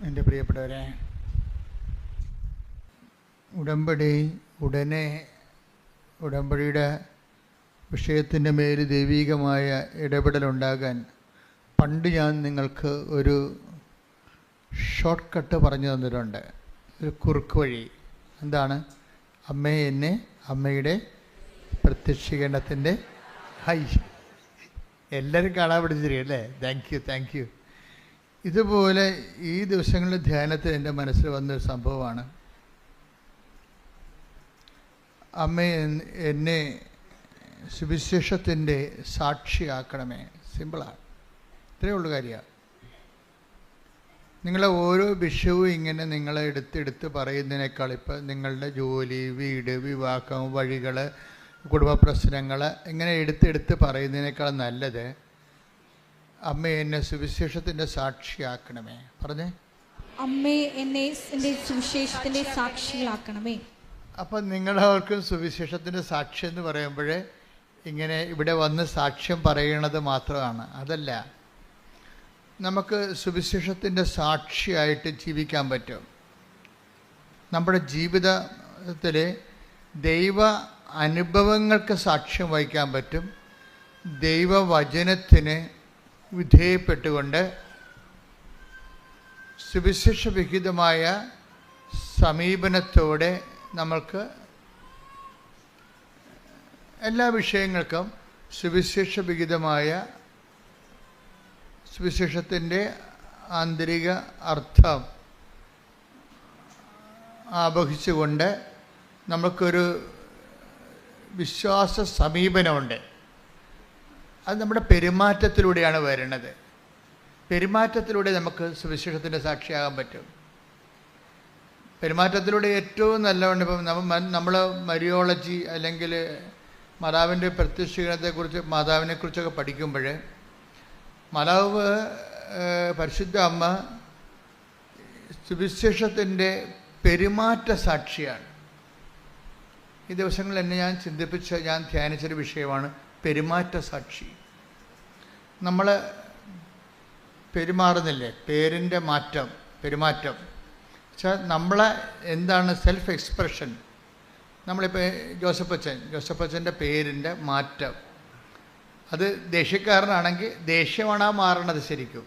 എൻ്റെ പ്രിയപ്പെട്ടവരെ, ഉടമ്പടിയുടെ വിഷയത്തിൻ്റെ മേൽ ദൈവീകമായ ഇടപെടലുണ്ടാകാൻ പണ്ട് ഞാൻ നിങ്ങൾക്ക് ഒരു ഷോർട്ട് കട്ട് പറഞ്ഞു തന്നിട്ടുണ്ട്, ഒരു കുറുക്ക് വഴി. എന്താണ്? അമ്മയെ എന്നെ അമ്മയുടെ പ്രത്യക്ഷീകരണത്തിൻ്റെ എല്ലാവരും കാണാൻ പഠിച്ചിരിക്കും അല്ലേ? Thank you. ഇതുപോലെ ഈ ദിവസങ്ങളിൽ ധ്യാനത്തിൽ എൻ്റെ മനസ്സിൽ വന്നൊരു സംഭവമാണ്. അമ്മ എന്നെ സുവിശേഷത്തിൻ്റെ സാക്ഷിയാക്കണമേ. സിമ്പിളാണ്, ഇത്രയേ ഉള്ളൂ കാര്യമാണ്. നിങ്ങളെ ഓരോ വിഷയവും ഇങ്ങനെ നിങ്ങളെ എടുത്തെടുത്ത് പറയുന്നതിനേക്കാൾ ഇപ്പം നിങ്ങളുടെ ജോലി, വീട്, വിവാഹം, വഴികൾ, കുടുംബ പ്രശ്നങ്ങൾ ഇങ്ങനെ എടുത്തെടുത്ത് പറയുന്നതിനേക്കാൾ നല്ലത് അമ്മ എന്നെ സുവിശേഷത്തിൻ്റെ സാക്ഷിയാക്കണമേ. പറഞ്ഞേ, അമ്മേ എന്നെ എൻ്റെ സുവിശേഷത്തിൻ്റെ സാക്ഷികളാക്കണമേ. അപ്പം നിങ്ങളവർക്കും സുവിശേഷത്തിൻ്റെ സാക്ഷി എന്ന് പറയുമ്പോൾ ഇങ്ങനെ ഇവിടെ വന്ന് സാക്ഷ്യം പറയണത് മാത്രമാണ്. അതല്ല, നമുക്ക് സുവിശേഷത്തിൻ്റെ സാക്ഷിയായിട്ട് ജീവിക്കാൻ പറ്റും. നമ്മുടെ ജീവിതത്തിൽ ദൈവ അനുഭവങ്ങൾക്ക് സാക്ഷ്യം വഹിക്കാൻ പറ്റും. ദൈവവചനത്തിന് വിധേയപ്പെട്ടുകൊണ്ട് സുവിശേഷവിഹിതമായ സമീപനത്തോടെ നമ്മൾക്ക് എല്ലാ വിഷയങ്ങൾക്കും സുവിശേഷവിഹിതമായ സുവിശേഷത്തിൻ്റെ ആന്തരിക അർത്ഥം ആവഹിച്ചുകൊണ്ട് നമുക്കൊരു വിശ്വാസ സമീപനമുണ്ട്. അത് നമ്മുടെ പെരുമാറ്റത്തിലൂടെയാണ് വരുന്നത്. പെരുമാറ്റത്തിലൂടെ നമുക്ക് സുവിശേഷത്തിൻ്റെ സാക്ഷിയാകാൻ പറ്റും. പെരുമാറ്റത്തിലൂടെ ഏറ്റവും നല്ലതുകൊണ്ട് ഇപ്പം നമ്മൾ മരിയോളജി അല്ലെങ്കിൽ മാതാവിൻ്റെ പ്രത്യക്ഷീകരണത്തെക്കുറിച്ച് മാതാവിനെക്കുറിച്ചൊക്കെ പഠിക്കുമ്പോൾ മാതാവ് പരിശുദ്ധ അമ്മ സുവിശേഷത്തിൻ്റെ പെരുമാറ്റ സാക്ഷിയാണ്. ഈ ദിവസങ്ങളിൽ എന്നെ ഞാൻ ധ്യാനിച്ചൊരു വിഷയമാണ് പെരുമാറ്റ സാക്ഷി. നമ്മൾ പെരുമാറുന്നില്ലേ, പേരിൻ്റെ പെരുമാറ്റം വെച്ചാൽ നമ്മളെ എന്താണ് സെൽഫ് എക്സ്പ്രഷൻ. നമ്മളിപ്പോൾ ജോസഫച്ചൻ്റെ പേരിൻ്റെ മാറ്റം, അത് ദേഷ്യക്കാരനാണെങ്കിൽ ദേഷ്യമാണ് ആ മാറണത് ശരിക്കും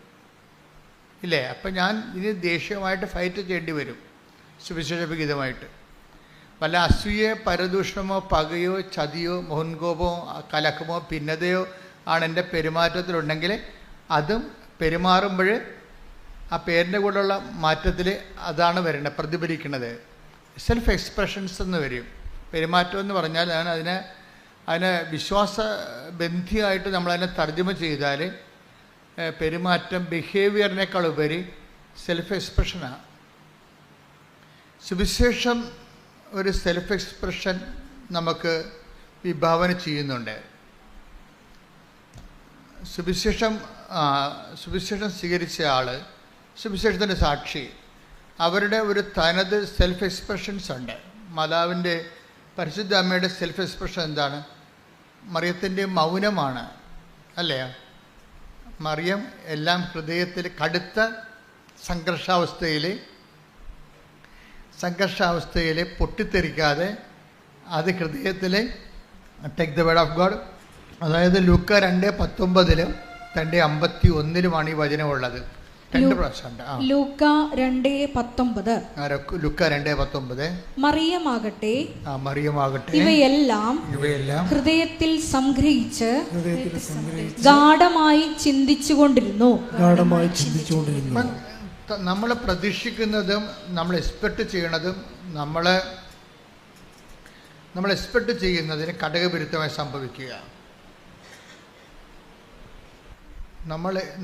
ഇല്ലേ? അപ്പം ഞാൻ ഇനി ദേഷ്യമായിട്ട് ഫൈറ്റ് ചെയ്യേണ്ടി വരും സുവിശേഷവിഹിതമായിട്ട്. വല്ല അസൂയ, പരദൂഷണമോ, പകയോ, ചതിയോ, മുൻകോപമോ, കലക്കമോ, ഭിന്നതയോ ആണ് എൻ്റെ പെരുമാറ്റത്തിലുണ്ടെങ്കിൽ അതും പെരുമാറുമ്പോൾ ആ പേരിൻ്റെ കൂടെയുള്ള മാറ്റത്തിൽ അതാണ് വരേണ്ടത്, പ്രതിഫലിക്കുന്നത്. സെൽഫ് എക്സ്പ്രഷൻസ് എന്ന് വരും. പെരുമാറ്റം എന്ന് പറഞ്ഞാൽ അതിനെ വിശ്വാസബന്ധിയായിട്ട് നമ്മളതിനെ തർജ്ജമ ചെയ്താൽ പെരുമാറ്റം ബിഹേവിയറിനേക്കാൾ ഉപരി സെൽഫ് എക്സ്പ്രഷനാണ്. സുവിശേഷം ഒരു സെൽഫ് എക്സ്പ്രഷൻ നമുക്ക് വിഭാവന ചെയ്യുന്നുണ്ട്. സുവിശേഷം സ്വീകരിച്ച ആൾ, സുവിശേഷത്തിൻ്റെ സാക്ഷി, അവരുടെ ഒരു തനത് സെൽഫ് എക്സ്പ്രഷൻസ് ഉണ്ട്. മാതാവിൻ്റെ പരിശുദ്ധ അമ്മയുടെ സെൽഫ് എക്സ്പ്രഷൻ എന്താണ്? മറിയത്തിൻ്റെ മൗനമാണ് അല്ലേ? മറിയം എല്ലാം ഹൃദയത്തിൽ കടുത്ത സംഘർഷാവസ്ഥയിൽ പൊട്ടിത്തെറിക്കാതെ അത് ഹൃദയത്തിൽ take the word of God, അതായത് ലൂക്ക 2:19 2:51 ഈ വചനമുള്ളത്. 2 പ്രാവശ്യമുണ്ട്. ലൂക്ക 2:19 മറിയമാകട്ടെ ഇവയെല്ലാം ഹൃദയത്തിൽ സംഗ്രഹിച്ച് ഗാഢമായി ചിന്തിച്ചുകൊണ്ടിരുന്നു. നമ്മൾ പ്രതീക്ഷിക്കുന്നതും നമ്മൾ എക്സ്പെക്റ്റ് ചെയ്യണതും നമ്മൾ എക്സ്പെക്റ്റ് ചെയ്യുന്നതിന് ഘടകവിരുദ്ധമായി സംഭവിക്കുക.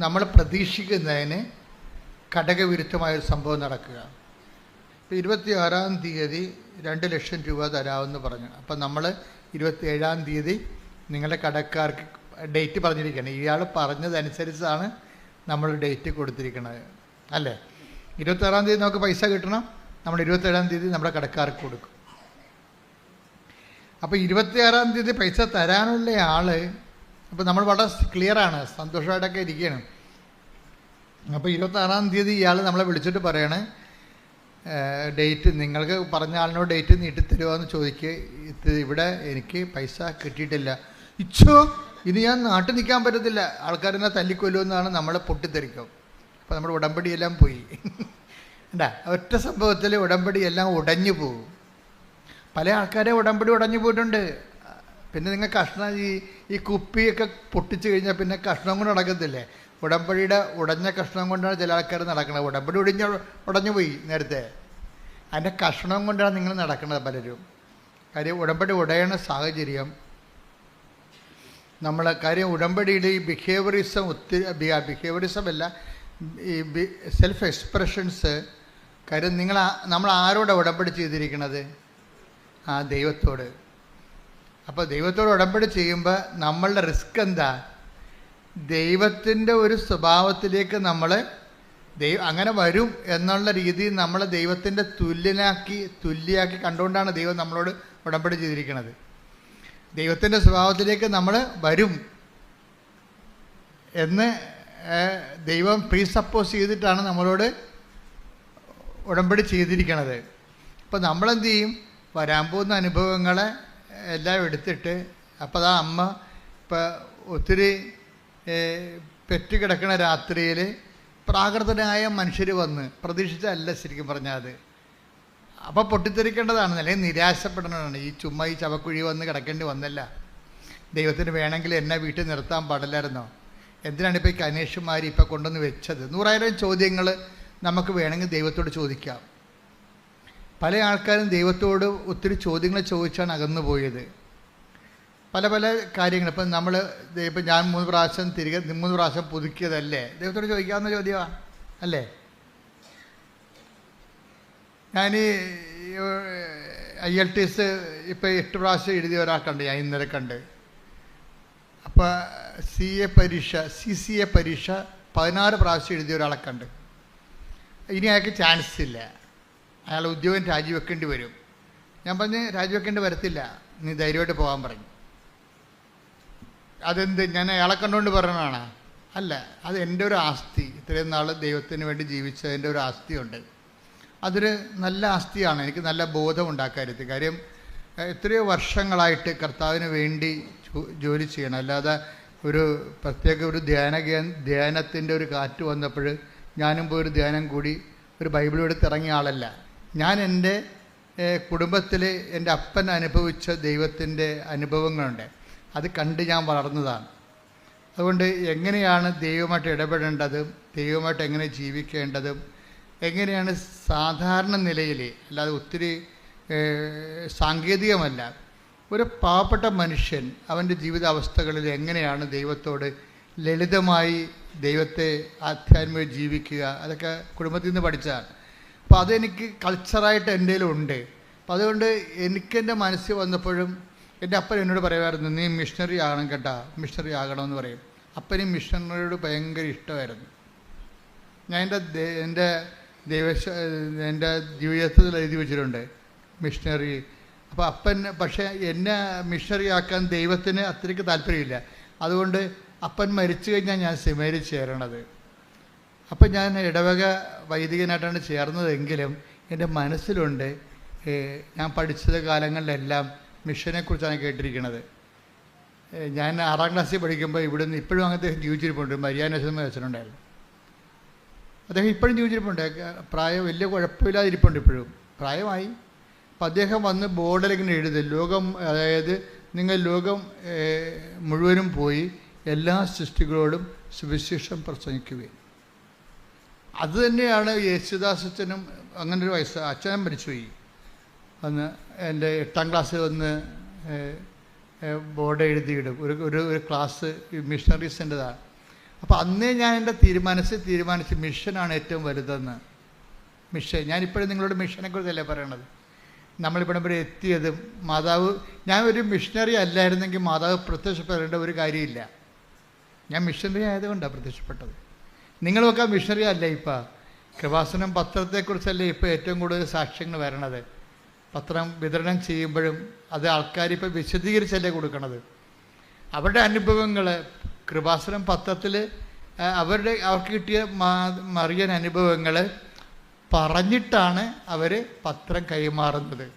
നമ്മൾ പ്രതീക്ഷിക്കുന്നതിന് ഘടകവിരുദ്ധമായൊരു സംഭവം നടക്കുക. ഇപ്പോൾ 26-ാം തീയതി 2 ലക്ഷം രൂപ തരാമെന്ന് പറഞ്ഞു. അപ്പം നമ്മൾ 27-ാം തീയതി നിങ്ങളുടെ കടക്കാർക്ക് ഡേറ്റ് പറഞ്ഞിരിക്കുകയാണ്. ഇയാൾ പറഞ്ഞതനുസരിച്ചാണ് നമ്മൾ ഡേറ്റ് കൊടുത്തിരിക്കുന്നത് അല്ലേ? 26-ാം തീയതി നമുക്ക് പൈസ കിട്ടണം, നമ്മൾ 27-ാം തീയതി നമ്മുടെ കടക്കാർക്ക് കൊടുക്കും. അപ്പോൾ 26-ാം തീയതി പൈസ തരാനുള്ള ആൾ, അപ്പോൾ നമ്മൾ വളരെ ക്ലിയറാണ്, സന്തോഷമായിട്ടൊക്കെ ഇരിക്കുകയാണ്. അപ്പോൾ 26-ാം തീയതി ഇയാൾ നമ്മളെ വിളിച്ചിട്ട് പറയണേ, ഡേറ്റ് നിങ്ങൾക്ക് പറഞ്ഞ ആളിനോട് ഡേറ്റ് നീട്ടിത്തരുമോ എന്ന് ചോദിക്കുക. ഇവിടെ എനിക്ക് പൈസ കിട്ടിയിട്ടില്ല. ഇച്ചോ, ഇനി ഞാൻ നാട്ടിൽ നിൽക്കാൻ പറ്റത്തില്ല, ആൾക്കാരെന്നെ തല്ലിക്കൊല്ലുമെന്നാണ് നമ്മളെ പൊട്ടിത്തെറിക്കും. അപ്പോൾ നമ്മുടെ ഉടമ്പടിയെല്ലാം പോയി. എന്താ ഒറ്റ സംഭവത്തിൽ ഉടമ്പടിയെല്ലാം ഉടഞ്ഞു പോകും. പല ആൾക്കാരെ ഉടമ്പടി ഉടഞ്ഞു പോയിട്ടുണ്ട്. പിന്നെ നിങ്ങൾ കഷ്ണം ഈ കുപ്പിയൊക്കെ പൊട്ടിച്ച് കഴിഞ്ഞാൽ പിന്നെ കഷ്ണം കൊണ്ട് നടക്കത്തില്ലേ? ഉടമ്പടിയുടെ ഉടഞ്ഞ കഷ്ണം കൊണ്ടാണ് ചില ആൾക്കാർ നടക്കുന്നത്. ഉടമ്പടി ഉടഞ്ഞു പോയി നേരത്തെ, അതിൻ്റെ കഷ്ണം കൊണ്ടാണ് നിങ്ങൾ നടക്കുന്നത് പലരും. കാര്യം ഉടമ്പടി ഉടയണ സാഹചര്യം കാര്യം ഉടമ്പടിയിൽ ഈ ബിഹേവിയറിസം ബിഹേവിയറിസം അല്ല, ഈ സെൽഫ് എക്സ്പ്രഷൻസ്. കാര്യം നമ്മൾ ആരോടാണ് ഉടമ്പടി ചെയ്തിരിക്കുന്നത്? ദൈവത്തോട്. അപ്പോൾ ദൈവത്തോട് ഉടമ്പടി ചെയ്യുമ്പോൾ നമ്മളുടെ റിസ്ക് എന്താ? ദൈവത്തിൻ്റെ ഒരു സ്വഭാവത്തിലേക്ക് നമ്മൾ അങ്ങനെ വരും എന്നുള്ള രീതിയിൽ നമ്മൾ ദൈവത്തിൻ്റെ തുല്യാക്കി കണ്ടുകൊണ്ടാണ് ദൈവം നമ്മളോട് ഉടമ്പടി ചെയ്തിരിക്കുന്നത്. ദൈവത്തിൻ്റെ സ്വഭാവത്തിലേക്ക് നമ്മൾ വരും എന്ന് ദൈവം പ്രീസപ്പോസ് ചെയ്തിട്ടാണ് നമ്മളോട് ഉടമ്പടി ചെയ്തിരിക്കുന്നത്. അപ്പോൾ നമ്മളെന്ത് ചെയ്യും? വരാൻ പോകുന്ന അനുഭവങ്ങളെ എല്ലാം എടുത്തിട്ട്, അപ്പോൾ അമ്മ ഇപ്പോൾ ഒത്തിരി പെറ്റുകിടക്കണ രാത്രിയിൽ പ്രാകൃതനായ മനുഷ്യർ വന്ന് പ്രതീക്ഷിച്ചല്ല ശരിക്കും പറഞ്ഞാൽ അത്. അപ്പോൾ പൊട്ടിത്തെറിക്കേണ്ടതാണ്, അല്ലെങ്കിൽ നിരാശപ്പെടേണ്ടതാണ്. ഈ ചുമ്മാ ഈ ചവക്കുഴി വന്ന് കിടക്കേണ്ടി വന്നല്ല. ദൈവത്തിന് വേണമെങ്കിൽ എന്നെ വീട്ടിൽ നിർത്താൻ പാടില്ലായിരുന്നോ? എന്തിനാണ് ഇപ്പോൾ ഈ കനേഷുമാർ ഇപ്പോൾ കൊണ്ടുവന്ന് വെച്ചത്? 100,000 ചോദ്യങ്ങൾ നമുക്ക് വേണമെങ്കിൽ ദൈവത്തോട് ചോദിക്കാം. പല ആൾക്കാരും ദൈവത്തോട് ഒത്തിരി ചോദ്യങ്ങൾ ചോദിച്ചാണ് അകന്നു പോയത്. പല പല കാര്യങ്ങൾ. ഇപ്പം ഞാൻ 3 പ്രാവശ്യം പുതുക്കിയതല്ലേ? ദൈവത്തോട് ചോദിക്കാവുന്ന ചോദ്യമാണ് അല്ലേ? ഞാൻ IELTS ഇപ്പോൾ 8 പ്രാവശ്യം എഴുതിയ ഒരാൾക്കുണ്ട്, ഞാൻ ഇന്നലെ കണ്ട്. അപ്പോൾ CCA പരീക്ഷ 16 പ്രാവശ്യം എഴുതിയ ഒരാളെ കണ്ട്. ഇനി അയാൾക്ക് ചാൻസ് ഇല്ല, അയാൾ ഉദ്യോഗം രാജിവെക്കേണ്ടി വരും. ഞാൻ പറഞ്ഞ് രാജിവെക്കേണ്ടി വരത്തില്ല, നീ ധൈര്യമായിട്ട് പോകാൻ പറഞ്ഞു. അതെന്ത്, ഞാൻ അയാളെ കണ്ടുകൊണ്ട് പറഞ്ഞതാണ്? അല്ല, അത് എൻ്റെ ഒരു ആസ്തി. ഇത്രയും നാൾ ദൈവത്തിന് വേണ്ടി ജീവിച്ചതിൻ്റെ ഒരു ആസ്തിയുണ്ട്. അതൊരു നല്ല ആസ്തിയാണ്. എനിക്ക് നല്ല ബോധമുണ്ട് ആ കാര്യത്തിൽ. കാര്യം എത്രയോ വർഷങ്ങളായിട്ട് കർത്താവിന് വേണ്ടി ജോലി ചെയ്യണം. അല്ലാതെ ഒരു പ്രത്യേക ഒരു ധ്യാനത്തിൻ്റെ ഒരു കാറ്റ് വന്നപ്പോൾ ഞാനും പോയി ഒരു ധ്യാനം കൂടി ഒരു ബൈബിൾ എടുത്ത് ഇറങ്ങിയ ആളല്ല. ഞാൻ എൻ്റെ കുടുംബത്തിൽ എൻ്റെ അപ്പൻ അനുഭവിച്ച ദൈവത്തിൻ്റെ അനുഭവങ്ങളുണ്ട്, അത് കണ്ട് ഞാൻ വളർന്നതാണ്. അതുകൊണ്ട് എങ്ങനെയാണ് ദൈവമായിട്ട് ഇടപെടേണ്ടതും ദൈവമായിട്ട് എങ്ങനെ ജീവിക്കേണ്ടതും എങ്ങനെയാണ് സാധാരണ നിലയിൽ, അല്ലാതെ ഒത്തിരി സാങ്കേതികമല്ല, ഒരു പാവപ്പെട്ട മനുഷ്യൻ അവൻ്റെ ജീവിതാവസ്ഥകളിൽ എങ്ങനെയാണ് ദൈവത്തോട് ലളിതമായി ദൈവത്തെ ആധ്യാത്മികമായി ജീവിക്കുക, അതൊക്കെ കുടുംബത്തിൽ നിന്ന് പഠിച്ചതാണ്. അപ്പോൾ അതെനിക്ക് കൾച്ചറായിട്ട് എൻ്റെ ഉണ്ട്. അപ്പം അതുകൊണ്ട് എനിക്കെൻ്റെ മനസ്സിൽ വന്നപ്പോഴും എൻ്റെ അപ്പൻ എന്നോട് പറയുമായിരുന്നു, നീ മിഷണറി ആകണം കേട്ടോ, മിഷണറി ആകണമെന്ന് പറയും. അപ്പനും മിഷണറിയോട് ഭയങ്കര ഇഷ്ടമായിരുന്നു. ഞാൻ എൻ്റെ ജീവിതത്തിൽ എഴുതി വെച്ചിട്ടുണ്ട് മിഷണറി. അപ്പോൾ അപ്പൻ പക്ഷേ എന്നെ മിഷണറി ആക്കാൻ ദൈവത്തിന് അത്രയ്ക്ക് താല്പര്യമില്ല. അതുകൊണ്ട് അപ്പൻ മരിച്ചു കഴിഞ്ഞാൽ ഞാൻ സെമിനാരിൽ ചേരണത്. അപ്പം ഞാൻ ഇടവക വൈദികനായിട്ടാണ് ചേർന്നതെങ്കിലും എൻ്റെ മനസ്സിലുണ്ട്, ഞാൻ പഠിച്ചത് കാലങ്ങളിലെല്ലാം മിഷനെക്കുറിച്ചാണ് കേട്ടിരിക്കുന്നത്. ഞാൻ 6ാം ക്ലാസ്സിൽ പഠിക്കുമ്പോൾ ഇവിടുന്ന് ഇപ്പോഴും അങ്ങനത്തെ ജീവിച്ചിരിപ്പുണ്ട്. മരിയാനോസമ്മ വെച്ചിട്ടുണ്ടായിരുന്നു. അദ്ദേഹം ഇപ്പോഴും ജീവിച്ചിരിപ്പുണ്ട്. പ്രായം വലിയ കുഴപ്പമില്ലാതിരിപ്പുണ്ട്, ഇപ്പോഴും പ്രായമായി. അപ്പം അദ്ദേഹം വന്ന് ബോർഡിലിങ്ങനെ എഴുതും, ലോകം, അതായത് നിങ്ങൾ ലോകം മുഴുവനും പോയി എല്ലാ സൃഷ്ടികളോടും സുവിശേഷം പ്രസംഗിക്കുകയും. അതുതന്നെയാണ് യേശുദാസച്ചനും അങ്ങനൊരു അച്ഛനും മരിച്ചുപോയി. അന്ന് എൻ്റെ 8ാം ക്ലാസ്സിൽ വന്ന് ബോർഡ് എഴുതിയിടും, ഒരു ക്ലാസ് മിഷണറീസിൻ്റെതാണ്. അപ്പോൾ അന്നേ ഞാൻ എൻ്റെ തീരുമാനിച്ച് മിഷനാണ് ഏറ്റവും വലുതെന്ന്. മിഷൻ, ഞാനിപ്പോഴും നിങ്ങളോട് മിഷനെക്കുറിച്ചല്ലേ പറയണത്. നമ്മളിവിടെ വരെ എത്തിയതും മാതാവ്, ഞാൻ ഒരു മിഷണറി അല്ലായിരുന്നെങ്കിൽ മാതാവ് പ്രത്യക്ഷപ്പെടേണ്ട ഒരു കാര്യമില്ല. ഞാൻ മിഷണറി ആയതുകൊണ്ടാണ് പ്രത്യക്ഷപ്പെട്ടത്. നിങ്ങളുമൊക്കെ മിഷണറി അല്ല. ഇപ്പം കൃപാസനം പത്രത്തെക്കുറിച്ചല്ലേ ഇപ്പോൾ ഏറ്റവും കൂടുതൽ സാക്ഷ്യങ്ങൾ വരണത്. പത്രം വിതരണം ചെയ്യുമ്പോഴും അത് ആൾക്കാരിപ്പോൾ വിശദീകരിച്ചല്ലേ കൊടുക്കണത്. അവരുടെ അനുഭവങ്ങൾ കൃപാസനം പത്രത്തിൽ അവർക്ക് കിട്ടിയ മറിയൻ അനുഭവങ്ങൾ പറഞ്ഞിട്ടാണ് അവർ പത്രം കൈമാറുന്നത്.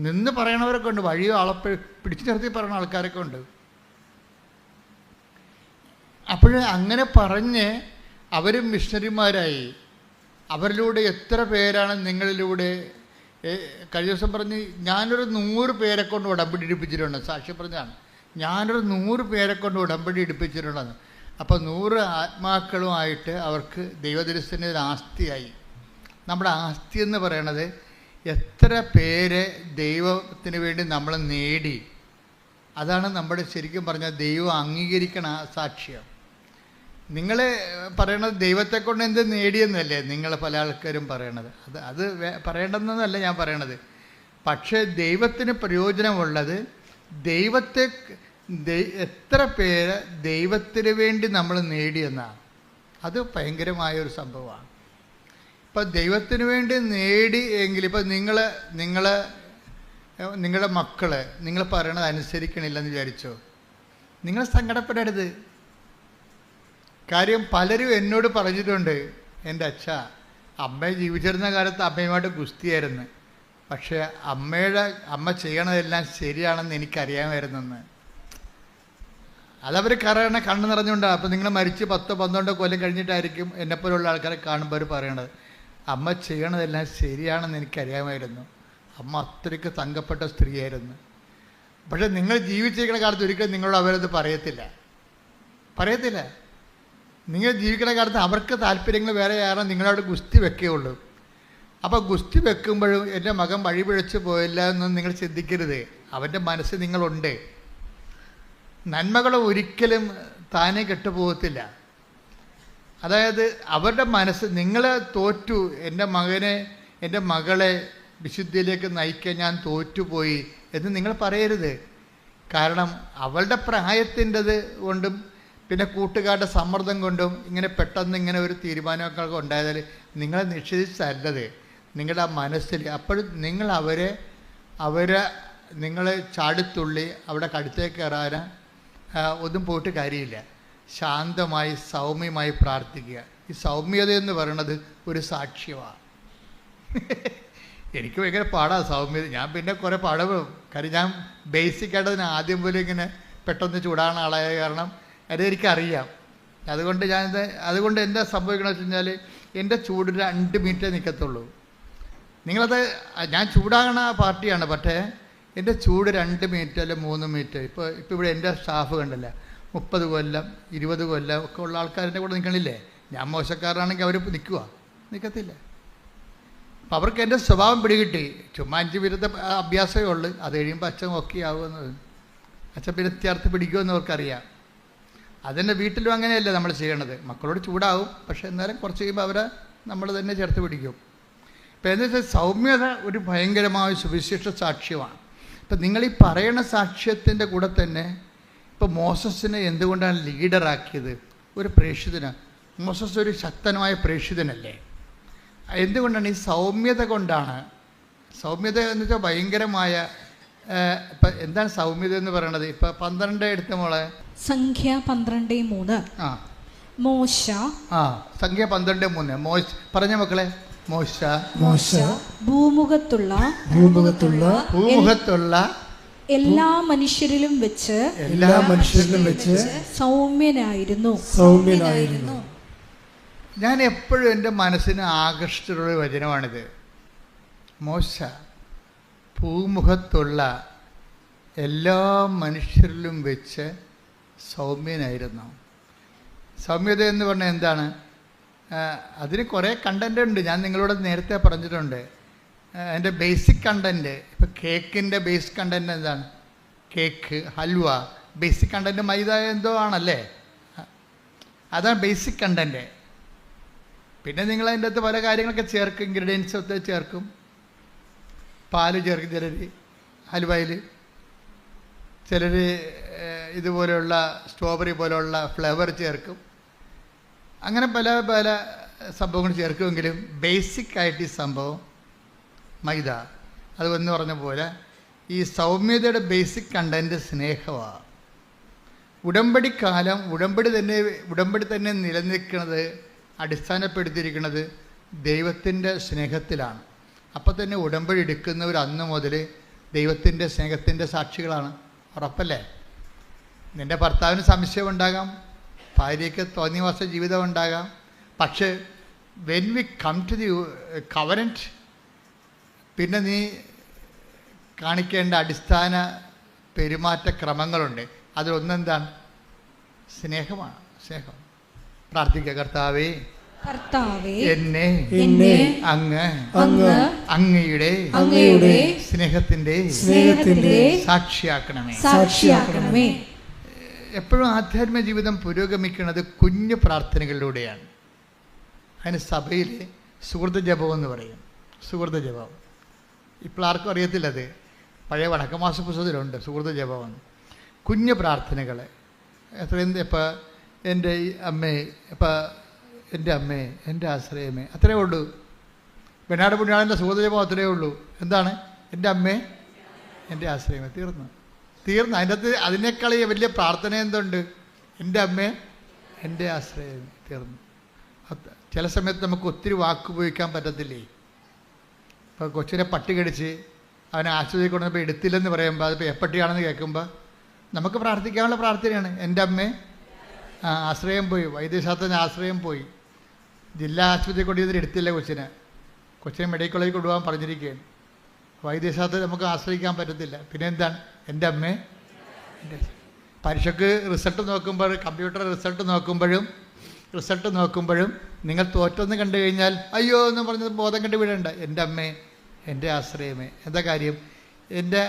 നിന്ന് പറയണവരൊക്കെ ഉണ്ട്, വഴിയോ ആളെ പിടിച്ചു നിർത്തി പറയുന്ന ആൾക്കാരൊക്കെ ഉണ്ട്. അപ്പോൾ അങ്ങനെ പറഞ്ഞ് അവരും മിഷണറിമാരായി. അവരിലൂടെ എത്ര പേരാണ് നിങ്ങളിലൂടെ കഴിഞ്ഞ ദിവസം പറഞ്ഞ് ഞാനൊരു 100 പേരെ കൊണ്ട് ഉടമ്പടി എടുപ്പിച്ചിട്ടുണ്ട്. സാക്ഷി പറഞ്ഞാണ്, ഞാനൊരു 100 പേരെ കൊണ്ട് ഉടമ്പടി എടുപ്പിച്ചിട്ടുണ്ടെന്ന്. അപ്പോൾ 100 ആത്മാക്കളുമായിട്ട് അവർക്ക് ദൈവദർശന ഒരു ആസ്തിയായി. നമ്മുടെ ആസ്തി എന്ന് പറയണത് എത്ര പേരെ ദൈവത്തിന് വേണ്ടി നമ്മൾ നേടി, അതാണ് നമ്മുടെ ശരിക്കും പറഞ്ഞാൽ ദൈവം അംഗീകരിക്കണ സാക്ഷ്യം. നിങ്ങൾ പറയണത് ദൈവത്തെ കൊണ്ട് എന്ത് നേടിയെന്നല്ലേ നിങ്ങൾ പല ആൾക്കാരും പറയണത്. അത് പറയേണ്ടെന്നല്ല ഞാൻ പറയണത്. പക്ഷേ ദൈവത്തിന് പ്രയോജനമുള്ളത് ദൈവത്തെ എത്ര പേര് ദൈവത്തിന് വേണ്ടി നമ്മൾ നേടിയെന്നാണ്. അത് ഭയങ്കരമായൊരു സംഭവമാണ്. ഇപ്പം ദൈവത്തിന് വേണ്ടി നേടി എങ്കിൽ ഇപ്പം നിങ്ങളുടെ മക്കൾ നിങ്ങൾ പറയണത് അനുസരിക്കണില്ലെന്ന് വിചാരിച്ചോ, നിങ്ങൾ സങ്കടപ്പെടരുത്. കാര്യം പലരും എന്നോട് പറഞ്ഞിട്ടുണ്ട്, എൻ്റെ അമ്മ ജീവിച്ചിരുന്ന കാലത്ത് അമ്മയുമായിട്ട് ഗുസ്തിയായിരുന്നു, പക്ഷേ അമ്മ ചെയ്യണതെല്ലാം ശരിയാണെന്ന് എനിക്കറിയാമായിരുന്നെന്ന്. അതവർ കണ്ണു നിറഞ്ഞുകൊണ്ടാണ്. അപ്പോൾ നിങ്ങൾ മരിച്ച് 10-12 കൊല്ലം കഴിഞ്ഞിട്ടായിരിക്കും എന്നെപ്പോലുള്ള ആൾക്കാരെ കാണുമ്പോൾ അവർ പറയണത്, അമ്മ ചെയ്യണതെല്ലാം ശരിയാണെന്ന് എനിക്കറിയാമായിരുന്നു, അമ്മ അത്രയ്ക്ക് തങ്കപ്പെട്ട സ്ത്രീയായിരുന്നു. പക്ഷേ നിങ്ങൾ ജീവിച്ചിരിക്കുന്ന കാലത്ത് ഒരിക്കലും നിങ്ങളോട് അവരത് പറയത്തില്ല. നിങ്ങൾ ജീവിക്കുന്ന കാലത്ത് അവർക്ക് താല്പര്യങ്ങൾ വേറെ ആരാണ് നിങ്ങളവിടെ ഗുസ്തി വെക്കുകയുള്ളൂ. അപ്പോൾ ഗുസ്തി വെക്കുമ്പോഴും എൻ്റെ മകൻ വഴിപിഴച്ച് പോയില്ല എന്നൊന്നും നിങ്ങൾ ചിന്തിക്കരുത്. അവൻ്റെ മനസ്സിൽ നിങ്ങളുണ്ട്. നന്മകൾ ഒരിക്കലും താനേ കെട്ടുപോകത്തില്ല. അതായത് അവരുടെ മനസ്സ് നിങ്ങൾ തോറ്റു, എൻ്റെ മകളെ വിശുദ്ധിയിലേക്ക് നയിക്കാൻ ഞാൻ തോറ്റുപോയി എന്ന് നിങ്ങൾ പറയരുത്. കാരണം അവളുടെ പ്രായത്തിൻ്റെത് കൊണ്ടും പിന്നെ കൂട്ടുകാരുടെ സമ്മർദ്ദം കൊണ്ടും ഇങ്ങനെ പെട്ടെന്ന് ഇങ്ങനെ ഒരു തീരുമാനമൊക്കെ ഉണ്ടായതിൽ നിങ്ങളെ നിഷേധിച്ചല്ലത് നിങ്ങളുടെ ആ മനസ്സിൽ. അപ്പോഴും നിങ്ങൾ നിങ്ങൾ ചാടിത്തുള്ളി അവിടെ കടുത്തേക്ക് കയറാൻ ഒന്നും പോയിട്ട് കാര്യമില്ല. ശാന്തമായി സൗമ്യമായി പ്രാർത്ഥിക്കുക. ഈ സൗമ്യത എന്ന് പറയുന്നത് ഒരു സാക്ഷ്യമാണ്. എനിക്ക് ഭയങ്കര പാടാണ് സൗമ്യത. ഞാൻ പിന്നെ കുറേ പാടവും. കാര്യം ഞാൻ ബേസിക്കായിട്ടതിന് ആദ്യം പോലും ഇങ്ങനെ പെട്ടെന്ന് ചൂടാണ് ആളായ കാരണം അതെനിക്കറിയാം. അതുകൊണ്ട് എന്താ സംഭവിക്കണമെന്ന് വെച്ച് കഴിഞ്ഞാൽ എൻ്റെ ചൂട് 2 മിനിറ്റേ നിൽക്കത്തുള്ളൂ. നിങ്ങളത് ഞാൻ ചൂടാകണ പാർട്ടിയാണ്, പക്ഷേ എൻ്റെ ചൂട് 2 മിനിറ്റ് അല്ല 3 മിനിറ്റ്. ഇപ്പോൾ ഇവിടെ എൻ്റെ സ്റ്റാഫ് കണ്ടില്ല, 30 കൊല്ലം 20 കൊല്ലം ഒക്കെ ഉള്ള ആൾക്കാരുടെ കൂടെ നിൽക്കണില്ലേ. ഞാൻ മോശക്കാരനാണെങ്കിൽ അവർ നിൽക്കത്തില്ല. അപ്പം അവർക്ക് എൻ്റെ സ്വഭാവം പിടികിട്ടി. ചുമ്മാ 5 മിനിറ്റ് അഭ്യാസമേ ഉള്ളൂ. അത് കഴിയുമ്പോൾ അച്ഛൻ ഓക്കെ ആവുമെന്നത്, അച്ഛൻ പിന്നെ ചേർത്ത് പിടിക്കുമെന്ന് അവർക്കറിയാം. അതിൻ്റെ വീട്ടിലും അങ്ങനെയല്ല നമ്മൾ ചെയ്യണത്. മക്കളോട് ചൂടാവും, പക്ഷേ എന്നാലും കുറച്ച് കഴിയുമ്പോൾ നമ്മൾ തന്നെ ചേർത്ത് പിടിക്കും. ഇപ്പം എന്താ വെച്ചാൽ സൗമ്യത ഒരു ഭയങ്കരമായ സുവിശേഷ സാക്ഷ്യമാണ്. ഇപ്പം നിങ്ങളീ പറയണ സാക്ഷ്യത്തിൻ്റെ കൂടെ തന്നെ ഇപ്പോൾ മോസസിനെ എന്തുകൊണ്ടാണ് ലീഡറാക്കിയത്? ഒരു പ്രേക്ഷിതനാണ്. മോസസ് ഒരു ശക്തനായ പ്രേക്ഷിതനല്ലേ? എന്തുകൊണ്ടാണ്? ഈ സൗമ്യത കൊണ്ടാണ്. സൗമ്യത എന്ന് വെച്ചാൽ ഭയങ്കരമായ ഇപ്പം എന്താണ് സൗമ്യത എന്ന് പറയണത്? ഇപ്പം 12 എടുത്ത മോളെ, സംഖ്യ 12:3. മോശ സംഖ്യ 12:3 പറഞ്ഞ മക്കളെ. മോശ ഭൂമുഖത്തുള്ള എല്ലാ മനുഷ്യരിലും വെച്ച് സൗമ്യനായിരുന്നു. ഞാൻ എപ്പോഴും എൻ്റെ മനസ്സിന് ആകർഷിച്ചിട്ടുള്ള വചനമാണിത്. മോശ ഭൂമുഖത്തുള്ള എല്ലാ മനുഷ്യരിലും വെച്ച് സൗമ്യനായിരുന്നു. സൗമ്യത എന്ന് പറഞ്ഞാൽ എന്താണ്? അതിന് കുറേ കണ്ടൻ്റ് ഉണ്ട്. ഞാൻ നിങ്ങളോട് നേരത്തെ പറഞ്ഞിട്ടുണ്ട്. അതിൻ്റെ ബേസിക് കണ്ടൻറ്റ്, ഇപ്പോൾ കേക്കിൻ്റെ ബേസിക് കണ്ടൻറ്റ് എന്താണ്? കേക്ക്, ഹൽവ, ബേസിക് കണ്ടൻറ്റ് മൈദ എന്തോ ആണല്ലേ? അതാണ് ബേസിക് കണ്ടൻറ്റ്. പിന്നെ നിങ്ങൾ അതിൻ്റെ അകത്ത് പല കാര്യങ്ങളൊക്കെ ചേർക്കും, ഇൻഗ്രീഡിയൻസ് ഒക്കെ ചേർക്കും. പാല് ചേർക്കും ചിലർ ഹൽവയിൽ, ചിലർ ഇതുപോലെയുള്ള സ്ട്രോബെറി പോലെയുള്ള ഫ്ലേവർ ചേർക്കും. അങ്ങനെ പല പല സംഭവങ്ങൾ ചേർക്കുമെങ്കിലും ബേസിക്കായിട്ട് ഈ സംഭവം മൈദ. അത് എന്ന് പറഞ്ഞ പോലെ ഈ സൗമ്യതയുടെ ബേസിക് കണ്ടൻറ്റ് സ്നേഹമാണ്. ഉടമ്പടിക്കാലം ഉടമ്പടി തന്നെ നിലനിൽക്കുന്നത്, അടിസ്ഥാനപ്പെടുത്തിയിരിക്കുന്നത് ദൈവത്തിൻ്റെ സ്നേഹത്തിലാണ്. അപ്പം തന്നെ ഉടമ്പടി എടുക്കുന്നവർ അന്ന് മുതൽ ദൈവത്തിൻ്റെ സ്നേഹത്തിൻ്റെ സാക്ഷികളാണ്. ഉറപ്പല്ലേ? നിൻ്റെ ഭർത്താവിന് സംശയമുണ്ടാകാം, ഭാര്യയ്ക്ക് തോന്നിവാസ ജീവിതം ഉണ്ടാകാം. പക്ഷേ when we come to the covenant, പിന്നെ നീ കാണിക്കേണ്ട അടിസ്ഥാന പെരുമാറ്റക്രമങ്ങളുണ്ട്. അതിലൊന്നെന്താണ്? സ്നേഹമാണ്. സ്നേഹം. പ്രാർത്ഥിക്കുക. കർത്താവേ, എന്നെ അങ്ങയുടെ സ്നേഹത്തിന്റെ സാക്ഷിയാക്കണമേ. എപ്പോഴും ആധ്യാത്മിക ജീവിതം പുരോഗമിക്കുന്നത് കുഞ്ഞു പ്രാർത്ഥനകളിലൂടെയാണ്. അതിന് സഭയിൽ സുഹൃത്ത് ജപം എന്ന് പറയും. സുഹൃത്ത് ജപം ഇപ്പോൾ ആർക്കും അറിയത്തില്ലത്. പഴയ വടക്കമാസ പുസ്തകത്തിലുണ്ട് സുഹൃത്ത് ജപം. കുഞ്ഞു പ്രാർത്ഥനകൾ എത്രയും ഇപ്പോൾ എൻ്റെ അമ്മേ, ഇപ്പോൾ എൻ്റെ അമ്മേ, എൻ്റെ ആശ്രയമേ, അത്രയേ ഉള്ളൂ. വെനാട് പുണ്യാളൻ്റെ സുഹൃത്ത് ജപം അത്രയേ ഉള്ളൂ. എന്താണ്? എൻ്റെ അമ്മേ, എൻ്റെ ആശ്രയമേ. തീർന്നു. അതിൻ്റെ അകത്ത് അതിനേക്കാൾ വലിയ പ്രാർത്ഥന എന്തുണ്ട്? എൻ്റെ അമ്മേ, എൻ്റെ ആശ്രയമേ. തീർന്നു. ചില സമയത്ത് നമുക്ക് ഒത്തിരി വാക്ക് ഉപയോഗിക്കാൻ പറ്റത്തില്ലേ? ഇപ്പോൾ കൊച്ചിനെ പട്ടി കടിച്ച് അവനെ ആശുപത്രിയിൽ കൊണ്ടുവന്നപ്പോൾ എടുത്തില്ലെന്ന് പറയുമ്പോൾ അതിപ്പോൾ എപ്പട്ടിയാണെന്ന് കേൾക്കുമ്പോൾ നമുക്ക് പ്രാർത്ഥിക്കാനുള്ള പ്രാർത്ഥനയാണ്. എൻ്റെ അമ്മേ, ആശ്രയം പോയി, വൈദ്യശാസ്ത്രത്തിന് ആശ്രയം പോയി, ജില്ലാ ആശുപത്രി കൊണ്ടുവന്നിട്ട് എടുത്തില്ല കൊച്ചിനെ മെഡിക്കൽ കോളേജിൽ കൊണ്ടുപോകാൻ പറഞ്ഞിരിക്കുകയാണ്. വൈദ്യശാസ്ത്രത്തിൽ നമുക്ക് ആശ്രയിക്കാൻ പറ്റത്തില്ല. പിന്നെ എന്താണ്? എൻ്റെ അമ്മേ, എൻ്റെ. പരീക്ഷയ്ക്ക് റിസൾട്ട് നോക്കുമ്പോൾ, കമ്പ്യൂട്ടർ റിസൾട്ട് നോക്കുമ്പോഴും നിങ്ങൾ തോറ്റൊന്ന് കണ്ടു കഴിഞ്ഞാൽ അയ്യോ എന്ന് പറഞ്ഞത് ബോധം കണ്ടു വീഴണ്ട. എൻ്റെ അമ്മേ, എൻ്റെ ആശ്രയമേ. എന്താ കാര്യം? എൻ്റെ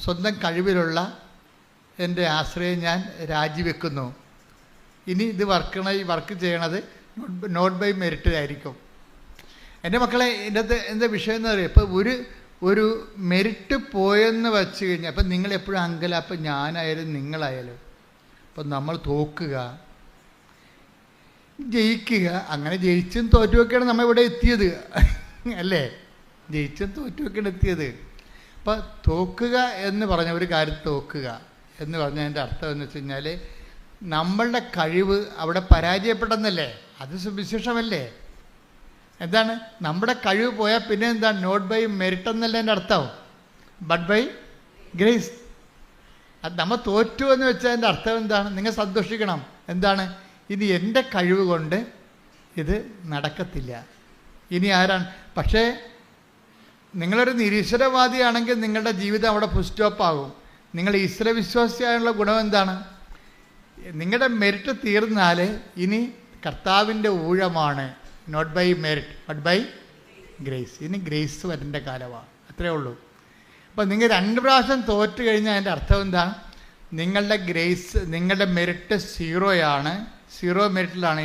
സ്വന്തം കഴിവിലുള്ള എൻ്റെ ആശ്രയം ഞാൻ രാജിവെക്കുന്നു. ഇനി ഇത് വർക്ക് ചെയ്യണത് നോട്ട് ബൈ മെറിറ്റിലായിരിക്കും. എൻ്റെ മക്കളെ, എൻ്റെ എന്താ വിഷയം എന്ന് പറയുക, ഇപ്പോൾ ഒരു മെറിറ്റ് പോയെന്ന് വെച്ച് കഴിഞ്ഞാൽ അപ്പം നിങ്ങളെപ്പോഴും അങ്കലാപ്പം, ഞാനായാലും നിങ്ങളായാലും. അപ്പം നമ്മൾ തോക്കുക, ജയിക്കുക, അങ്ങനെ ജയിച്ചും തോറ്റുമൊക്കെയാണ് നമ്മൾ ഇവിടെ എത്തിയത്, അല്ലേ? ജയിച്ചും തോറ്റുമൊക്കെയാണ് എത്തിയത്. അപ്പം തോക്കുക എന്ന് പറഞ്ഞ ഒരു കാര്യം, തോക്കുക എന്ന് പറഞ്ഞതിൻ്റെ അർത്ഥം എന്ന് വെച്ച് കഴിഞ്ഞാൽ നമ്മളുടെ കഴിവ് അവിടെ പരാജയപ്പെട്ടെന്നല്ലേ? അത് സുവിശേഷമല്ലേ? എന്താണ്? നമ്മുടെ കഴിവ് പോയാൽ പിന്നെ എന്താണ്? നോട്ട് ബൈ മെറിറ്റ് എന്നല്ല എൻ്റെ അർത്ഥം, ബട്ട് ബൈ ഗ്രേസ്. അത് നമ്മൾ തോറ്റു എന്ന് വെച്ചാൽ എൻ്റെ അർത്ഥം എന്താണ്? നിങ്ങൾ സന്തോഷിക്കണം. എന്താണ്? ഇനി എൻ്റെ കഴിവ് കൊണ്ട് ഇത് നടക്കത്തില്ല. ഇനി ആരാണ്? പക്ഷേ നിങ്ങളൊരു നിരീശ്വരവാദിയാണെങ്കിൽ നിങ്ങളുടെ ജീവിതം അവിടെ ഫുൾ സ്റ്റോപ്പാകും. നിങ്ങൾ ഈശ്വര വിശ്വാസിയായുള്ള ഗുണം എന്താണ്? നിങ്ങളുടെ മെറിറ്റ് തീർന്നാൽ ഇനി കർത്താവിൻ്റെ ഊഴമാണ്. Not by merit but by grace. ഇനി ഗ്രേസ് വരേണ്ട കാലമാണ്. അത്രയേ ഉള്ളൂ. അപ്പോൾ നിങ്ങൾ 2 പ്രാവശ്യം തോറ്റു കഴിഞ്ഞാൽ അതിൻ്റെ അർത്ഥം എന്താണ്? നിങ്ങളുടെ ഗ്രേസ്, നിങ്ങളുടെ മെറിറ്റ് സീറോയാണ്, സീറോ മെറിറ്റിലാണ്.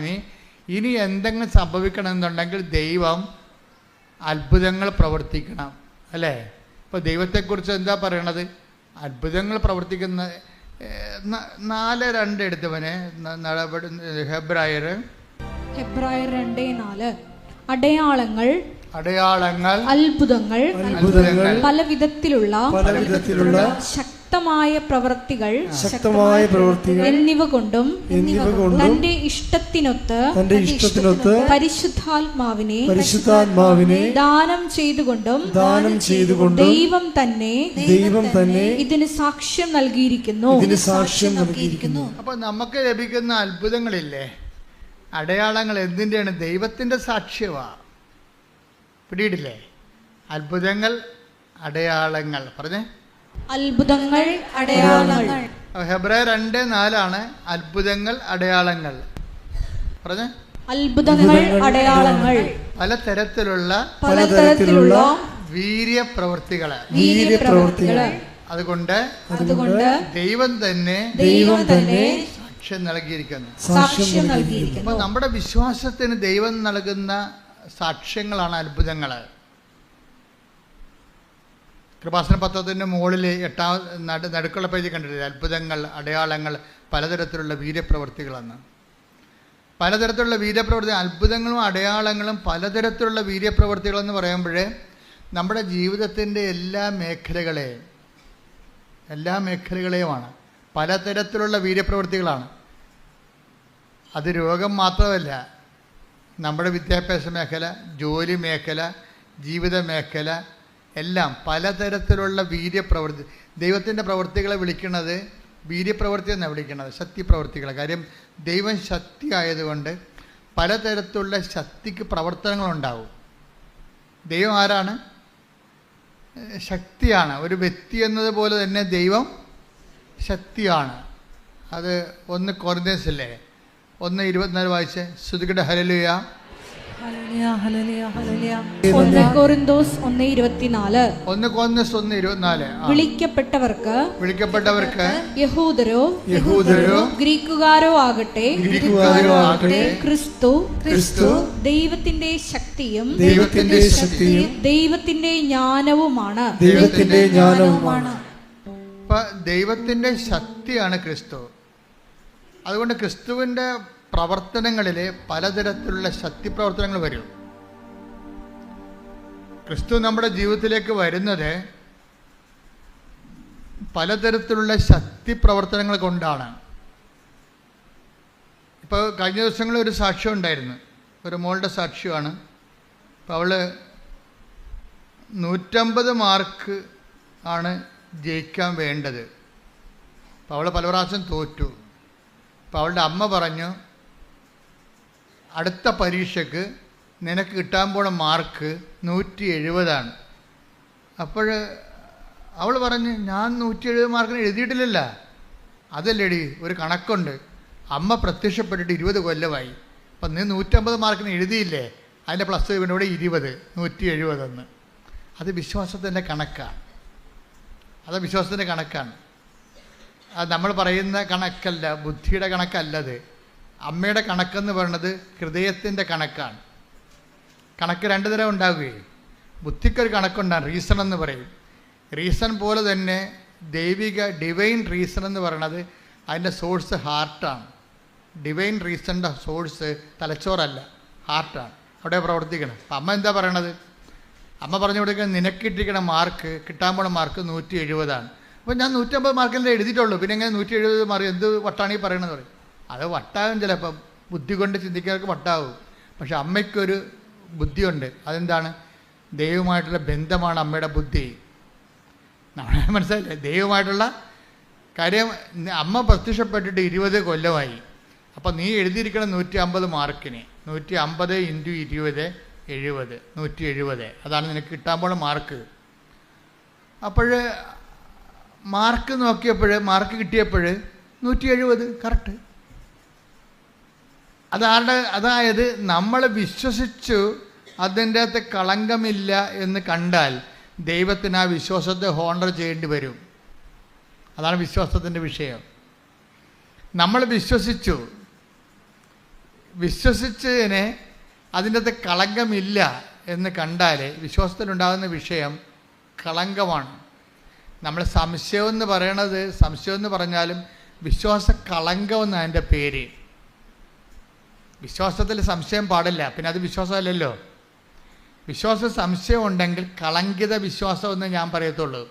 ഇനി എന്തെങ്കിലും സംഭവിക്കണമെന്നുണ്ടെങ്കിൽ ദൈവം അത്ഭുതങ്ങൾ പ്രവർത്തിക്കണം, അല്ലേ? ഇപ്പോൾ ദൈവത്തെക്കുറിച്ച് എന്താ പറയണത്? അത്ഭുതങ്ങൾ പ്രവർത്തിക്കുന്ന 4:2 എടുത്തവനെ ഹെബ്രായർ 2:4 അടയാളങ്ങൾ, അത്ഭുതങ്ങൾ, പല വിധത്തിലുള്ള ശക്തമായ പ്രവൃത്തികൾ എന്നിവ കൊണ്ടും തന്റെ ഇഷ്ടത്തിനൊത്ത് പരിശുദ്ധാത്മാവിനെ ദാനം ചെയ്തുകൊണ്ടും ദൈവം തന്നെ ഇതിന് സാക്ഷ്യം നൽകിയിരിക്കുന്നു. അപ്പൊ നമുക്ക് ലഭിക്കുന്ന അത്ഭുതങ്ങളില്ലേ, അടയാളങ്ങൾ എന്തിൻ്റെയാണ്? ദൈവത്തിൻ്റെ സാക്ഷ്യമാ. പിടിയിടില്ലേ? അത്ഭുതങ്ങൾ, അടയാളങ്ങൾ. പറഞ്ഞേ, അത്ഭുതങ്ങൾ, അടയാളങ്ങൾ. ഹെബ്രായർ 2:4 അത്ഭുതങ്ങൾ, അടയാളങ്ങൾ. പറഞ്ഞേ, അത്ഭുതങ്ങൾ, അടയാളങ്ങൾ, പലതരത്തിലുള്ള വീര്യപ്രവൃത്തികള്. അതുകൊണ്ട് ദൈവം തന്നെ സാക്ഷ്യം നൽകിയിരിക്കുന്നു. അപ്പൊ നമ്മുടെ വിശ്വാസത്തിന് ദൈവം നൽകുന്ന സാക്ഷ്യങ്ങളാണ് അത്ഭുതങ്ങൾ. കൃപാസന പത്രത്തിൻ്റെ മുകളിൽ 8 നടുക്കുള്ള പേജ് കണ്ടിട്ടില്ല? അത്ഭുതങ്ങൾ, അടയാളങ്ങൾ, പലതരത്തിലുള്ള വീര്യപ്രവൃത്തികളെന്ന്. പലതരത്തിലുള്ള വീര്യപ്രവൃത്തി, അത്ഭുതങ്ങളും അടയാളങ്ങളും പലതരത്തിലുള്ള വീര്യപ്രവൃത്തികളെന്ന് പറയുമ്പോഴേ നമ്മുടെ ജീവിതത്തിൻ്റെ എല്ലാ മേഖലകളെയുമാണ്. പലതരത്തിലുള്ള വീര്യപ്രവൃത്തികളാണ്. അത് രോഗം മാത്രമല്ല, നമ്മുടെ വിദ്യാഭ്യാസ മേഖല, ജോലി മേഖല, ജീവിത മേഖല എല്ലാം പലതരത്തിലുള്ള വീര്യപ്രവൃത്തി. ദൈവത്തിൻ്റെ പ്രവൃത്തികളെ വിളിക്കുന്നത് വീര്യപ്രവൃത്തി എന്നാണ് വിളിക്കുന്നത്, ശക്തിപ്രവൃത്തികളെ. കാര്യം ദൈവം ശക്തി ആയതുകൊണ്ട് പലതരത്തിലുള്ള ശക്തിക്ക് പ്രവർത്തനങ്ങളുണ്ടാവും. ദൈവം ആരാണ്? ശക്തിയാണ്. ഒരു വ്യക്തി എന്നതുപോലെ തന്നെ ദൈവം ശക്തിയാണ്. അത് 1 കൊരിന്ത്യൻസിലെ 1:24 വായിച്ച് ശ്രുതികടെ ഹല്ലേലൂയ. 1 കൊരിന്തോസ് 1:24. 1 കൊരിന്തോസ് 1:24. വിളിക്കപ്പെട്ടവർക്ക് യഹൂദരോ ഗ്രീക്കുകാരോ ആകട്ടെ ക്രിസ്തു ദൈവത്തിന്റെ ശക്തിയും ദൈവത്തിന്റെ ജ്ഞാനവുമാണ്. ദൈവത്തിന്റെ ശക്തിയാണ് ക്രിസ്തു. അതുകൊണ്ട് ക്രിസ്തുവിൻ്റെ പ്രവർത്തനങ്ങളിൽ പലതരത്തിലുള്ള ശക്തിപ്രവർത്തനങ്ങൾ വരും. ക്രിസ്തു നമ്മുടെ ജീവിതത്തിലേക്ക് വരുന്നത് പലതരത്തിലുള്ള ശക്തിപ്രവർത്തനങ്ങൾ കൊണ്ടാണ്. ഇപ്പോൾ കഴിഞ്ഞ ദിവസങ്ങളിൽ ഒരു സാക്ഷ്യം ഉണ്ടായിരുന്നു, ഒരു മോളുടെ സാക്ഷ്യമാണ്. അപ്പോൾ അവൾ 150 മാർക്ക് ആണ് ജയിക്കാൻ വേണ്ടത്. അപ്പോൾ അവൾ പല പ്രാവശ്യം തോറ്റു. അപ്പോൾ അവളുടെ അമ്മ പറഞ്ഞു, അടുത്ത പരീക്ഷയ്ക്ക് നിനക്ക് കിട്ടാൻ പോണ മാർക്ക് 170 അപ്പോൾ അവൾ പറഞ്ഞ്, ഞാൻ 170 മാർക്കിന് എഴുതിയിട്ടില്ലല്ല. അതല്ലേടി, ഒരു കണക്കുണ്ട്. അമ്മ പ്രത്യക്ഷപ്പെട്ടിട്ട് 20 കൊല്ലമായി. അപ്പം നീ 150 മാർക്കിന് എഴുതിയില്ലേ, അതിൻ്റെ പ്ലസ് ഇവിടെ 20, 170. അത് വിശ്വാസത്തിൻ്റെ കണക്കാണ്. അത് വിശ്വാസത്തിൻ്റെ കണക്കാണ്. അത് നമ്മൾ പറയുന്ന കണക്കല്ല, ബുദ്ധിയുടെ കണക്കല്ലത്. അമ്മയുടെ കണക്കെന്ന് പറയുന്നത് ഹൃദയത്തിൻ്റെ കണക്കാണ്. കണക്ക് 2 തരം ഉണ്ടാവുകയും, ബുദ്ധിക്കൊരു കണക്കുണ്ടാകും, റീസൺ എന്ന് പറയും. റീസൺ പോലെ തന്നെ ഡിവൈൻ റീസൺ എന്ന് പറയുന്നത് അതിൻ്റെ സോഴ്സ് ഹാർട്ടാണ്. ഡിവൈൻ റീസണിൻ്റെ സോഴ്സ് തലച്ചോറല്ല, ഹാർട്ടാണ്. അവിടെ പ്രവർത്തിക്കണം. അപ്പം അമ്മ എന്താ പറയണത്? അമ്മ പറഞ്ഞു കൊടുക്കുന്നത്, നിനക്കിട്ടിരിക്കണ മാർക്ക്, കിട്ടാൻ പോണ മാർക്ക് 170. അപ്പോൾ ഞാൻ 150 മാർക്കല്ലേ എഴുതിയിട്ടുള്ളൂ, പിന്നെ എങ്ങനെ 170 മാർക്ക്, എന്ത് വട്ടാണ് ഈ പറയണമെന്ന് പറയും. അത് വട്ടാകും, ചിലപ്പം ബുദ്ധി കൊണ്ട് ചിന്തിക്കുന്നവർക്ക് വട്ടാവും. പക്ഷെ അമ്മയ്ക്കൊരു ബുദ്ധിയുണ്ട്. അതെന്താണ്? ദൈവമായിട്ടുള്ള ബന്ധമാണ് അമ്മയുടെ ബുദ്ധി. നമ്മളെ മനസ്സിലായില്ലേ? ദൈവമായിട്ടുള്ള കാര്യം. അമ്മ പ്രത്യക്ഷപ്പെട്ടിട്ട് 20 കൊല്ലമായി. അപ്പം നീ എഴുതിയിരിക്കണം 150 മാർക്കിന്. 150 × 20 70, 170. അതാണ് നിനക്ക് കിട്ടാൻ പോണ മാർക്ക്. അപ്പോൾ മാർക്ക് നോക്കിയപ്പോൾ, മാർക്ക് കിട്ടിയപ്പോൾ 170 കറക്റ്റ്. അതായത് നമ്മൾ വിശ്വസിച്ചു അതിൻ്റെ അകത്ത് കളങ്കമില്ല എന്ന് കണ്ടാൽ ദൈവത്തിന് ആ വിശ്വാസത്തെ ഹോണർ ചെയ്യേണ്ടി വരും. അതാണ് വിശ്വാസത്തിൻ്റെ വിഷയം. നമ്മൾ വിശ്വസിച്ചതിനെ അതിൻ്റെ അകത്ത് കളങ്കമില്ല എന്ന് കണ്ടാൽ വിശ്വാസത്തിലുണ്ടാകുന്ന വിഷയം കളങ്കമാണ്. നമ്മൾ സംശയം എന്ന് പറഞ്ഞാലും വിശ്വാസ കളങ്കം എന്നാണ് അതിൻ്റെ പേര്. വിശ്വാസത്തിൽ സംശയം പാടില്ല, പിന്നെ അത് വിശ്വാസമല്ലല്ലോ. സംശയം ഉണ്ടെങ്കിൽ കളങ്കിത വിശ്വാസം എന്ന് ഞാൻ പറയത്തുള്ളൂ.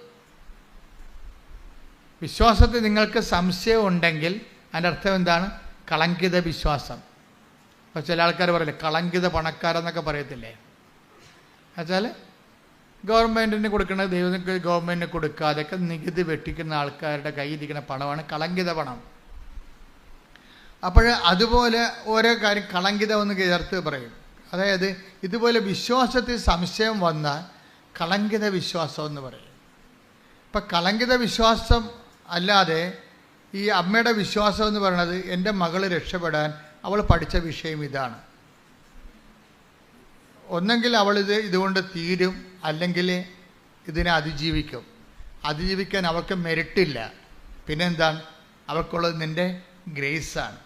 വിശ്വാസത്തിൽ നിങ്ങൾക്ക് സംശയം ഉണ്ടെങ്കിൽ അതിൻ്റെ അർത്ഥം എന്താണ്? കളങ്കിത വിശ്വാസം. അപ്പോൾ ചില ആൾക്കാർ പറയില്ലേ, കളങ്കിത പണക്കാരെന്നൊക്കെ പറയത്തില്ലേ? എന്നുവെച്ചാൽ ഗവൺമെൻറ്റിന് കൊടുക്കുന്നത് ദൈവത്തിന് ഗവൺമെൻറ്റിന് കൊടുക്കാതെയൊക്കെ നികുതി വെട്ടിക്കുന്ന ആൾക്കാരുടെ കയ്യിലിരിക്കുന്ന പണമാണ് കളങ്കിത പണം. അപ്പോൾ അതുപോലെ ഓരോ കാര്യം കളങ്കിത ഒന്ന് ചേർത്ത് പറയും. അതായത് ഇതുപോലെ വിശ്വാസത്തിൽ സംശയം വന്നാൽ കളങ്കിത വിശ്വാസം എന്ന് പറയും. ഇപ്പം കളങ്കിത വിശ്വാസം അല്ലാതെ ഈ അമ്മയുടെ വിശ്വാസം എന്ന് പറയുന്നത്, എൻ്റെ മകൾ രക്ഷപ്പെടാൻ അവൾ പഠിച്ച വിഷയം ഇതാണ്. ഒന്നെങ്കിൽ ഇതുകൊണ്ട് തീരും, അല്ലെങ്കിൽ ഇതിനെ അതിജീവിക്കാൻ അവൾക്ക് മെറിറ്റില്ല. പിന്നെന്താണ്? അവൾക്കുള്ളത് നിൻ്റെ ഗ്രേസാണ്.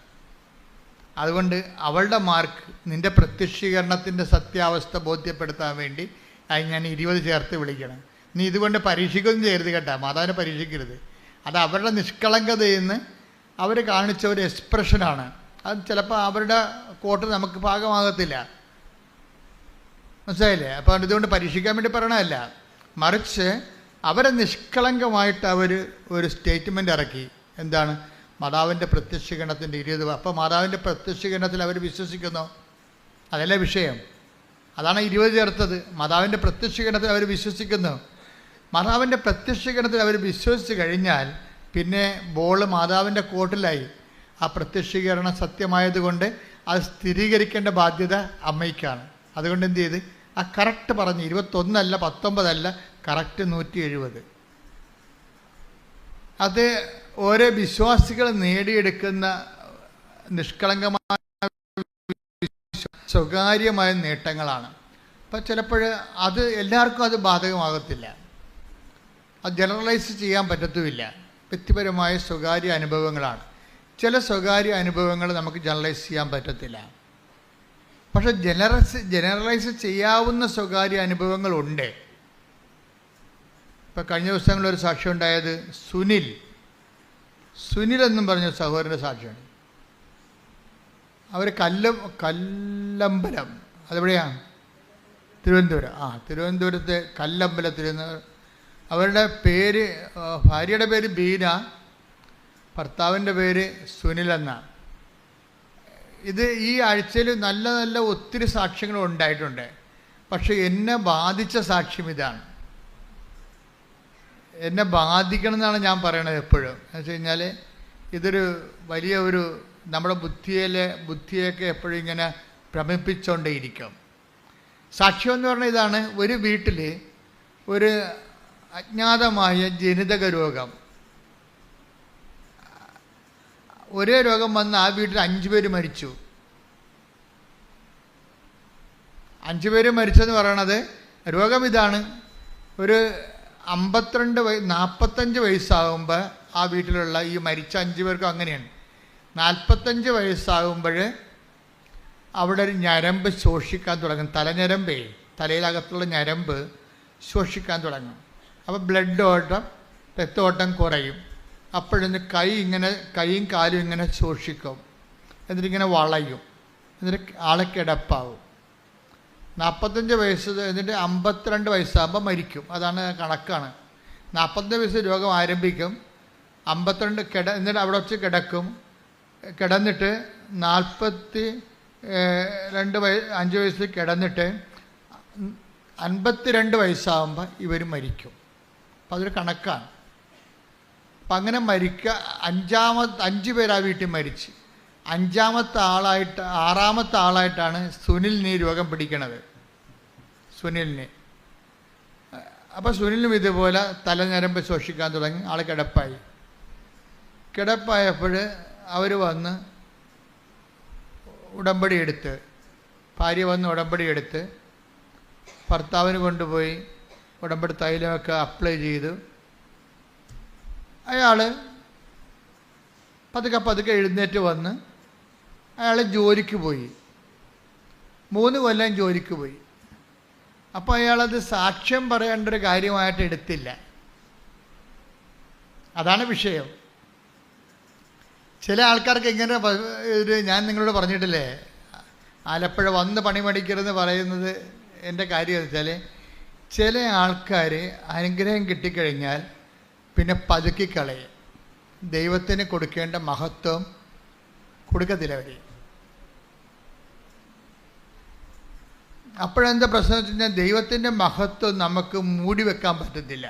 അതുകൊണ്ട് അവളുടെ മാർക്ക് നിൻ്റെ പ്രത്യക്ഷീകരണത്തിൻ്റെ സത്യാവസ്ഥ ബോധ്യപ്പെടുത്താൻ വേണ്ടി അത് ഞാൻ 20 ചേർത്ത് വിളിക്കണം. നീ ഇതുകൊണ്ട് പരീക്ഷിക്കുകയും ചെയ്യരുത് കേട്ടോ, മാതാവിനെ പരീക്ഷിക്കരുത്. അത് അവരുടെ നിഷ്കളങ്കതയിൽ നിന്ന് അവർ കാണിച്ച ഒരു എക്സ്പ്രഷനാണ്. അത് ചിലപ്പോൾ അവരുടെ കോട്ട് നമുക്ക് പാകമാകത്തില്ല, മനസ്സിലായില്ലേ? അപ്പോൾ ഇതുകൊണ്ട് പരീക്ഷിക്കാൻ വേണ്ടി പറയണമല്ല, മറിച്ച് അവരെ നിഷ്കളങ്കമായിട്ട് അവർ ഒരു സ്റ്റേറ്റ്മെൻ്റ് ഇറക്കി. എന്താണ്? മാതാവിൻ്റെ പ്രത്യക്ഷീകരണത്തിൻ്റെ 20. അപ്പോൾ മാതാവിൻ്റെ പ്രത്യക്ഷീകരണത്തിൽ അവർ വിശ്വസിക്കുന്നു. അതല്ല വിഷയം. അതാണ് 20 ചേർത്തത്. മാതാവിൻ്റെ പ്രത്യക്ഷീകരണത്തിൽ അവർ വിശ്വസിക്കുന്നു. മാതാവിൻ്റെ പ്രത്യക്ഷീകരണത്തിൽ അവർ വിശ്വസിച്ച് കഴിഞ്ഞാൽ പിന്നെ ബോൾ മാതാവിൻ്റെ കോർട്ടിലായി. ആ പ്രത്യക്ഷീകരണം സത്യമായതുകൊണ്ട് അത് സ്ഥിരീകരിക്കേണ്ട ബാധ്യത അമ്മയ്ക്കാണ്. അതുകൊണ്ട് എന്ത് ചെയ്ത് ആ കറക്റ്റ് പറഞ്ഞ് 21 അല്ല 19 അല്ല, കറക്റ്റ് 170. അത് ഓരോ വിശ്വാസികൾ നേടിയെടുക്കുന്ന നിഷ്കളങ്കമായ സ്വകാര്യമായ നേട്ടങ്ങളാണ്. അപ്പം ചിലപ്പോൾ അത് എല്ലാവർക്കും അത് ബാധകമാകത്തില്ല. അത് ജനറലൈസ് ചെയ്യാൻ പറ്റത്തുമില്ല. വ്യക്തിപരമായ സ്വകാര്യ അനുഭവങ്ങളാണ്. ചില സ്വകാര്യ അനുഭവങ്ങൾ നമുക്ക് ജനറലൈസ് ചെയ്യാൻ പറ്റത്തില്ല. പക്ഷെ ജനറലൈസ് ചെയ്യാവുന്ന സ്വകാര്യ അനുഭവങ്ങളുണ്ട്. ഇപ്പം കഴിഞ്ഞ ദിവസങ്ങളൊരു സാക്ഷ്യം ഉണ്ടായത് സുനിൽ എന്നും പറഞ്ഞ സഹോദരൻ്റെ സാക്ഷ്യമാണ്. അവർ കല്ലമ്പലം, അതെവിടെയാണ്? തിരുവനന്തപുരം. തിരുവനന്തപുരത്തെ കല്ലമ്പലത്തിൽ നിന്ന് അവരുടെ പേര്, ഭാര്യയുടെ പേര് ബീന, ഭർത്താവിൻ്റെ പേര് സുനിൽ എന്നാണ്. ഇത് ഈ ആഴ്ചയിൽ നല്ല നല്ല ഒത്തിരി സാക്ഷ്യങ്ങൾ ഉണ്ടായിട്ടുണ്ട്. പക്ഷെ എന്നെ ബാധിച്ച സാക്ഷ്യം ഇതാണ്. എന്നെ ബാധിക്കണം എന്നാണ് ഞാൻ പറയണത് എപ്പോഴും. എന്ന് വെച്ച് കഴിഞ്ഞാൽ ഇതൊരു വലിയ ഒരു നമ്മുടെ ബുദ്ധിയൊക്കെ എപ്പോഴും ഇങ്ങനെ ഭ്രമിപ്പിച്ചുകൊണ്ടേയിരിക്കും. സാക്ഷ്യം എന്ന് പറഞ്ഞാൽ ഇതാണ്. ഒരു വീട്ടിൽ ഒരു അജ്ഞാതമായ ജനിതക രോഗം, ഒരേ രോഗം വന്ന് ആ വീട്ടിൽ 5 പേര് മരിച്ചു. 5 പേര് മരിച്ചെന്ന് പറയണത് രോഗം ഇതാണ്. ഒരു 45 വയസ്സാകുമ്പോൾ ആ വീട്ടിലുള്ള ഈ മരിച്ച 5 പേർക്കും അങ്ങനെയാണ്. 45 വയസ്സാകുമ്പോൾ അവിടെ ഒരു ഞരമ്പ് ശോഷിക്കാൻ തുടങ്ങും. തലഞ്ഞരമ്പേ, തലയിലകത്തുള്ള ഞരമ്പ് ശോഷിക്കാൻ തുടങ്ങും. അപ്പോൾ രക്തോട്ടം കുറയും. അപ്പോഴൊന്ന് കൈയും കാലും ഇങ്ങനെ ശോഷിക്കും. എന്നിട്ടിങ്ങനെ വളയും. എന്നിട്ട് ആളെ കിടപ്പാവും. 45 വയസ്സ്, എന്നിട്ട് 52 വയസ്സാകുമ്പോൾ മരിക്കും. അതാണ് കണക്കാണ്. 45 വയസ്സ് രോഗം ആരംഭിക്കും. 52 എന്നിട്ട് അവിടെ വച്ച് കിടക്കും. കിടന്നിട്ട് 5 വയസ്സ് കിടന്നിട്ട് 52 വയസ്സാകുമ്പോൾ ഇവർ മരിക്കും. അപ്പം അതൊരു കണക്കാണ്. അപ്പം അങ്ങനെ 5 പേര് ആ വീട്ടിൽ മരിച്ച്. 6ാമത്തെ ആളായിട്ടാണ് സുനിലിന് ഈ രോഗം പിടിക്കണത്. സുനിലിന്. അപ്പോൾ സുനിലും ഇതുപോലെ തലഞ്ഞരമ്പ് ശോഷിക്കാൻ തുടങ്ങി. ആൾ കിടപ്പായപ്പോൾ അവർ വന്ന് ഉടമ്പടി എടുത്ത്, ഭാര്യ വന്ന് ഉടമ്പടി എടുത്ത് ഭർത്താവിന് കൊണ്ടുപോയി ഉടമ്പടി തൈലമൊക്കെ അപ്ലൈ ചെയ്തു. അയാൾ പതുക്കെ എഴുന്നേറ്റ് വന്ന് അയാൾ ജോലിക്ക് പോയി. 3 കൊല്ലം ജോലിക്ക് പോയി. അപ്പോൾ അയാളത് സാക്ഷ്യം പറയേണ്ട ഒരു കാര്യമായിട്ട് എടുത്തില്ല. അതാണ് വിഷയം. ചില ആൾക്കാർക്ക് എങ്ങനെ ഞാൻ നിങ്ങളോട് പറഞ്ഞിട്ടില്ലേ, ആലപ്പുഴ വന്ന് പണിമടിക്കരുതെന്ന് പറയുന്നത് എൻ്റെ കാര്യം വെച്ചാൽ, ചില ആൾക്കാർ അനുഗ്രഹം കിട്ടിക്കഴിഞ്ഞാൽ പിന്നെ പതുക്കിക്കളയും. ദൈവത്തിന് കൊടുക്കേണ്ട മഹത്വം കൊടുക്കത്തില്ല അവർ. അപ്പോഴെന്താ പ്രശ്നം വെച്ച് കഴിഞ്ഞാൽ, ദൈവത്തിൻ്റെ മഹത്വം നമുക്ക് മൂടി വെക്കാൻ പറ്റത്തില്ല.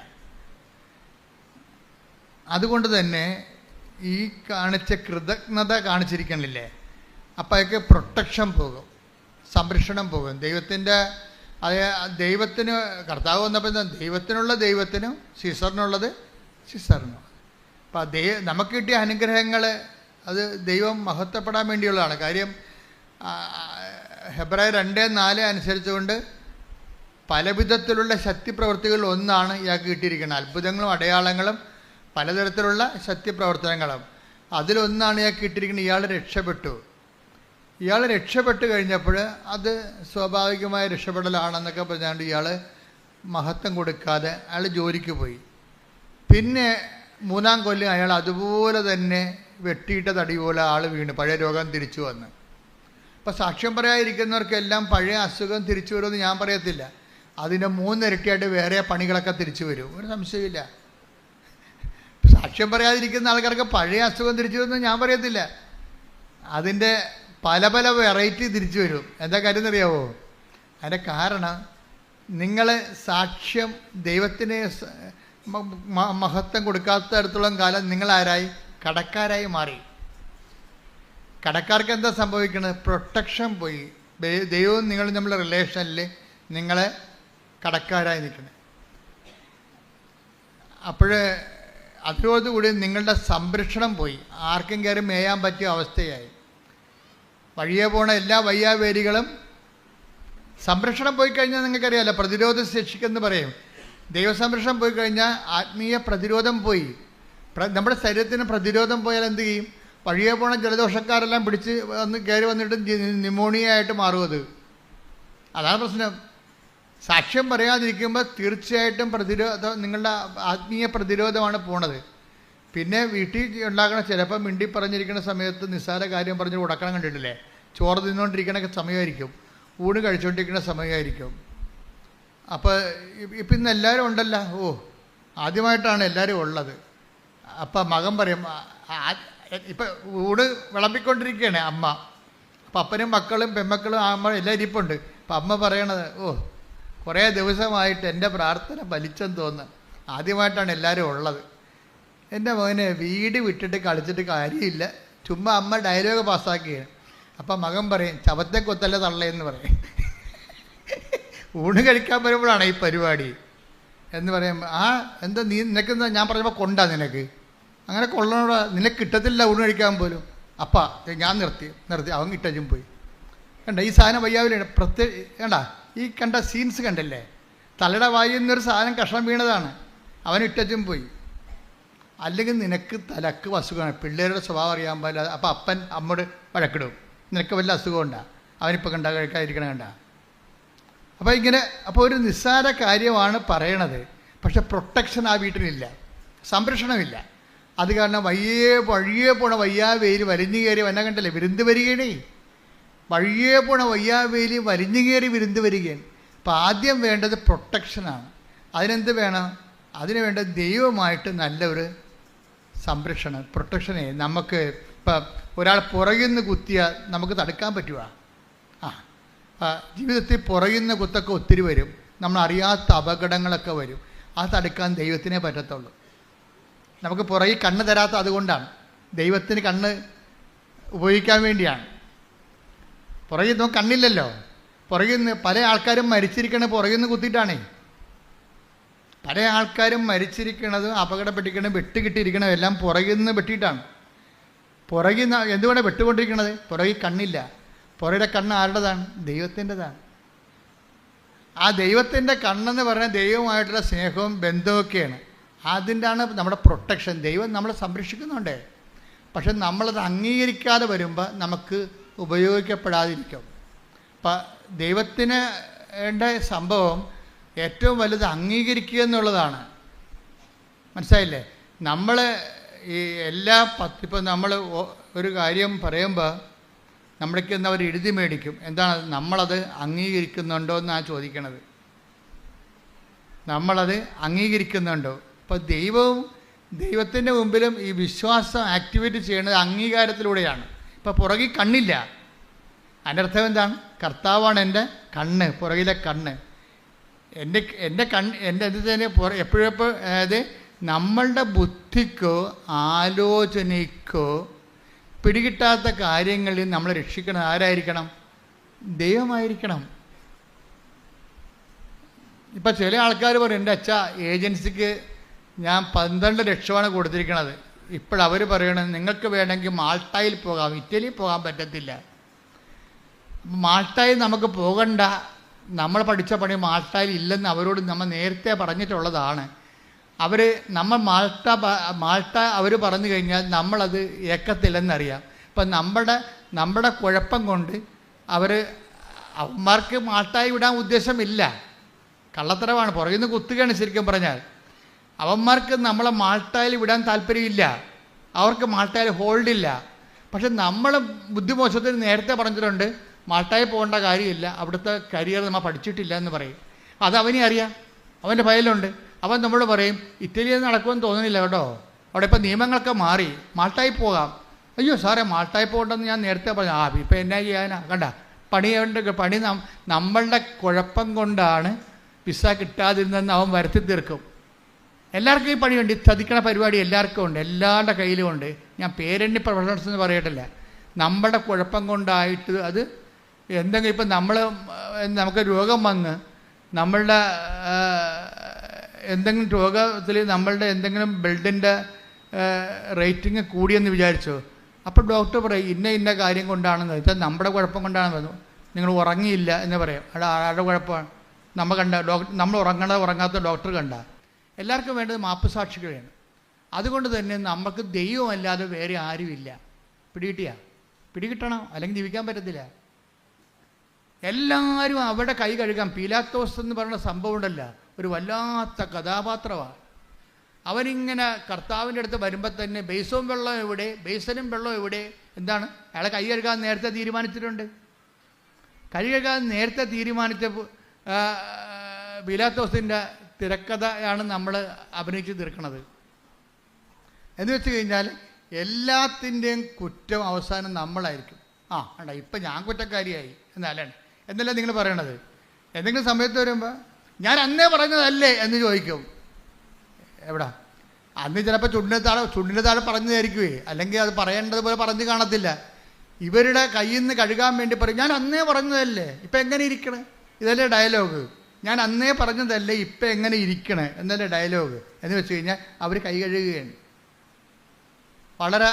അതുകൊണ്ട് തന്നെ ഈ കാണിച്ച കൃതജ്ഞത കാണിച്ചിരിക്കണില്ലേ, അപ്പോൾ അതൊക്കെ പ്രൊട്ടക്ഷൻ പോകും, സംരക്ഷണം പോകും. ദൈവത്തിന് കർത്താവ് വന്നപ്പോൾ ദൈവത്തിനുള്ള ദൈവത്തിനും സീസറിനുള്ളത് സീസറിനും. അപ്പം നമുക്ക് കിട്ടിയ അനുഗ്രഹങ്ങൾ അത് ദൈവം മഹത്വപ്പെടാൻ വേണ്ടിയുള്ളതാണ്. കാര്യം ഹെബ്രായർ 2:4 അനുസരിച്ചുകൊണ്ട് പല വിധത്തിലുള്ള ശക്തിപ്രവർത്തികളിൽ ഒന്നാണ് ഇയാൾക്ക് കിട്ടിയിരിക്കുന്നത്. അത്ഭുതങ്ങളും അടയാളങ്ങളും പലതരത്തിലുള്ള ശക്തിപ്രവർത്തനങ്ങളും അതിലൊന്നാണ് ഇയാൾക്ക് കിട്ടിയിരിക്കുന്നത്. ഇയാൾ രക്ഷപ്പെട്ടു കഴിഞ്ഞപ്പോൾ അത് സ്വാഭാവികമായ രക്ഷപ്പെടലാണെന്നൊക്കെ പറഞ്ഞാണ്ട് ഇയാൾ മഹത്വം കൊടുക്കാതെ അയാൾ ജോലിക്ക് പോയി. പിന്നെ 3-ാം കൊല്ലം അയാൾ അതുപോലെ തന്നെ വെട്ടിയിട്ട തടി പോലെ ആൾ വീണ് പഴയ രോഗം തിരിച്ചു വന്ന്. അപ്പം സാക്ഷ്യം പറയാതിരിക്കുന്നവർക്കെല്ലാം പഴയ അസുഖം തിരിച്ചു വരുമെന്ന് ഞാൻ പറയത്തില്ല. അതിൻ്റെ 3 ഇരട്ടിയായിട്ട് വേറെ പണികളൊക്കെ തിരിച്ചു വരും, ഒരു സംശയമില്ല. സാക്ഷ്യം പറയാതിരിക്കുന്ന ആൾക്കാർക്ക് പഴയ അസുഖം തിരിച്ചു വരുമെന്ന് ഞാൻ പറയത്തില്ല. അതിൻ്റെ പല പല വെറൈറ്റി തിരിച്ചു വരും. എന്താ കാര്യം എന്നറിയാവോ? അതിൻ്റെ കാരണം നിങ്ങൾ സാക്ഷ്യം ദൈവത്തിന് മഹത്വം കൊടുക്കാത്തടത്തോളം കാലം നിങ്ങളാരായി? കടക്കാരായി മാറി. കടക്കാർക്ക് എന്താ സംഭവിക്കുന്നത്? പ്രൊട്ടക്ഷൻ പോയി. ദൈവവും നിങ്ങളും തമ്മിലുള്ള റിലേഷനിൽ നിങ്ങളെ കടക്കാരായി നിൽക്കുന്നത്. അപ്പോൾ അതോടുകൂടി നിങ്ങളുടെ സംരക്ഷണം പോയി. ആർക്കും കയറി മേയാൻ പറ്റിയ അവസ്ഥയായി. വഴിയെ പോണ എല്ലാ വയ്യാവേലികളും സംരക്ഷണം പോയി കഴിഞ്ഞാൽ നിങ്ങൾക്കറിയാമല്ലോ, പ്രതിരോധ ശേഷിക്കെന്ന് പറയും. ദൈവസംരക്ഷണം പോയി കഴിഞ്ഞാൽ ആത്മീയ പ്രതിരോധം പോയി. നമ്മുടെ ശരീരത്തിന് പ്രതിരോധം പോയാൽ എന്ത് ചെയ്യും? വഴിയെ പോണ ജലദോഷക്കാരെല്ലാം പിടിച്ച് കയറി വന്നിട്ട് ന്യൂമോണിയ ആയിട്ട് മാറും. അതാണ് പ്രശ്നം. സാക്ഷ്യം പറയാതിരിക്കുമ്പോൾ തീർച്ചയായിട്ടും നിങ്ങളുടെ ആത്മീയ പ്രതിരോധമാണ് പോണത്. പിന്നെ വീട്ടിൽ ഉണ്ടാക്കണ ചിലപ്പോൾ മിണ്ടി പറഞ്ഞിരിക്കുന്ന സമയത്ത് നിസ്സാര കാര്യം പറഞ്ഞ് ഉടക്കണം കണ്ടിട്ടില്ലേ? ചോറ് തിന്നുകൊണ്ടിരിക്കണ സമയമായിരിക്കും, ഊണ് കഴിച്ചുകൊണ്ടിരിക്കുന്ന സമയമായിരിക്കും. അപ്പോൾ ഇപ്പം ഇന്ന് എല്ലാവരും ഉണ്ടല്ലോ. ആദ്യമായിട്ടാണ് എല്ലാവരും ഉള്ളത്. അപ്പം മകൻ പറയും, ഇപ്പം ഊണ് വിളമ്പിക്കൊണ്ടിരിക്കുകയാണ് അമ്മ. അപ്പം അപ്പനും മക്കളും പെമ്മക്കളും അമ്മ എല്ലാം ഇരിപ്പുണ്ട്. അപ്പം അമ്മ പറയണത്, കുറേ ദിവസമായിട്ട് എൻ്റെ പ്രാർത്ഥന ഫലിച്ചെന്ന് തോന്നുന്നു. ആദ്യമായിട്ടാണ് എല്ലാവരും ഉള്ളത്. എൻ്റെ മകനെ വീട് വിട്ടിട്ട് കളിച്ചിട്ട് കാര്യമില്ല, ചുമ്മാ അമ്മ ഡയലോഗ് പാസ്സാക്കുകയാണ്. അപ്പം മകൻ പറയും, ചവത്തെ കൊത്തല്ല തള്ളയെന്ന് പറയും. ഊണ് കഴിക്കാൻ വരുമ്പോഴാണ് ഈ പരിപാടി എന്ന് പറയുമ്പോൾ, എന്താ നിനക്കെന്താ? ഞാൻ പറഞ്ഞപ്പോൾ കൊണ്ടാ നിനക്ക് അങ്ങനെ കൊള്ളണോടാ, നിനക്ക് കിട്ടത്തില്ല ഊണ് കഴിക്കാൻ പോലും. അപ്പാ ഞാൻ നിർത്തി അവൻ കിട്ടും പോയി. കണ്ട ഈ സാധനം വയ്യാവിലാണ്. കണ്ട ഈ കണ്ട സീൻസ് കണ്ടല്ലേ? തലയുടെ വായിൽ നിന്നൊരു സാധനം കഷ്ണം വീണതാണ്, അവൻ ഇട്ടും പോയി. അല്ലെങ്കിൽ നിനക്ക് തലക്ക് അസുഖമാണ്. പിള്ളേരുടെ സ്വഭാവം അറിയാൻ പാടില്ല. അപ്പം അപ്പൻ അമ്മോട് വഴക്കിടും, നിനക്ക് വല്ല അസുഖം ഉണ്ടാ, അവനിപ്പോൾ കണ്ട കഴിക്കാതിരിക്കണം കണ്ട. അപ്പോൾ ഒരു നിസ്സാര കാര്യമാണ് പറയണത്. പക്ഷെ പ്രൊട്ടക്ഷൻ ആ വീട്ടിലില്ല, സംരക്ഷണമില്ല. അത് കാരണം വഴിയേ പോണ വയ്യാവേലി വലിഞ്ഞു കയറി വന്ന കണ്ടല്ലേ വിരുന്ന് വരികയാണേ. വഴിയേ പോണ വയ്യാവേലി വലിഞ്ഞു കയറി വിരുന്ന് വരികയാണ്. അപ്പം ആദ്യം വേണ്ടത് പ്രൊട്ടക്ഷനാണ്. അതിനെന്ത് വേണം? അതിന് വേണ്ടത് ദൈവമായിട്ട് നല്ലൊരു സംരക്ഷണം, പ്രൊട്ടക്ഷനെ. നമുക്ക് ഇപ്പം ഒരാൾ പുറകിൽ നിന്ന് കുത്തിയാൽ നമുക്ക് തടുക്കാൻ പറ്റുമോ? ജീവിതത്തിൽ പുറകിൽ നിന്ന് കുത്തൊക്കെ ഒത്തിരി വരും, നമ്മളറിയാത്ത അപകടങ്ങളൊക്കെ വരും. അത് തടുക്കാൻ ദൈവത്തിനേ പറ്റത്തുള്ളൂ. നമുക്ക് പുറകിൽ കണ്ണ് തരാത്ത അതുകൊണ്ടാണ്. ദൈവത്തിന് കണ്ണ് ഉപയോഗിക്കാൻ വേണ്ടിയാണ്. പുറകിൽ നമുക്ക് കണ്ണില്ലല്ലോ. പുറകിൽ നിന്ന് പല ആൾക്കാരും മരിച്ചിരിക്കണത് പുറകിൽ നിന്ന് കുത്തിയിട്ടാണേ. പല ആൾക്കാരും മരിച്ചിരിക്കണതും അപകടപ്പെട്ടിരിക്കണതും വെട്ടുകിട്ടിയിരിക്കണതും എല്ലാം പുറകിൽ നിന്ന് വെട്ടിയിട്ടാണ്. പുറകിൽ നിന്ന് എന്തുകൊണ്ടാണ് വെട്ടുകൊണ്ടിരിക്കണത്? പുറകിൽ കണ്ണില്ല. പുറകിലെ കണ്ണ് ആരുടേതാണ്? ദൈവത്തിൻ്റെതാണ്. ആ ദൈവത്തിൻ്റെ കണ്ണെന്ന് പറഞ്ഞാൽ ദൈവമായിട്ടുള്ള സ്നേഹവും ബന്ധമൊക്കെയാണ്. അതിൻ്റെയാണ് നമ്മുടെ പ്രൊട്ടക്ഷൻ. ദൈവം നമ്മളെ സംരക്ഷിക്കുന്നുണ്ട്. പക്ഷെ നമ്മളത് അംഗീകരിക്കാതെ വരുമ്പോൾ നമുക്ക് ഉപയോഗിക്കപ്പെടാതിരിക്കും. അപ്പം ദൈവത്തിന് സംഭവം ഏറ്റവും വലുത് അംഗീകരിക്കുക എന്നുള്ളതാണ്. മനസ്സിലായില്ലേ? നമ്മൾ ഈ ഇപ്പം നമ്മൾ ഒരു കാര്യം പറയുമ്പോൾ നമ്മൾക്ക് എന്താ അവർ എഴുതി മേടിക്കും. എന്താണ്? നമ്മളത് അംഗീകരിക്കുന്നുണ്ടോ എന്നാണ് ചോദിക്കണത്. നമ്മളത് അംഗീകരിക്കുന്നുണ്ടോ? ഇപ്പോൾ ദൈവത്തിൻ്റെ മുമ്പിലും ഈ വിശ്വാസം ആക്ടിവേറ്റ് ചെയ്യുന്നത് അംഗീകാരത്തിലൂടെയാണ്. ഇപ്പോൾ പുറകിൽ കണ്ണില്ല, അതിൻ്റെ അർത്ഥം എന്താണ്? കർത്താവാണ് എൻ്റെ കണ്ണ്, പുറകിലെ കണ്ണ്. എൻ്റെ തന്നെ എപ്പോഴും അതായത് നമ്മളുടെ ബുദ്ധിക്കോ ആലോചനയ്ക്കോ പിടികിട്ടാത്ത കാര്യങ്ങളിൽ നമ്മൾ രക്ഷിക്കണം ആരായിരിക്കണം? ദൈവമായിരിക്കണം. ഇപ്പം ചില ആൾക്കാർ പറയും, എൻ്റെ അച്ഛാ ഏജൻസിക്ക് ഞാൻ 12 ലക്ഷമാണ് കൊടുത്തിരിക്കണത്. ഇപ്പോഴവർ പറയണത് നിങ്ങൾക്ക് വേണമെങ്കിൽ മാൾട്ടായിൽ പോകാം, ഇറ്റലിയിൽ പോകാൻ പറ്റത്തില്ല. മാൾട്ടായിൽ നമുക്ക് പോകണ്ട, നമ്മൾ പഠിച്ച പണി മാൾട്ടായിൽ ഇല്ലെന്ന് അവരോട് നമ്മൾ നേരത്തെ പറഞ്ഞിട്ടുള്ളതാണ്. നമ്മൾ മാൾട്ട അവർ പറഞ്ഞു കഴിഞ്ഞാൽ നമ്മളത് ഏക്കത്തില്ലെന്നറിയാം. ഇപ്പം നമ്മുടെ കുഴപ്പം കൊണ്ട് അവന്മാർക്ക് മാൾട്ടായി വിടാൻ ഉദ്ദേശമില്ല, കള്ളത്തരമാണ്, പുറകിൽ നിന്ന് കുത്തുകയാണ് ശരിക്കും പറഞ്ഞാൽ. അവന്മാർക്ക് നമ്മളെ മാൾട്ടായിൽ വിടാൻ താല്പര്യമില്ല, അവർക്ക് മാൾട്ടായിൽ ഹോൾഡില്ല. പക്ഷെ നമ്മൾ ബുദ്ധിമോശത്തിന് നേരത്തെ പറഞ്ഞിട്ടുണ്ട് മാൾട്ടായിൽ പോകേണ്ട കാര്യമില്ല, അവിടുത്തെ കരിയർ നമ്മൾ പഠിച്ചിട്ടില്ല എന്ന് പറയും. അത് അവനെ അറിയാം, അവൻ്റെ ഫയലുണ്ട്. അവൻ നമ്മളോട് പറയും ഇറ്റലിയിൽ നടക്കുമെന്ന് തോന്നുന്നില്ല കേട്ടോ, അവിടെ ഇപ്പോൾ നിയമങ്ങളൊക്കെ മാറി. മാൾട്ടായി പോകാം. അയ്യോ സാറേ മാൾട്ടായി പോകണ്ടെന്ന് ഞാൻ നേരത്തെ പറഞ്ഞു. ഇപ്പം എന്നാ ചെയ്യാനാ? കണ്ട പണി നമ്മളുടെ കുഴപ്പം കൊണ്ടാണ് വിസ കിട്ടാതിരുന്നതെന്ന് അവൻ വരുത്തി തീർക്കും. എല്ലാവർക്കും ഈ പണിയുണ്ട്. ഈ ചതിക്കണ പരിപാടി എല്ലാവർക്കും ഉണ്ട്, എല്ലാവരുടെ കയ്യിലും ഉണ്ട്. ഞാൻ പേരെണ്ണി പ്രൊഫഷണൽസ് എന്ന് പറയട്ടില്ല. നമ്മുടെ കുഴപ്പം കൊണ്ടായിട്ട് അത് എന്തെങ്കിലും ഇപ്പം നമുക്ക് രോഗം വന്ന് നമ്മളുടെ എന്തെങ്കിലും രോഗത്തിൽ നമ്മളുടെ എന്തെങ്കിലും ബ്ലഡിൻ്റെ റേറ്റിംഗ് കൂടിയെന്ന് വിചാരിച്ചോ, അപ്പോൾ ഡോക്ടർ പറയും ഇന്ന കാര്യം കൊണ്ടാണെന്ന് വെച്ചാൽ നമ്മുടെ കുഴപ്പം കൊണ്ടാണെന്ന് പറഞ്ഞു. നിങ്ങൾ ഉറങ്ങിയില്ല എന്ന് പറയും. ആരുടെ കുഴപ്പമാണ്? നമ്മൾ ഉറങ്ങാത്ത ഡോക്ടർ കണ്ട. എല്ലാവർക്കും വേണ്ടത് മാപ്പുസാക്ഷികളാണ്. അതുകൊണ്ട് തന്നെ നമുക്ക് ദൈവമല്ലാതെ വേറെ ആരുമില്ല. പിടികിട്ടണം, അല്ലെങ്കിൽ ജീവിക്കാൻ പറ്റത്തില്ല. എല്ലാവരും അവിടെ കൈ കഴുകാം. പീലാത്തോസ് എന്ന് പറയുന്ന സംഭവം ഉണ്ടല്ലോ, ഒരു വല്ലാത്ത കഥാപാത്രമാണ്. അവനിങ്ങനെ കർത്താവിൻ്റെ അടുത്ത് വരുമ്പോൾ തന്നെ ബേസനും വെള്ളം എവിടെ? എന്താണ്? അയാളെ കൈ കഴുകാൻ നേരത്തെ തീരുമാനിച്ചിട്ടുണ്ട്. കൈ കഴുകാൻ നേരത്തെ തീരുമാനിച്ച പീലാത്തോസിൻ്റെ തിരക്കഥയാണ് നമ്മൾ അഭിനയിച്ച് തീർക്കുന്നത്. എന്ന് വെച്ച് കഴിഞ്ഞാൽ എല്ലാത്തിൻ്റെയും കുറ്റം അവസാനം നമ്മളായിരിക്കും. ഇപ്പം ഞാൻ കുറ്റക്കാരിയായി എന്നല്ല നിങ്ങൾ പറയണത്. എന്തെങ്കിലും സമയത്ത് വരുമ്പോൾ ഞാൻ അന്നേ പറഞ്ഞതല്ലേ എന്ന് ചോദിക്കും. എവിടാ? അന്ന് ചിലപ്പോൾ ചുണ്ടിൻ്റെ താഴെ പറഞ്ഞതായിരിക്കുമേ, അല്ലെങ്കിൽ അത് പറയേണ്ടതുപോലെ പറഞ്ഞു കാണത്തില്ല. ഇവരുടെ കയ്യിൽ നിന്ന് കഴുകാൻ വേണ്ടി പറയും ഞാൻ അന്നേ പറഞ്ഞതല്ലേ, ഇപ്പം എങ്ങനെ ഇരിക്കണേ? ഇതല്ലേ ഡയലോഗ്. ഞാൻ അന്നേ പറഞ്ഞതല്ലേ, ഇപ്പം എങ്ങനെ ഇരിക്കണേ എന്നല്ലേ ഡയലോഗ്. എന്ന് വെച്ച് കഴിഞ്ഞാൽ അവർ കൈ കഴുകുകയാണ്. വളരെ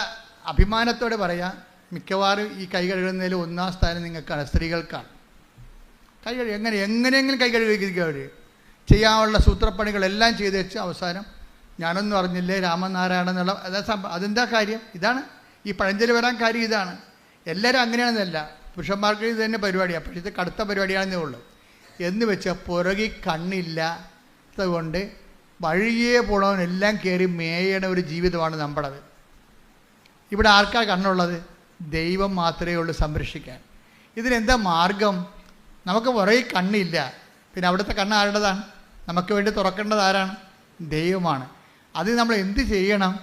അഭിമാനത്തോടെ പറയാം, മിക്കവാറും ഈ കൈ കഴുകുന്നതിൽ ഒന്നാം സ്ഥാനം നിങ്ങൾക്കാണ്, സ്ത്രീകൾക്കാണ്. കൈ കഴുകുക എങ്ങനെയെങ്കിലും കൈ കഴുകിയിരിക്കുക. അവർ ചെയ്യാനുള്ള സൂത്രപ്പണികളെല്ലാം ചെയ്ത് വെച്ച് അവസാനം ഞാനൊന്നും അറിഞ്ഞില്ലേ രാമനാരായണ എന്നുള്ള അതെന്താ കാര്യം? ഇതാണ് ഈ പഴഞ്ചൊല്ല് വരാൻ കാര്യം. ഇതാണ്. എല്ലാവരും അങ്ങനെയാണെന്നല്ല, പുരുഷന്മാർക്ക് ഇത് തന്നെ പരിപാടിയാണ്. പക്ഷേ ഇത് കടുത്ത പരിപാടിയാണെന്നേ ഉള്ളൂ. എന്ന് വെച്ചാൽ പുറകിൽ കണ്ണില്ലാത്തത് കൊണ്ട് വഴിയേ പോണവനെല്ലാം കയറി മേയണ ഒരു ജീവിതമാണ് നമ്മുടേത്. ഇവിടെ ആർക്കാ കണ്ണുള്ളത്? ദൈവം മാത്രമേ ഉള്ളൂ സംരക്ഷിക്കാൻ. ഇതിനെന്താ മാർഗം? നമുക്ക് പുറകിൽ കണ്ണില്ല, പിന്നെ അവിടുത്തെ കണ്ണ് ആരുടേതാണ്? നമുക്ക് വേണ്ടി തുറക്കേണ്ടത് ആരാണ്? ദൈവമാണ്. അത് നമ്മൾ എന്ത് ചെയ്യണം?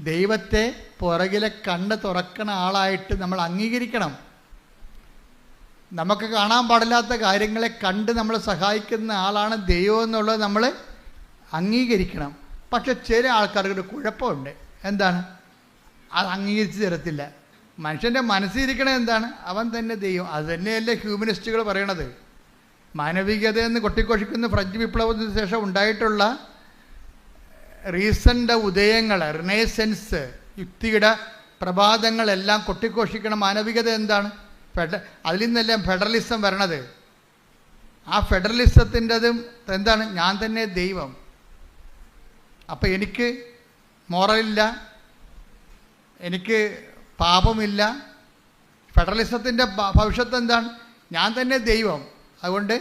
ദൈവത്തെ പുറകിലെ കണ്ണ് തുറക്കണ ആളായിട്ട് നമ്മൾ അംഗീകരിക്കണം. നമുക്ക് കാണാൻ പാടില്ലാത്ത കാര്യങ്ങളെ കണ്ട് നമ്മൾ സഹായിക്കുന്ന ആളാണ് ദൈവം എന്നുള്ളത് നമ്മൾ അംഗീകരിക്കണം. പക്ഷെ ചില ആൾക്കാർക്ക് ഒരു കുഴപ്പമുണ്ട്. എന്താണ്? അത് അംഗീകരിച്ച് തരത്തില്ല. മനുഷ്യൻ്റെ മനസ്സിരിക്കണത് എന്താണ്? അവൻ തന്നെ ദൈവം. അത് തന്നെയല്ലേ ഹ്യൂമനിസ്റ്റുകൾ പറയണത്. മാനവികത എന്ന് കൊട്ടിഘോഷിക്കുന്ന ഫ്രഞ്ച് വിപ്ലവത്തിന് ശേഷം ഉണ്ടായിട്ടുള്ള റീസൻ്റെ ഉദയങ്ങൾ, റിനേസൻസ്, യുക്തിയുടെ പ്രഭാതങ്ങളെല്ലാം കൊട്ടിഘോഷിക്കണ മാനവികത എന്താണ്? അതിൽ നിന്നെല്ലാം ഫെഡറലിസം വരണത്. ആ ഫെഡറലിസത്തിൻ്റെതും എന്താണ്? ഞാൻ തന്നെ ദൈവം. അപ്പം എനിക്ക് മോറലില്ല, എനിക്ക് പാപമില്ല. ഫെഡറലിസത്തിൻ്റെ ഭവിഷ്യത്ത് എന്താണ്? ഞാൻ തന്നെ ദൈവം. അതുകൊണ്ട്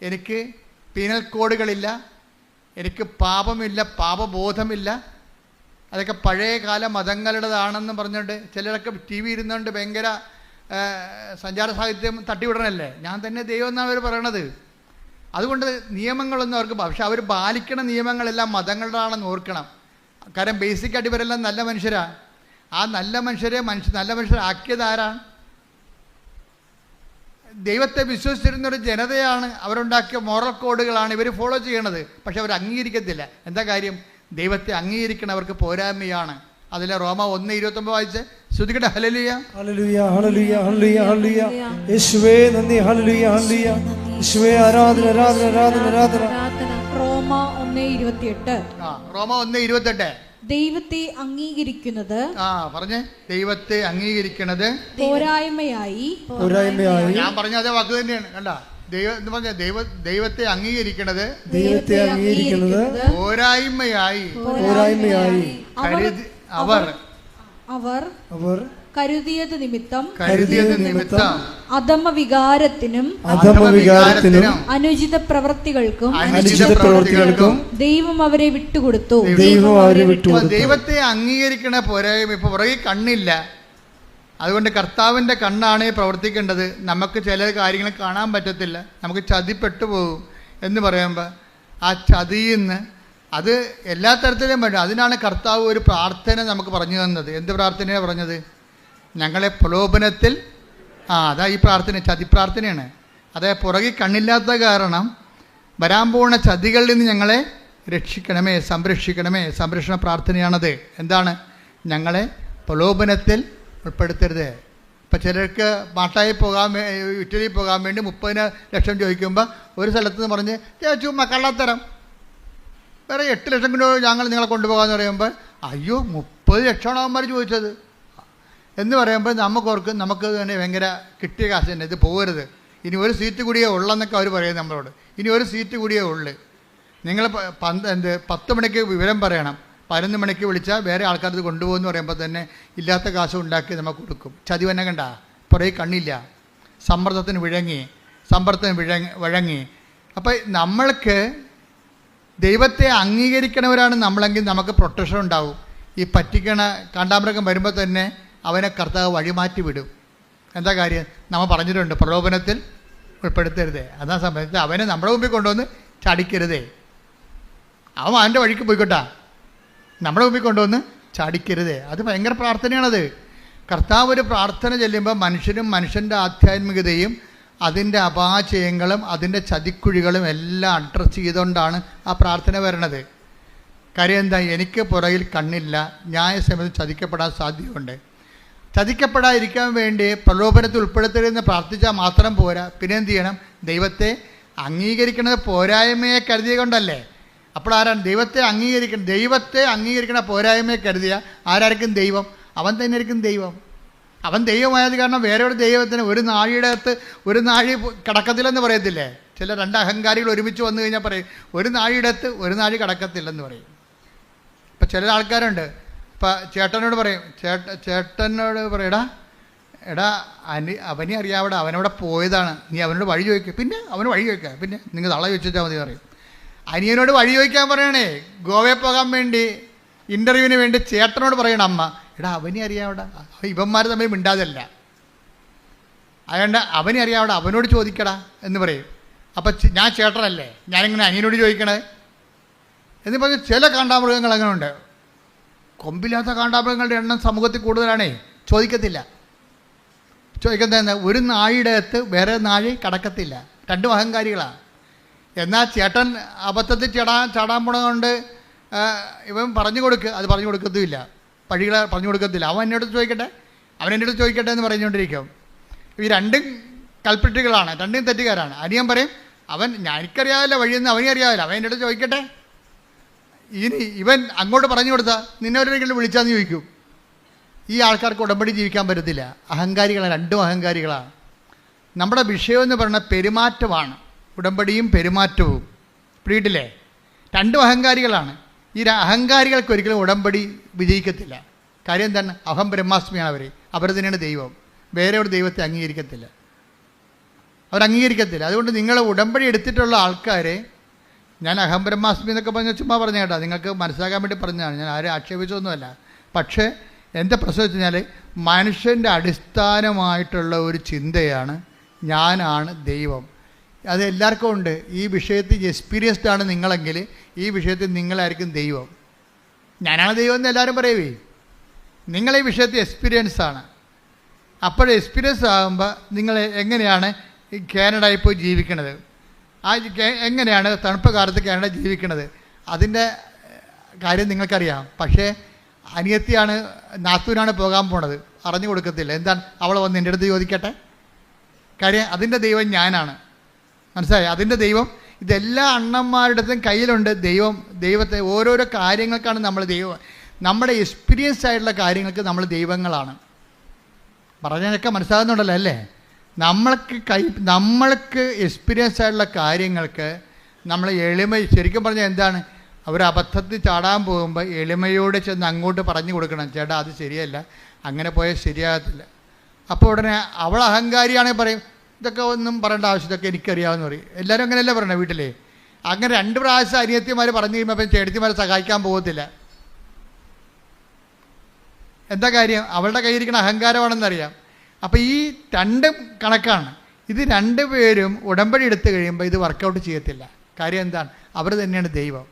എനിക്ക് പീനൽ കോഡുകളില്ല, എനിക്ക് പാപമില്ല, പാപബോധമില്ല. അതൊക്കെ പഴയകാല മതങ്ങളുടേതാണെന്ന് പറഞ്ഞുകൊണ്ട് ചിലരൊക്കെ ടി വി ഇരുന്നുകൊണ്ട് ഭയങ്കര സഞ്ചാര സാഹിത്യം തട്ടിവിടണല്ലേ. ഞാൻ തന്നെ ദൈവം എന്നാണ് അവർ പറയണത്. അതുകൊണ്ട് നിയമങ്ങളൊന്നും അവർക്ക്, പക്ഷെ അവർ പാലിക്കണ നിയമങ്ങളെല്ലാം മതങ്ങളുടെയാണെന്ന് ഓർക്കണം. കാരണം ബേസിക്കായിട്ട് ഇവരെല്ലാം നല്ല മനുഷ്യരാണ്. ആ നല്ല മനുഷ്യരാക്കിയത് ആരാണ്? ദൈവത്തെ വിശ്വസിച്ചിരുന്നൊരു ജനതയാണ്. അവരുണ്ടാക്കിയ മോറൽ കോഡുകളാണ് ഇവർ ഫോളോ ചെയ്യണത്. പക്ഷെ അവർ അംഗീകരിക്കത്തില്ല. എന്താ കാര്യം? ദൈവത്തെ അംഗീകരിക്കണവർക്ക് പോരായ്മയാണ്. അതിലെ റോമ 1:29 വായിച്ച് ശ്രുതിക്കട്ടെ. ഹല്ലേലൂയ ഹല്ലേലൂയ ഹല്ലേലൂയ ഹല്ലേലൂയ ഹല്ലേലൂയ. യേശുവേ നന്ദി. ഹല്ലേലൂയ ഹല്ലേലൂയ. യേശുവേ ആരാധന ആരാധന ആരാധന ആരാധന. റോമ 1:28. റോമ 1:28. ദൈവത്തെ അംഗീകരിക്കുന്നത് പറഞ്ഞേ. ദൈവത്തെ അംഗീകരിക്കുന്നത് പോരായ്മയായി. ഞാൻ പറഞ്ഞ അതേ വാക്ക് തന്നെയാണ്. കണ്ട, ദൈവത്തെ അംഗീകരിക്കുന്നത് പോരായ്മയായി അവർ കരുതിയത് നിമിത്തം അധമവികാരത്തിനും അനുചിത പ്രവൃത്തികൾക്കും ദൈവം അവരെ വിട്ടുകൊടുത്തു. ദൈവത്തെ അംഗീകരിക്കണ പോരായ്മ. ഇപ്പൊ പുറകെ കണ്ണില്ല, അതുകൊണ്ട് കർത്താവിൻ്റെ കണ്ണാണ് പ്രവർത്തിക്കേണ്ടത്. നമുക്ക് ചില കാര്യങ്ങൾ കാണാൻ പറ്റത്തില്ല, നമുക്ക് ചതിപ്പെട്ടു പോകും എന്ന് പറയുമ്പോൾ ആ ചതിയിൽ നിന്ന്, അത് എല്ലാ തരത്തിലും വേണ്ട. അതിനാണ് കർത്താവ് ഒരു പ്രാർത്ഥന നമുക്ക് പറഞ്ഞു തന്നത്. എന്ത് പ്രാർത്ഥനയാണ് പറഞ്ഞത്? ഞങ്ങളെ പ്രലോഭനത്തിൽ അതാ ഈ പ്രാർത്ഥന ചതിപ്രാർത്ഥനയാണ്. അതായത് പുറകിൽ കണ്ണില്ലാത്ത കാരണം വരാൻ പോകുന്ന ചതികളിൽ നിന്ന് ഞങ്ങളെ രക്ഷിക്കണമേ, സംരക്ഷിക്കണമേ. സംരക്ഷണ പ്രാർത്ഥനയാണത്. എന്താണ്? ഞങ്ങളെ പ്രലോഭനത്തിൽ ഉൾപ്പെടുത്തരുത്. ഇപ്പം ചിലർക്ക് മാട്ടായി ഇറ്റലി പോകാൻ വേണ്ടി 30 ലക്ഷം ചോദിക്കുമ്പോൾ ഒരു സ്ഥലത്ത് നിന്ന് പറഞ്ഞ് ചുമ്മാ കള്ളത്തരം, വേറെ 8 ലക്ഷം കൊണ്ട് ഞങ്ങൾ നിങ്ങളെ കൊണ്ടുപോകാമെന്ന് പറയുമ്പോൾ അയ്യോ 30 ലക്ഷമാണ് അവന്മാർ ചോദിച്ചത് എന്ന് പറയുമ്പോൾ നമുക്കോർക്കും നമുക്ക് തന്നെ ഭയങ്കര കിട്ടിയ കാശ് തന്നെ, ഇത് പോകരുത്, ഇനി ഒരു സീറ്റ് കൂടിയേ ഉള്ളെന്നൊക്കെ അവർ പറയും നമ്മളോട്. ഇനി ഒരു സീറ്റ് കൂടിയേ ഉള്ളു. നിങ്ങൾ 10 മണിക്ക് വിവരം പറയണം, 11 മണിക്ക് വിളിച്ചാൽ വേറെ ആൾക്കാർ ഇത് കൊണ്ടുപോകുമെന്ന് പറയുമ്പോൾ തന്നെ ഇല്ലാത്ത കാശ് ഉണ്ടാക്കി നമുക്ക് കൊടുക്കും. ചതി തന്നെ കണ്ട, പുറകെ കണ്ണില്ല, സമ്മർദ്ദത്തിന് വഴങ്ങി. അപ്പോൾ നമ്മൾക്ക് ദൈവത്തെ അംഗീകരിക്കണവരാണ് നമ്മളെങ്കിൽ നമുക്ക് പ്രൊട്ടക്ഷൻ ഉണ്ടാവും. ഈ പറ്റിക്കണ കാണ്ടാമൃഗം വരുമ്പോൾ തന്നെ അവനെ കർത്താവ് വഴിമാറ്റി വിടും. എന്താ കാര്യം? നമ്മൾ പറഞ്ഞിട്ടുണ്ട്, പ്രലോഭനത്തിൽ ഉൾപ്പെടുത്തരുതേ. അതാ സമയത്ത് അവനെ നമ്മുടെ മുമ്പിൽ കൊണ്ടുവന്ന് ചാടിക്കരുതേ. അവൻ അവൻ്റെ വഴിക്ക് പോയിക്കോട്ടാ, നമ്മുടെ മുമ്പിൽ കൊണ്ടുവന്ന് ചാടിക്കരുതേ. അത് ഭയങ്കര പ്രാർത്ഥനയാണത്. കർത്താവ് ഒരു പ്രാർത്ഥന ചെല്ലുമ്പോൾ മനുഷ്യനും മനുഷ്യൻ്റെ ആധ്യാത്മികതയും അതിൻ്റെ അപാചയങ്ങളും അതിൻ്റെ ചതിക്കുഴികളും എല്ലാം അഡ്രസ്സ് ചെയ്തുകൊണ്ടാണ് ആ പ്രാർത്ഥന വരണത്. കാര്യം എന്താ? എനിക്ക് പുറകിൽ കണ്ണില്ല, ന്യായസമയത്ത് ചതിക്കപ്പെടാൻ സാധ്യതയുണ്ട്. ചതിക്കപ്പെടാതിരിക്കാൻ വേണ്ടി പ്രലോഭനത്തിൽ ഉൾപ്പെടുത്തരുതെന്ന് പ്രാർത്ഥിച്ചാൽ മാത്രം പോരാ. പിന്നെ എന്ത് ചെയ്യണം? ദൈവത്തെ അംഗീകരിക്കുന്നത് പോരായ്മയെ കരുതിയ കൊണ്ടല്ലേ. അപ്പോൾ ആരാണ് ദൈവത്തെ അംഗീകരിക്കണം? ദൈവത്തെ അംഗീകരിക്കണ പോരായ്മയെ കരുതിയ ആരായിരിക്കും ദൈവം? അവൻ തന്നെ ആയിരിക്കും ദൈവം. അവൻ ദൈവമായത് കാരണം വേറെ ഒരു ദൈവത്തിന് ഒരു നാഴിയുടെ അകത്ത് ഒരു നാഴി കടക്കത്തില്ലെന്ന് പറയത്തില്ലേ? ചില 2 അഹങ്കാരികൾ ഒരുമിച്ച് വന്നു കഴിഞ്ഞാൽ പറയും ഒരു നാഴിയുടെ അകത്ത് ഒരു നാഴി കടക്കത്തില്ലെന്ന് പറയും. ഇപ്പം ചില ആൾക്കാരുണ്ട്, ഇപ്പം ചേട്ടനോട് പറയും, ചേട്ടനോട് പറയടാ അവനെ അറിയാവിടെ, അവനവിടെ പോയതാണ്, നീ അവനോട് വഴി ചോദിക്കുക. പിന്നെ അവന് വഴി ചോദിക്കുക, പിന്നെ നിങ്ങൾ തള ചോദിച്ചാൽ മതി പറയും. അനിയനോട് വഴി ചോദിക്കാൻ പറയണേ, ഗോവയിൽ പോകാൻ വേണ്ടി ഇൻ്റർവ്യൂവിന് വേണ്ടി ചേട്ടനോട് പറയണം അമ്മ, അവനെ അറിയാവിടെ, ഇവന്മാർ തമ്മിൽ മിണ്ടാതല്ല, അതുകൊണ്ട് അവനെ അറിയാവിടെ, അവനോട് ചോദിക്കടാ എന്ന് പറയും. അപ്പം ഞാൻ ചേട്ടനല്ലേ, ഞാനിങ്ങനെ അനിയനോട് ചോദിക്കണേ എന്ന് പറഞ്ഞ് ചില കാണ്ടാമൃഗങ്ങൾ അങ്ങനെ ഉണ്ട്. കൊമ്പില്ലാത്ത കാണ്ടാമൃഗങ്ങളുടെ എണ്ണം സമൂഹത്തിൽ കൂടുതലാണേ. ചോദിക്കുന്നത് ഒരു നാഴിയുടെ അകത്ത് വേറെ നാഴി കടക്കത്തില്ല. 2 അഹങ്കാരികളാണ്. എന്നാൽ ചേട്ടൻ അബദ്ധത്തിൽ ചാടാൻ പോണതുകൊണ്ട് ഇവൻ പറഞ്ഞു കൊടുക്കുക, അത് പറഞ്ഞു കൊടുക്കത്തുമില്ല, വഴികളെ പറഞ്ഞു കൊടുക്കത്തില്ല. അവൻ എന്നോട് ചോദിക്കട്ടെ, അവൻ എൻ്റെ അടുത്ത് ചോദിക്കട്ടെ എന്ന് പറഞ്ഞുകൊണ്ടിരിക്കും. ഈ 2 കൾപ്രിറ്റുകളാണ്, 2 തെറ്റുകാരാണ്. അനിയൻ പറയും എനിക്കറിയാവില്ല വഴിയെന്ന് അവനെ അറിയാവില്ല, അവൻ എൻ്റെ അടുത്ത് ചോദിക്കട്ടെ. ഇനി ഇവൻ അങ്ങോട്ട് പറഞ്ഞു കൊടുത്താൽ നിന്നെ ഒരിക്കലും വിളിച്ചാന്ന് ചോദിക്കും. ഈ ആൾക്കാർക്ക് ഉടമ്പടി ജീവിക്കാൻ പറ്റത്തില്ല. അഹങ്കാരികളാണ്, 2 അഹങ്കാരികളാണ്. നമ്മുടെ വിഷയം എന്ന് പറയുന്നത് പെരുമാറ്റമാണ്, ഉടമ്പടിയും പെരുമാറ്റവും. പിടിയിട്ടില്ലേ? 2 അഹങ്കാരികളാണ്. ഈ അഹങ്കാരികൾക്ക് ഒരിക്കലും ഉടമ്പടി വിജയിക്കത്തില്ല. കാര്യം എന്താണ്? അഹം ബ്രഹ്മാസ്മിയാണ് അവർ തന്നെയാണ് ദൈവം. വേറെ ഒരു ദൈവത്തെ അവരംഗീകരിക്കത്തില്ല. അതുകൊണ്ട് നിങ്ങൾ ഉടമ്പടി എടുത്തിട്ടുള്ള ആൾക്കാരെ, ഞാൻ അഹം ബ്രഹ്മാസ്മി എന്നൊക്കെ പറഞ്ഞാൽ ചുമ്മാ പറഞ്ഞ കേട്ടോ, നിങ്ങൾക്ക് മനസ്സിലാക്കാൻ വേണ്ടി പറഞ്ഞതാണ്, ഞാൻ ആരും ആക്ഷേപിച്ചൊന്നുമല്ല. പക്ഷേ എൻ്റെ പ്രശ്നം വെച്ച് കഴിഞ്ഞാൽ മനുഷ്യൻ്റെ അടിസ്ഥാനമായിട്ടുള്ള ഒരു ചിന്തയാണ് ഞാനാണ് ദൈവം. അത് എല്ലാവർക്കും ഉണ്ട്. ഈ വിഷയത്തിൽ എക്സ്പീരിയൻസ്ഡ് ആണ് നിങ്ങളെങ്കിൽ ഈ വിഷയത്തിൽ നിങ്ങളായിരിക്കും ദൈവം. ഞാനാണ് ദൈവം എന്ന് എല്ലാവരും പറയുവേ. നിങ്ങളീ വിഷയത്തിൽ എക്സ്പീരിയൻസാണ്. അപ്പോൾ എക്സ്പീരിയൻസ് ആകുമ്പോൾ നിങ്ങൾ എങ്ങനെയാണ് ഈ കാനഡയിൽ പോയി ജീവിക്കണത്, എങ്ങനെയാണ് തണുപ്പ് കാലത്ത് കാനഡ ജീവിക്കണത്, അതിൻ്റെ കാര്യം നിങ്ങൾക്കറിയാം. പക്ഷേ അനിയത്തിയാണ്, നാത്തൂനാണ് പോകാൻ പോണത്, അറിഞ്ഞു കൊടുക്കത്തില്ല. എന്താണ്? അവൾ വന്ന് എൻ്റെ അടുത്ത് ചോദിക്കട്ടെ. കാര്യം അതിൻ്റെ ദൈവം ഞാനാണ്. മനസ്സിലായി? അതിൻ്റെ ദൈവം ഇതെല്ലാ അണ്ണന്മാരുടെയും കയ്യിലുണ്ട്. ദൈവത്തെ ഓരോരോ കാര്യങ്ങൾക്കാണ് നമ്മൾ ദൈവം. നമ്മുടെ എക്സ്പീരിയൻസ് ആയിട്ടുള്ള കാര്യങ്ങൾക്ക് നമ്മൾ ദൈവങ്ങളാണ്. പറഞ്ഞതൊക്കെ മനസ്സിലാകുന്നുണ്ടല്ലോ അല്ലേ? നമ്മൾക്ക് എക്സ്പീരിയൻസ് ആയിട്ടുള്ള കാര്യങ്ങൾക്ക് നമ്മൾ ശരിക്കും പറഞ്ഞാൽ എന്താണ്? അവർ അബദ്ധത്തിൽ ചാടാൻ പോകുമ്പോൾ എളിമയോടെ ചെന്ന് അങ്ങോട്ട് പറഞ്ഞു കൊടുക്കണം, ചേട്ടാ അത് ശരിയല്ല, അങ്ങനെ പോയാൽ ശരിയാകത്തില്ല. അപ്പോൾ ഉടനെ അവൾ അഹങ്കാരിയാണെങ്കിൽ പറയും, ഇതൊക്കെ ഒന്നും പറയേണ്ട ആവശ്യം, ഇതൊക്കെ എനിക്കറിയാമെന്ന് പറയും. എല്ലാവരും അങ്ങനെയല്ലേ പറയണേ വീട്ടിലേ? അങ്ങനെ 2 പ്രാവശ്യം അനിയത്തിമാർ പറഞ്ഞു കഴിയുമ്പോൾ അപ്പം ചേട്ടത്തിമാരെ സഹായിക്കാൻ പോകത്തില്ല. എന്താ കാര്യം? അവളുടെ കയ്യിരിക്കുന്ന അഹങ്കാരമാണെന്നറിയാം. അപ്പോൾ ഈ 2 കണക്കാണ്. ഇത് 2 പേരും ഉടമ്പടി എടുത്തു കഴിയുമ്പോൾ ഇത് വർക്കൗട്ട് ചെയ്യത്തില്ല. കാര്യം എന്താണ്? അവർ തന്നെയാണ് ദൈവം.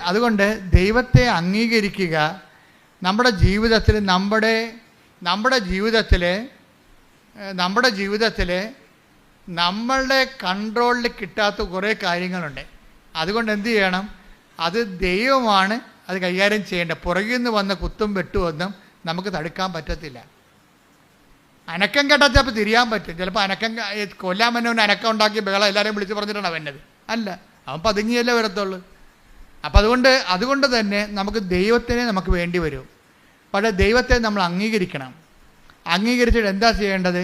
അതുകൊണ്ട് ദൈവത്തെ അംഗീകരിക്കുക. നമ്മുടെ ജീവിതത്തിൽ നമ്മളുടെ കൺട്രോളിൽ കിട്ടാത്ത കുറേ കാര്യങ്ങളുണ്ട്. അതുകൊണ്ട് എന്ത് ചെയ്യണം? അത് ദൈവമാണ് അത് കൈകാര്യം ചെയ്യേണ്ടത്. പുറകിൽ നിന്ന് വന്ന കുത്തും വെട്ടുമൊന്നും നമുക്ക് തടുക്കാൻ പറ്റത്തില്ല. അനക്കം കേട്ടാൽ ചിലപ്പോൾ തിരിയാൻ പറ്റും. ചിലപ്പോൾ കൊല്ലാൻ വന്നവന് അനക്കം ഉണ്ടാക്കി ബഹളം എല്ലാവരെയും വിളിച്ച് പറഞ്ഞിട്ടാണ് വന്നത്. അല്ല, അവൻ പതുങ്ങിയല്ലേ വരത്തുള്ളൂ. അപ്പം അതുകൊണ്ട് തന്നെ നമുക്ക് ദൈവത്തിനെ നമുക്ക് വേണ്ടി വരും. പക്ഷേ ദൈവത്തെ നമ്മൾ അംഗീകരിക്കണം. അംഗീകരിച്ചിട്ട് എന്താ ചെയ്യേണ്ടത്?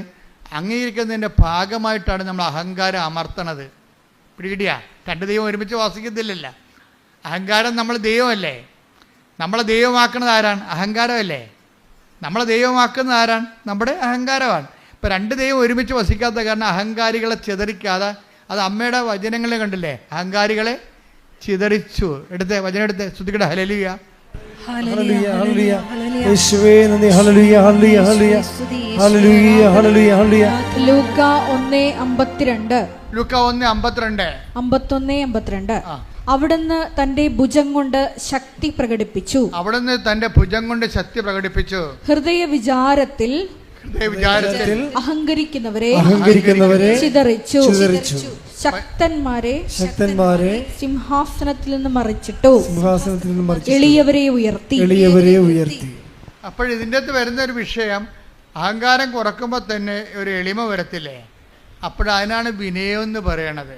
അംഗീകരിക്കുന്നതിൻ്റെ ഭാഗമായിട്ടാണ് നമ്മൾ അഹങ്കാരം അമർത്തണത്. പിടികിട്ടിയാ? രണ്ട് ദൈവം ഒരുമിച്ച് വസിക്കത്തില്ലല്ലോ. അഹങ്കാരം നമ്മൾ ദൈവമല്ലേ. നമ്മളെ ദൈവമാക്കുന്നത് ആരാണ്? അഹങ്കാരമല്ലേ. നമ്മളെ ദൈവമാക്കുന്നത് ആരാണ്? നമ്മുടെ അഹങ്കാരമാണ്. ഇപ്പം രണ്ട് ദൈവം ഒരുമിച്ച് വസിക്കാത്ത കാരണം അഹങ്കാരികളെ ചിതറിക്കാതെ, അത് അമ്മയുടെ വചനങ്ങളെ കണ്ടില്ലേ, അഹങ്കാരികളെ ചിതറിച്ചു. വചനം എടുത്ത് ശ്രുതിക്കട്ടെ. ഹല്ലേലൂയ, ഹല്ലേലൂയ, ഹല്ലേലൂയ. യേശുവേ നന്ദി. ഹല്ലേലൂയ, ഹല്ലേലൂയ, ഹല്ലേലൂയ, ഹല്ലേലൂയ, ഹല്ലേലൂയ, ഹല്ലേലൂയ. ലൂക്ക 1:52. ലൂക്ക 1:52. 51:52. അവിടുന്ന് തന്റെ ഭുജം കൊണ്ട് ശക്തി പ്രകടിപ്പിച്ചു. ഹൃദയ വിചാരത്തിൽ അഹങ്കരിക്കുന്നവരെ ചിതറിച്ചു. ശക്തന്മാരെ സിംഹാസനത്തിൽ നിന്ന് മറിച്ചിട്ടു. എളിയവരെ ഉയർത്തി. അപ്പോൾ ഇതിൻ്റെ അകത്ത് വരുന്ന ഒരു വിഷയം, അഹങ്കാരം കുറക്കുമ്പോൾ തന്നെ ഒരു എളിമ വരത്തില്ലേ? അപ്പോഴതിനാണ് വിനയം എന്ന് പറയണത്.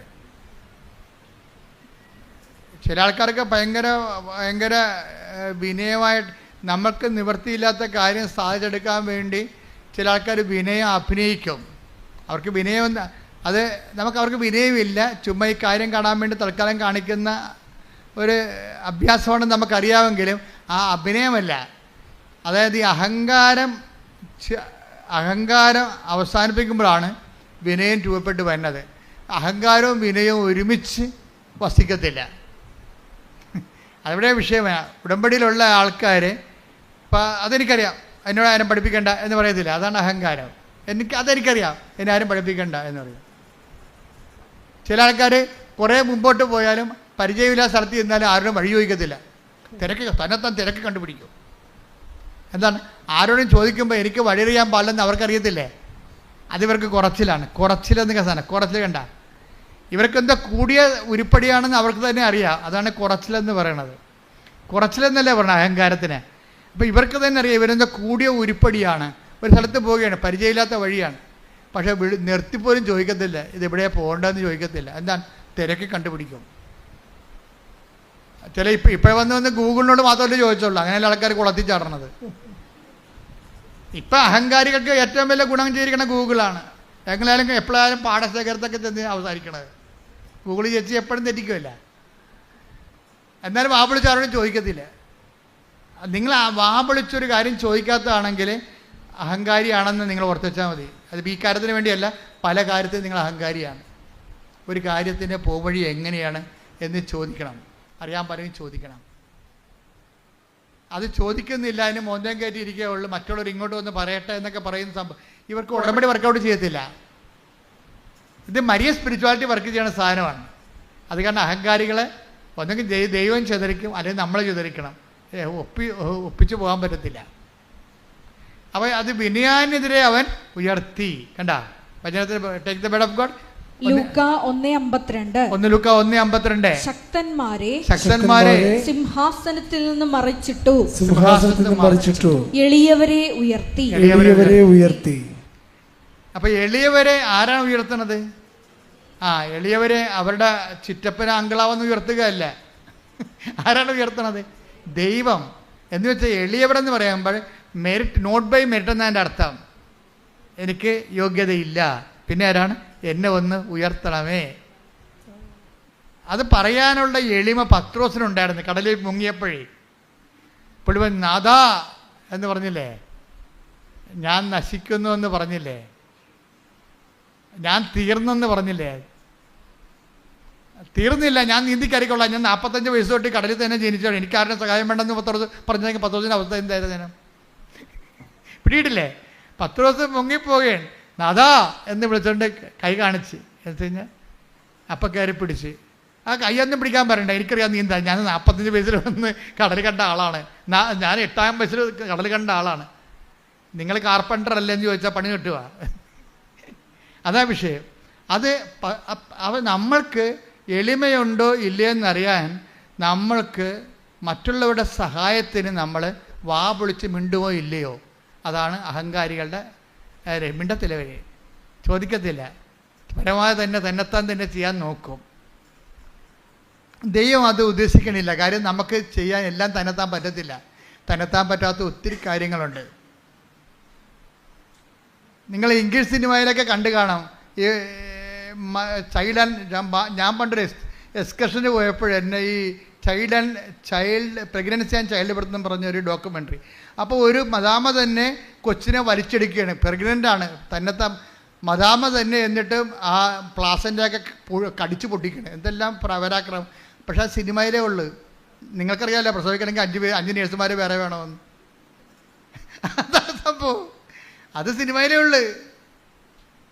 ചില ആൾക്കാർക്ക് ഭയങ്കര വിനയമായിട്ട് നമുക്ക് നിവൃത്തിയില്ലാത്ത കാര്യം സാധിച്ചെടുക്കാൻ വേണ്ടി ചില ആൾക്കാർ വിനയം അഭിനയിക്കും. അവർക്ക് വിനയമില്ല. ചുമ്മാ ഈ കാര്യം കാണാൻ വേണ്ടി തൽക്കാലം കാണിക്കുന്ന ഒരു അഭ്യാസമാണെന്ന് നമുക്കറിയാമെങ്കിലും ആ അഭിനയമല്ല. അതായത് ഈ അഹങ്കാരം അവസാനിപ്പിക്കുമ്പോഴാണ് വിനയം രൂപപ്പെട്ട് വരുന്നത്. അഹങ്കാരവും വിനയവും ഒരുമിച്ച് വസിക്കത്തില്ല. അതിവിടെ വിഷയമാണ്. ഉടമ്പടിയിലുള്ള ആൾക്കാർ ഇപ്പം അതെനിക്കറിയാം, എന്നോട് ആരും പഠിപ്പിക്കണ്ട എന്ന് പറയത്തില്ല. അതാണ് അഹങ്കാരം. അതെനിക്കറിയാം, എന്നെ ആരും പഠിപ്പിക്കണ്ട എന്ന് പറയും. ചില ആൾക്കാർ കുറേ മുമ്പോട്ട് പോയാലും പരിചയമില്ലാത്ത സ്ഥലത്ത് ചെന്നാലും ആരോടും വഴി ചോദിക്കത്തില്ല. തന്നെത്താൻ തിരക്ക് കണ്ടുപിടിക്കും. എന്താണ്? ആരോടും ചോദിക്കുമ്പോൾ എനിക്ക് വഴിയറിയാൻ പാടില്ലെന്ന് അവർക്കറിയത്തില്ലേ? അതിവർക്ക് കുറച്ചിലെന്നൊക്കെ സാധനം. കുറച്ചിൽ കണ്ട ഇവർക്കെന്താ കൂടിയ ഉരുപ്പടിയാണെന്ന് അവർക്ക് തന്നെ അറിയാം. അതാണ് കുറച്ചിലെന്ന് പറയണത്. കുറച്ചിലെന്നല്ലേ പറഞ്ഞത് അഹങ്കാരത്തിന്. അപ്പോൾ ഇവർക്ക് തന്നെ അറിയാം ഇവരെന്താ കൂടിയ ഉരുപ്പടിയാണ്. ഒരു സ്ഥലത്ത് പോവുകയാണ്, പരിചയമില്ലാത്ത വഴിയാണ്. പക്ഷേ നിർത്തിപ്പോലും ചോദിക്കത്തില്ല, ഇതെവിടെയാണ് പോകേണ്ടതെന്ന് ചോദിക്കത്തില്ല. എന്താണ്? തിരക്ക് കണ്ടുപിടിക്കും. ഇപ്പോൾ വന്ന് ഗൂഗിളിനോട് മാത്രമല്ലേ ചോദിച്ചുള്ളൂ. അങ്ങനെയല്ല ആൾക്കാർ കുളത്തിൽ ചാടണത്. ഇപ്പം അഹങ്കാരികൾക്ക് ഏറ്റവും വലിയ ഗുണം ചെയ്തിരിക്കണ ഗൂഗിളാണ്. എങ്ങനെയാലും എപ്പോഴായാലും പാഠശേഖരത്തൊക്കെ ചെന്ന് അവസാനിക്കണത്. ഗൂഗിൾ ചേച്ചി എപ്പോഴും തെറ്റിക്കുമല്ല. എന്നാലും വാവിളിച്ചാരോടും ചോദിക്കത്തില്ല. നിങ്ങൾ വാവിളിച്ചൊരു കാര്യം ചോദിക്കാത്തതാണെങ്കിൽ അഹങ്കാരിയാണെന്ന് നിങ്ങൾ ഓർത്തുവെച്ചാൽ മതി. അത് ഈ കാര്യത്തിന് വേണ്ടിയല്ല, പല കാര്യത്തിലും നിങ്ങൾ അഹങ്കാരിയാണ്. ഒരു കാര്യത്തിൻ്റെ പോവഴി എങ്ങനെയാണ് എന്ന് ചോദിക്കണം. അറിയാൻ പറയും ചോദിക്കണം. അത് ചോദിക്കുന്നില്ല, അതിന് മോന്തം കയറ്റി ഇരിക്കുകയുള്ളൂ. മറ്റുള്ളവർ ഇങ്ങോട്ട് വന്ന് പറയട്ടെ എന്നൊക്കെ പറയുന്ന സംഭവം ഇവർക്ക് ഉടമ്പടി വർക്കൗട്ട് ചെയ്യത്തില്ല. ഇത് മരിയ സ്പിരിച്വാലിറ്റി വർക്ക് ചെയ്യുന്ന സാധനമാണ്. അത് കാരണം അഹങ്കാരികളെ ഒന്നെങ്കിൽ ദൈവം ചിതറിക്കും, അല്ലെങ്കിൽ നമ്മളെ ചിതറിക്കണം. ഒപ്പിച്ചു പോകാൻ പറ്റത്തില്ല. അപ്പോൾ അത് വിനയാനെതിരെ അവൻ ഉയർത്തി. കണ്ട വചനത്തിൽ take the bed of God. ലൂക്ക 1:52. ലൂക്ക 1:52. ശക്തന്മാരെ സിംഹാസനത്തിൽ നിന്ന് മറിച്ചിട്ടു. എളിയവരെ ഉയർത്തി. അപ്പൊ എളിയവരെ ആരാണ് ഉയർത്തുന്നത്? എളിയവരെ അവരുടെ ചിറ്റപ്പന അങ്കളാവെന്ന് ഉയർത്തുകയല്ല. ആരാണ് ഉയർത്തണത്? ദൈവം. എന്ന് വെച്ചാൽ എളിയവരെന്ന് പറയുമ്പോൾ മെറിറ്റ്, നോട്ട് ബൈ മെറിറ്റ് എന്നതിൻ്റെ അർത്ഥം എനിക്ക് യോഗ്യതയില്ല, പിന്നെ ആരാണ്? എന്നെ ഒന്ന് ഉയർത്തണമേ. അത് പറയാനുള്ള എളിമ പത്രോസിനുണ്ടായിരുന്നു. കടലിൽ മുങ്ങിയപ്പോഴേ പുള്ളിവൻ നാഥാ എന്ന് പറഞ്ഞില്ലേ, ഞാൻ നശിക്കുന്നു എന്ന് പറഞ്ഞില്ലേ, ഞാൻ തീർന്നെന്ന് പറഞ്ഞില്ലേ. തീർന്നില്ല, ഞാൻ നീന്തിക്കറിക്കൊള്ളാം, ഞാൻ 45 വയസ്സ് തൊട്ട് കടലിൽ തന്നെ ജനിച്ചോളൂ, എനിക്കാരുടെ സഹായം വേണ്ടെന്ന് പത്രോസ് പറഞ്ഞെങ്കിൽ പത്രോസിൻ്റെ അവസ്ഥ എന്തായിരുന്നു? പിടിയിട്ടില്ലേ? പത്രോസ് മുങ്ങിപ്പോവുകയാണ്. നാഥാ എന്ന് വിളിച്ചുകൊണ്ട് കൈ കാണിച്ച് എന്ന് വെച്ച് കഴിഞ്ഞാൽ അപ്പം കയറി പിടിച്ച് ആ കയ്യൊന്നും പിടിക്കാൻ പറയണ്ട, എനിക്കറിയാം നീന്താൻ. ഞാൻ 45 വയസ്സിൽ വന്ന് കടൽ കണ്ട ആളാണ്. ഞാൻ 8-ാം വയസ്സിൽ കടൽ കണ്ട ആളാണ്. നിങ്ങൾ കാർപ്പൻ്റർ അല്ലെന്ന് ചോദിച്ചാൽ പണി കിട്ടുക. അതാ വിഷയം. അത് നമ്മൾക്ക് എളിമയുണ്ടോ ഇല്ലയെന്നറിയാൻ നമ്മൾക്ക് മറ്റുള്ളവരുടെ സഹായത്തിന് നമ്മൾ വാ പൊളിച്ച് മിണ്ടുമോ ഇല്ലയോ, അതാണ് അഹങ്കാരികളുടെ മിണ്ടത്തിലവർ. ചോദിക്കത്തില്ല, പരമാവധി തന്നെത്താൻ തന്നെ ചെയ്യാൻ നോക്കും. ദൈവം അത് ഉദ്ദേശിക്കണില്ല. കാര്യം നമുക്ക് ചെയ്യാൻ എല്ലാം തന്നെത്താൻ പറ്റത്തില്ല. തന്നെത്താൻ പറ്റാത്ത ഒത്തിരി കാര്യങ്ങളുണ്ട്. നിങ്ങൾ ഇംഗ്ലീഷ് സിനിമയിലൊക്കെ കണ്ടു കാണാം. ഈ ഞാൻ പണ്ടൊരു എക്സ്കർഷന് പോയപ്പോൾ എന്നെ ഈ child pregnancy and child birth എന്ന് പറഞ്ഞൊരു ഡോക്യുമെൻ്ററി. അപ്പോൾ ഒരു മദാമ തന്നെ കൊച്ചിനെ വലിച്ചെടുക്കുകയാണ്. പ്രഗ്നൻ്റാണ്, തന്നെത്താൻ മദാമ തന്നെ. എന്നിട്ട് ആ പ്ലാസൻ്റെയൊക്കെ കടിച്ചു പൊട്ടിക്കണം. എന്തെല്ലാം പരാക്രമം. പക്ഷേ ആ സിനിമയിലേ ഉള്ളൂ. നിങ്ങൾക്കറിയാമല്ലോ, പ്രസവിക്കണമെങ്കിൽ 5 നേഴ്സുമാർ വേറെ വേണമെന്ന്. അതാണ് സംഭവം. അത് സിനിമയിലേ ഉള്ളു.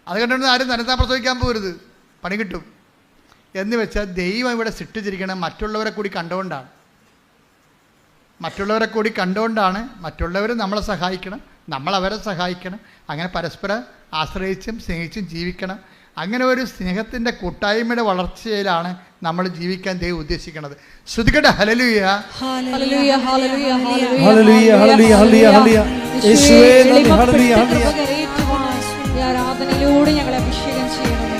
അത് കണ്ടുകൊണ്ട് ആരും തന്നെത്താൻ പ്രസവിക്കാൻ പോകരുത്, പണി കിട്ടും. എന്ന് വെച്ചാൽ ദൈവം ഇവിടെ സൃഷ്ടിച്ചിരിക്കണം മറ്റുള്ളവരെ കൂടി കണ്ടുകൊണ്ടാണ്. മറ്റുള്ളവർ നമ്മളെ സഹായിക്കണം, നമ്മളവരെ സഹായിക്കണം. അങ്ങനെ പരസ്പരം ആശ്രയിച്ചും സ്നേഹിച്ചും ജീവിക്കണം. അങ്ങനെ ഒരു സ്നേഹത്തിൻ്റെ കൂട്ടായ്മയുടെ വളർച്ചയിലാണ് നമ്മൾ ജീവിക്കാൻ ദൈവം ഉദ്ദേശിക്കുന്നത്. ശ്രുതികട്ടെ ഹല്ലേലൂയ. ആരാധനയിലൂടെ ഞങ്ങളെ അഭിഷേകം ചെയ്യണമേ.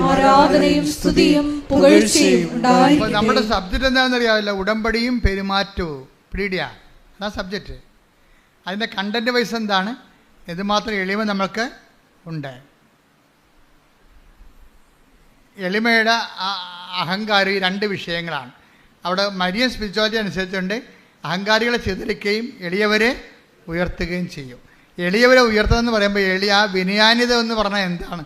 ആരാധനയും സ്തുതിയും പുകഴ്ചയും ഉണ്ടായിരിക്കട്ടെ. നമ്മുടെ സബ്ജക്റ്റ് എന്താണെന്നറിയാമല്ലോ, ഉടമ്പടിയും പെരുമാറ്റവും. പിടിയ അതാ സബ്ജക്റ്റ്. അതിൻ്റെ കണ്ടന്റ് വൈസ് എന്താണ്, എന്തുമാത്രം എളിമ നമ്മൾക്ക് ഉണ്ട്. എളിമയുടെ അഹങ്കാരം, 2 വിഷയങ്ങളാണ് അവിടെ. മരിയൻ സ്പിരിച്വാലിറ്റി അനുസരിച്ചുകൊണ്ട് അഹങ്കാരികളെ ചിതറിക്കുകയും എളിയവരെ ഉയർത്തുകയും ചെയ്യും. എളിയവരെ ഉയർത്തുക എന്ന് പറയുമ്പോൾ ആ വിനയാന്യത എന്ന് പറഞ്ഞാൽ എന്താണ്?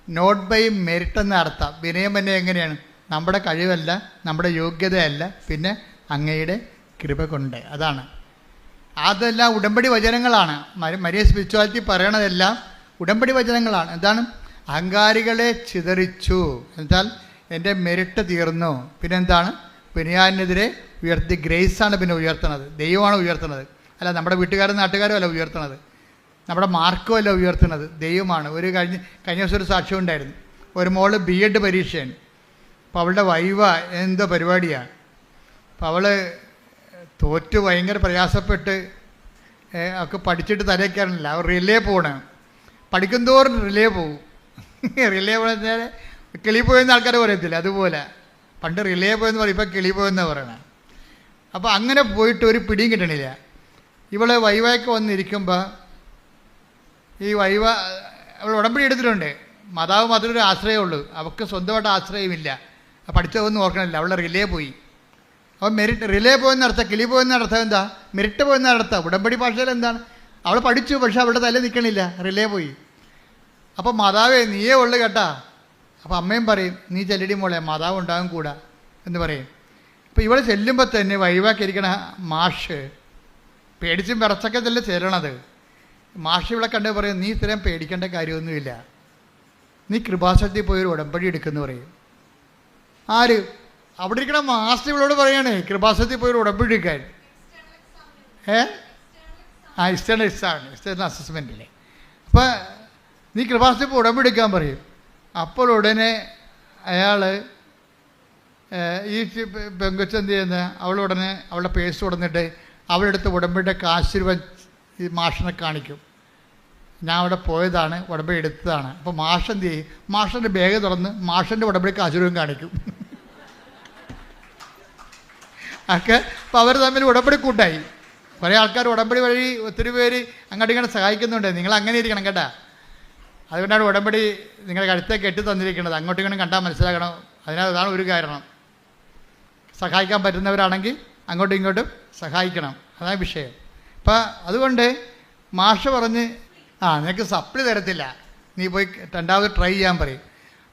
നോട്ട് ബൈ മെറിറ്റ് എന്ന അർത്ഥം. വിനയം തന്നെ എങ്ങനെയാണ്? നമ്മുടെ കഴിവല്ല, നമ്മുടെ യോഗ്യതയല്ല, പിന്നെ അങ്ങയുടെ കൃപ കൊണ്ട്. അതാണ്. അതെല്ലാം ഉടമ്പടി വചനങ്ങളാണ്. മരിയ സ്പിരിച്വാലിറ്റി പറയണതെല്ലാം ഉടമ്പടി വചനങ്ങളാണ്. എന്താണ്? അഹങ്കാരികളെ ചിതറിച്ചു എന്നാൽ എൻ്റെ മെറിറ്റ് തീർന്നു. പിന്നെന്താണ്? വിനയാന്യതിരെ ഉയർത്തി. ഗ്രേസാണ് പിന്നെ ഉയർത്തണത്, ദൈവമാണ് ഉയർത്തണത്. അല്ല നമ്മുടെ വീട്ടുകാരും നാട്ടുകാരും അല്ല ഉയർത്തണത്, നമ്മുടെ മാർക്കോ അല്ല ഉയർത്തുന്നത്, ദൈവമാണ്. കഴിഞ്ഞ ദിവസം ഒരു സാക്ഷ്യം ഉണ്ടായിരുന്നു. ഒരു മോള് B.Ed പരീക്ഷയാണ്. അപ്പോൾ അവളുടെ വൈവ എന്തോ പരിപാടിയാണ്. അപ്പോൾ അവൾ തോറ്റ് ഭയങ്കര പ്രയാസപ്പെട്ട് ഒക്കെ പഠിച്ചിട്ട് തലയ്ക്കാറില്ല. അവർ റിലേ പോകണം. പഠിക്കുന്തോറും റിലേ പോകും. റിലേ പോയെന്നാൽ കിളി പോയെന്ന് ആൾക്കാർ പറയത്തില്ല, അതുപോലെ. പണ്ട് റിലേ പോയെന്ന് പറയും, ഇപ്പോൾ കിളി പോയെന്നാണ് പറയണത്. അപ്പോൾ അങ്ങനെ പോയിട്ട് ഒരു പിടിയും കിട്ടണില്ല. ഇവളെ വൈവയൊക്കെ വന്നിരിക്കുമ്പോൾ ഈ വൈവ അവൾ ഉടമ്പടി എടുത്തിട്ടുണ്ട്. മാതാവ് മാത്രമേ ഒരു ആശ്രയമുള്ളൂ, അവൾക്ക് സ്വന്തമായിട്ട് ആശ്രയമില്ല. പഠിച്ചതൊന്നും ഓർക്കണില്ല. അവളുടെ റിലേ പോയി. അപ്പോൾ മെറിറ്റ് റിലേ പോയെന്ന അർത്ഥം, കിളി പോയെന്ന അർത്ഥം എന്താ? മെറിറ്റ് പോയെന്ന അർത്ഥം. ഉടമ്പടി ഭാഷയിൽ എന്താണ്? അവൾ പഠിച്ചു, പക്ഷെ അവളുടെ തല നിൽക്കണില്ല, റിലേ പോയി. അപ്പോൾ മാതാവേ നീയേ ഉള്ളു കേട്ടാ. അപ്പോൾ അമ്മയും പറയും, നീ ചെല്ലടി മോളെ, മാതാവ് ഉണ്ടാകും കൂടാ എന്ന് പറയും. അപ്പോൾ ഇവൾ ചെല്ലുമ്പോൾ തന്നെ വൈവാക്കിയിരിക്കണ മാഷ് പേടിച്ചും വിറച്ചൊക്കെ തന്നെ ചെല്ലണത്. മാഷ് ഇവിടെ കണ്ടു പറയും, നീ ഇത്രയും പേടിക്കേണ്ട കാര്യമൊന്നുമില്ല, നീ കൃപാസനത്തിൽ പോയി ഒരു ഉടമ്പടി എടുക്കുമെന്ന് പറയും. ആര്? അവിടെ ഇരിക്കണ മാസ്റ്റർ ഇവളോട് പറയണേ കൃപാസനത്തിൽ പോയി ഒരു ഉടമ്പടി എടുക്കാൻ. എക്സ്റ്റേണൽ അസസ്മെൻറ്റില്ലേ. അപ്പോൾ നീ കൃപാസനത്തിൽ പോയി ഉടമ്പടി എടുക്കാൻ പറയും. അപ്പോൾ ഉടനെ അയാൾ ഈ പെങ്കൊച്ചെന്ത് ചെയ്യുന്ന അവളുടനെ അവളുടെ പേഴ്സ് കൊടുത്തിട്ട് അവളെടുത്ത് ഉടമ്പടിയുടെ കാശ് രൂപ ഈ മാഷിനെ കാണിക്കും. ഞാൻ അവിടെ പോയതാണ്, ഉടമ്പടി എടുത്തതാണ്. അപ്പോൾ മാഷ് എന്ത് ചെയ്യും? മാഷിൻ്റെ ബാഗ് തുറന്ന് മാഷിൻ്റെ ഉടമ്പടി കാശ് രൂപം കാണിക്കും. ഒക്കെ അപ്പോൾ അവർ തമ്മിൽ ഉടമ്പടി കൂട്ടായി. കുറേ ആൾക്കാർ ഉടമ്പടി വഴി ഒത്തിരി പേര് അങ്ങോട്ട് ഇങ്ങനെ സഹായിക്കുന്നുണ്ട്. നിങ്ങൾ അങ്ങനെ ഇരിക്കണം കേട്ടാ. അതുകൊണ്ടാണ് ഉടമ്പടി നിങ്ങളുടെ കഴുത്തെ കെട്ടി തന്നിരിക്കുന്നത്. അങ്ങോട്ടും ഇങ്ങനെ കണ്ടാൽ മനസ്സിലാക്കണം. അതാണ് ഒരു കാരണം. സഹായിക്കാൻ പറ്റുന്നവരാണെങ്കിൽ അങ്ങോട്ടും ഇങ്ങോട്ടും സഹായിക്കണം, അതാണ് വിഷയം. അപ്പം അതുകൊണ്ട് മാഷ പറഞ്ഞ് നിനക്ക് സപ്ലി തരത്തില്ല, നീ പോയി 2ാമത് ട്രൈ ചെയ്യാൻ പറയും.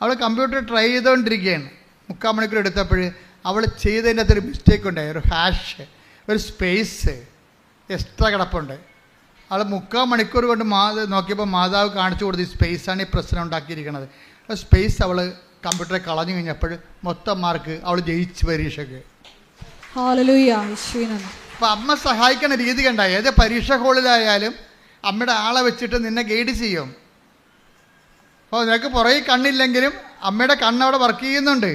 അവൾ കമ്പ്യൂട്ടർ ട്രൈ ചെയ്തുകൊണ്ടിരിക്കുകയാണ്. 3/4 മണിക്കൂർ എടുത്തപ്പോൾ അവൾ ചെയ്തതിൻ്റെ അകത്തൊരു മിസ്റ്റേക്ക് ഉണ്ടായി. ഒരു ഹാഷ്, ഒരു സ്പേസ് എക്സ്ട്രാ കിടപ്പുണ്ട്. അവൾ 3/4 മണിക്കൂർ കൊണ്ട് നോക്കിയപ്പോൾ മാതാവ് കാണിച്ചു കൊടുത്ത് ഈ സ്പേസാണ് ഈ പ്രശ്നം ഉണ്ടാക്കിയിരിക്കുന്നത്. സ്പേസ് അവൾ കമ്പ്യൂട്ടറെ കളഞ്ഞു കഴിഞ്ഞപ്പോൾ മൊത്തം മാർക്ക് അവൾ ജയിച്ചു പരീക്ഷയ്ക്ക്. ഹല്ലേലൂയ, യേശുവേ നന്ദി. അപ്പോൾ അമ്മ സഹായിക്കുന്ന രീതി കണ്ട, ഏത് പരീക്ഷ ഹോളിലായാലും അമ്മയുടെ ആളെ വെച്ചിട്ട് നിന്നെ ഗൈഡ് ചെയ്യും. അപ്പോൾ നിനക്ക് പുറകെ കണ്ണില്ലെങ്കിലും അമ്മയുടെ കണ്ണവിടെ വർക്ക് ചെയ്യുന്നുണ്ട്,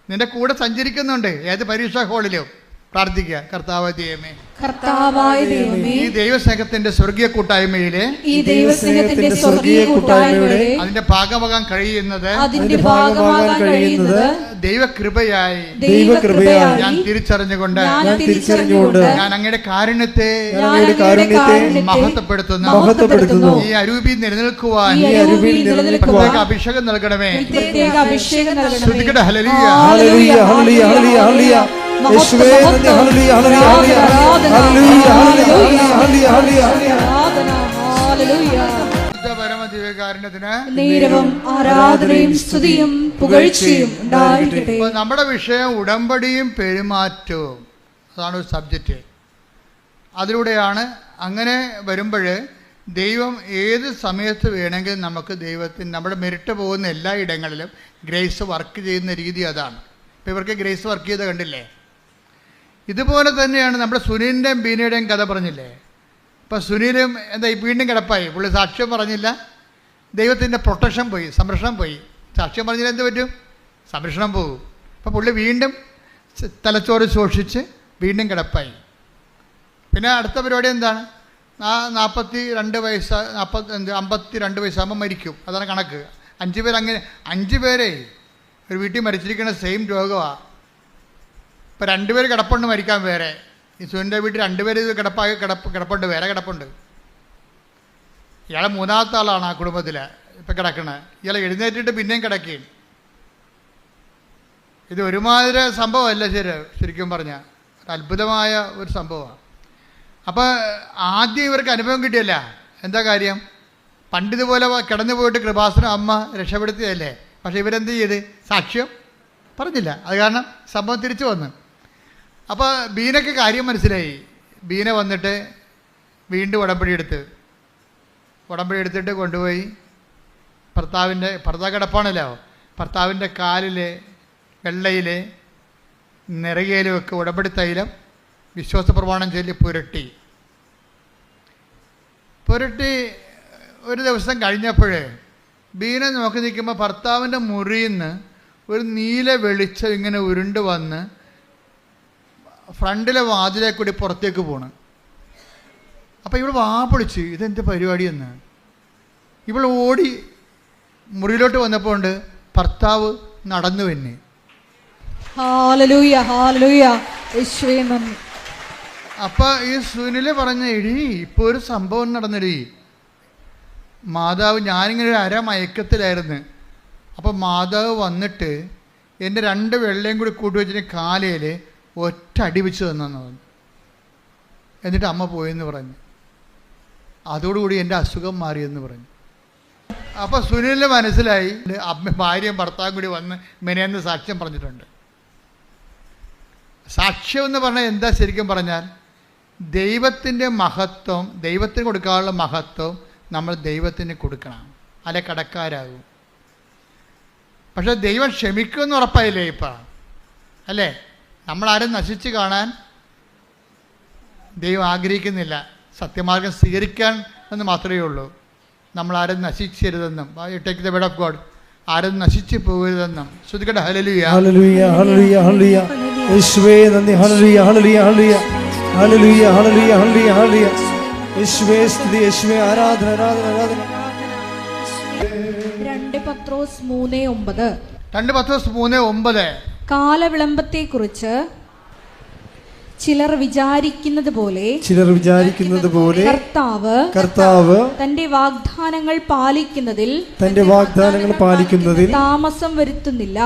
നിന്റെ കൂടെ സഞ്ചരിക്കുന്നുണ്ട്. ഏത് പരീക്ഷാ ഹോളിലും പ്രാർത്ഥിക്കുക, കർത്താവായ ദൈവമേ, കർത്താവായ ദൈവമേ, ഈ ദൈവസ്നേഹത്തിന്റെ സ്വർഗീയ കൂട്ടായ്മയിലെ ഈ ദൈവസ്നേഹത്തിന്റെ സ്വർഗീയ കൂട്ടായ്മയുടെ അതിന്റെ ഭാഗമാകാൻ കഴിയുന്നത് ദൈവകൃപയായി ഞാൻ തിരിച്ചറിഞ്ഞുകൊണ്ട് ഞാൻ അങ്ങയുടെ കാരുണ്യത്തെ മഹത്വപ്പെടുത്തുന്നു. ഈ അരൂപി നിലനിൽക്കുവാൻ അഭിഷേകം നൽകണമേ. ശ്രുതികട ഹല്ലേലൂയ, ഹല്ലേലൂയ, ഹല്ലേലൂയ, ഹല്ലേലൂയ. യേശുവേ നന്ദി, ഹല്ലേലൂയ, ഹല്ലേലൂയ, ഹല്ലേലൂയ, ഹല്ലേലൂയ, ഹല്ലേലൂയ. പരമദിവ്യകാരുണ്യത്തിന് നേരവും ആരാധനയും സ്തുതിയും പുകഴ്ചയും ഉണ്ടായിരിക്കട്ടെ. നമ്മുടെ വിഷയം ഉടമ്പടിയും പെരുമാറ്റവും, അതാണ് ഒരു സബ്ജക്റ്റ്. അതിലൂടെയാണ് അങ്ങനെ വരുമ്പോൾ ദൈവം ഏത് സമയത്ത് വേണമെങ്കിലും നമുക്ക് ദൈവത്തിന് നമ്മുടെ മെരിട്ട് പോകുന്ന എല്ലാ ഇടങ്ങളിലും ഗ്രേസ് വർക്ക് ചെയ്യുന്ന രീതി അതാണ്. ഇപ്പോൾ ഇവർക്ക് ഗ്രേസ് വർക്ക് ചെയ്ത് കണ്ടില്ലേ? ഇതുപോലെ തന്നെയാണ് നമ്മുടെ സുനിലിൻ്റെയും ബീനയുടെയും കഥ പറഞ്ഞില്ലേ? ഇപ്പോൾ സുനിലും എന്താ വീണ്ടും കിടപ്പായി, പുള്ളി സാക്ഷ്യം പറഞ്ഞില്ല, ദൈവത്തിൻ്റെ പ്രൊട്ടക്ഷൻ പോയി, സംരക്ഷണം പോയി. സാക്ഷ്യം പറഞ്ഞാൽ എന്ത് പറ്റും? സംരക്ഷണം പോകും. അപ്പോൾ പുള്ളി വീണ്ടും തലച്ചോറ് ശോഷിച്ച് വീണ്ടും കിടപ്പായി. പിന്നെ അടുത്ത പരിപാടി എന്താണ്? 42 വയസ്സ് 52 വയസ്സാകുമ്പോൾ മരിക്കും, അതാണ് കണക്ക്. 5 പേര് അങ്ങനെ 5 പേരെ ഒരു വീട്ടിൽ മരിച്ചിരിക്കുന്ന സെയിം രോഗമാണ്. ഇപ്പോൾ 2 പേര് കിടപ്പുണ്ട് മരിക്കാൻ വേറെ. ഈ സുനിൻ്റെ വീട്ടിൽ 2 പേര് കിടപ്പുണ്ട്, വേറെ കിടപ്പുണ്ട്. ഇയാളെ 3ാമത്തെ ആളാണ് ആ കുടുംബത്തിൽ ഇപ്പം കിടക്കണത്. ഇയാളെ എഴുന്നേറ്റിട്ട് പിന്നെയും കിടക്കുകയും. ഇത് ഒരുമാതിരി സംഭവമല്ല ശരിക്കും പറഞ്ഞാൽ അത്ഭുതമായ ഒരു സംഭവമാണ്. അപ്പോൾ ആദ്യം ഇവർക്ക് അനുഭവം കിട്ടിയല്ല. എന്താ കാര്യം? പണ്ടിതുപോലെ കിടന്നു പോയിട്ട് കൃപാസനം അമ്മ രക്ഷപ്പെടുത്തിയതല്ലേ. പക്ഷേ ഇവരെന്ത് ചെയ്ത്? സാക്ഷ്യം പറഞ്ഞില്ല. അത് കാരണം സംഭവം തിരിച്ചു വന്നു. അപ്പോൾ ബീനയ്ക്ക് കാര്യം മനസ്സിലായി. ബീന വന്നിട്ട് വീണ്ടും ഉടമ്പടി എടുത്തിട്ട് കൊണ്ടുപോയി ഭർത്താവ് കിടപ്പാണല്ലോ, ഭർത്താവിൻ്റെ കാലിലെ വെള്ളയിലെ നിറകയിലുമൊക്കെ ഉടമ്പടി തൈലം വിശ്വാസ പ്രമാണം ചൊല്ലി പുരട്ടി ഒരു ദിവസം കഴിഞ്ഞപ്പോൾ ബീന നോക്കി നിൽക്കുമ്പോൾ ഭർത്താവിൻ്റെ മുറിയിൽ നിന്ന് ഒരു നീല വെളിച്ചം ഇങ്ങനെ ഉരുണ്ട് വന്ന് ഫ്രണ്ടിലെ വാതിലെ കൂടി പുറത്തേക്ക് പോണ്. അപ്പോൾ ഇവൾ പൊളിച്ച് ഇതെന്ത് പരിപാടിയെന്ന്. ഇവൾ ഓടി മുറിയിലോട്ട് വന്നപ്പോൾ ഉണ്ട് ഭർത്താവ് നടന്നു തന്നെ. ഹല്ലേലൂയ, ഹല്ലേലൂയ, യേശുവേ നന്ദി. അപ്പം ഈ സുനിൽ പറഞ്ഞ എടി ഇപ്പോൾ ഒരു സംഭവം നടന്നെടി മാതാവ്, ഞാനിങ്ങനെ ഒരു അരമയക്കത്തിലായിരുന്നു. അപ്പോൾ മാതാവ് വന്നിട്ട് എൻ്റെ 2 വെള്ളയും കൂടി കൂട്ടി വെച്ചിട്ട് കാലയിൽ ഒറ്റ അടി വെച്ച് തന്നെന്ന് പറഞ്ഞു. എന്നിട്ട് അമ്മ പോയെന്ന് പറഞ്ഞു. അതോടുകൂടി എൻ്റെ അസുഖം മാറിയെന്ന് പറഞ്ഞു. അപ്പോൾ സുനിലിന് മനസ്സിലായി അമ്മ ഭാര്യയും ഭർത്താവും കൂടി വന്ന് മെനയെന്ന് സാക്ഷ്യം പറഞ്ഞിട്ടുണ്ട്. സാക്ഷ്യം എന്ന് പറഞ്ഞാൽ എന്താ? ശരിക്കും പറഞ്ഞാൽ ദൈവത്തിൻ്റെ മഹത്വം, ദൈവത്തിന് കൊടുക്കാനുള്ള മഹത്വം നമ്മൾ ദൈവത്തിന് കൊടുക്കണം, അല്ലെ കടക്കാരാകും. പക്ഷെ ദൈവം ക്ഷമിക്കുമെന്ന് ഉറപ്പായില്ലേ ഇപ്പം? അല്ലേ? നമ്മളാരും നശിച്ച് കാണാൻ ദൈവം ആഗ്രഹിക്കുന്നില്ല. സത്യമാർഗം സ്വീകരിക്കാൻ എന്ന് മാത്രമേ ഉള്ളൂ. നമ്മളാരും നശിച്ചരുതെന്നും, take the word of God, ആരും നശിച്ചു പോകരുതെന്നും. ശ്രുതികട ഹല്ലേലൂയ, ഹല്ലേലൂയ, ഹല്ലേലൂയ, ഹല്ലേലൂയ. യേശുവേ നന്ദി, ഹല്ലേലൂയ, ഹല്ലേലൂയ, ഹല്ലേലൂയ, ഹല്ലേലൂയ, ഹല്ലേലൂയ, ഹല്ലേലൂയ, ഹല്ലേലൂയ. യേശുവേ സ്തുതി, യേശുവേ ആരാധന, ആരാധന, ആരാധന. 2 പത്രോസ് 3:9. 2 പത്രോസ് 3:9. കാലവിളംബത്തെക്കുറിച്ച് ചിലർ വിചാരിക്കുന്നത് പോലെ കർത്താവ് തന്റെ വാഗ്ദാനങ്ങൾ പാലിക്കുന്നതിൽ താമസം വരുത്തുന്നില്ല.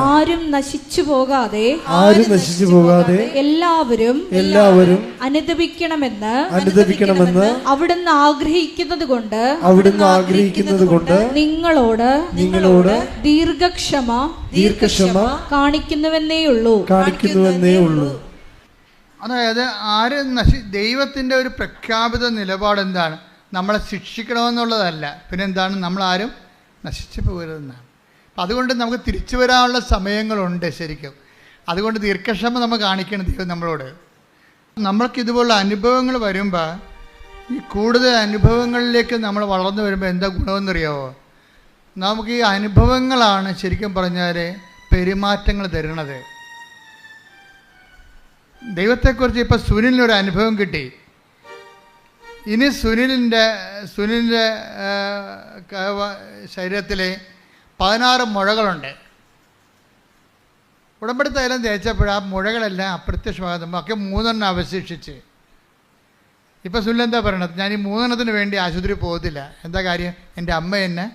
ആരും നശിച്ചു പോകാതെ എല്ലാവരും അനുദപിക്കണമെന്ന് അവിടുന്ന് ആഗ്രഹിക്കുന്നത് കൊണ്ട് നിങ്ങളോട് ദീർഘക്ഷമ കാണിക്കുന്നുവെന്നേയുള്ളൂ. അതായത് ദൈവത്തിൻ്റെ ഒരു പ്രഖ്യാപിത നിലപാട് എന്താണ്? നമ്മളെ ശിക്ഷിക്കണമെന്നുള്ളതല്ല, പിന്നെ എന്താണ്? നമ്മളാരും നശിച്ചു പോകരുതെന്നാണ്. അതുകൊണ്ട് നമുക്ക് തിരിച്ചു വരാനുള്ള സമയങ്ങളുണ്ട് ശരിക്കും. അതുകൊണ്ട് ദീർഘക്ഷമ നമ്മൾ കാണിക്കണം ദൈവം നമ്മളോട്. നമ്മൾക്കിതുപോലുള്ള അനുഭവങ്ങൾ വരുമ്പോൾ, ഈ കൂടുതൽ അനുഭവങ്ങളിലേക്ക് നമ്മൾ വളർന്നു വരുമ്പോൾ എന്താ ഗുണമെന്നറിയാമോ? നമുക്ക് ഈ അനുഭവങ്ങളാണ് ശരിക്കും പറഞ്ഞാൽ പെരുമാറ്റങ്ങൾ തരുന്നത്. ദൈവത്തെക്കുറിച്ച് ഇപ്പോൾ സുനിലിനൊരു അനുഭവം കിട്ടി. ഇനി സുനിലിൻ്റെ ശരീരത്തിൽ 16 മുഴകളുണ്ട്. ഉടമ്പടി തൈലം തേച്ചപ്പോൾ ആ മുഴകളെല്ലാം അപ്രത്യക്ഷമാകുമ്പോൾ ഒക്കെ 3 അവശേഷിച്ച്. ഇപ്പോൾ സുനിൽ എന്താ പറയണത്? ഞാൻ ഈ 3 വേണ്ടി ആശുപത്രി പോകത്തില്ല. എന്താ കാര്യം? എൻ്റെ അമ്മ എന്നെ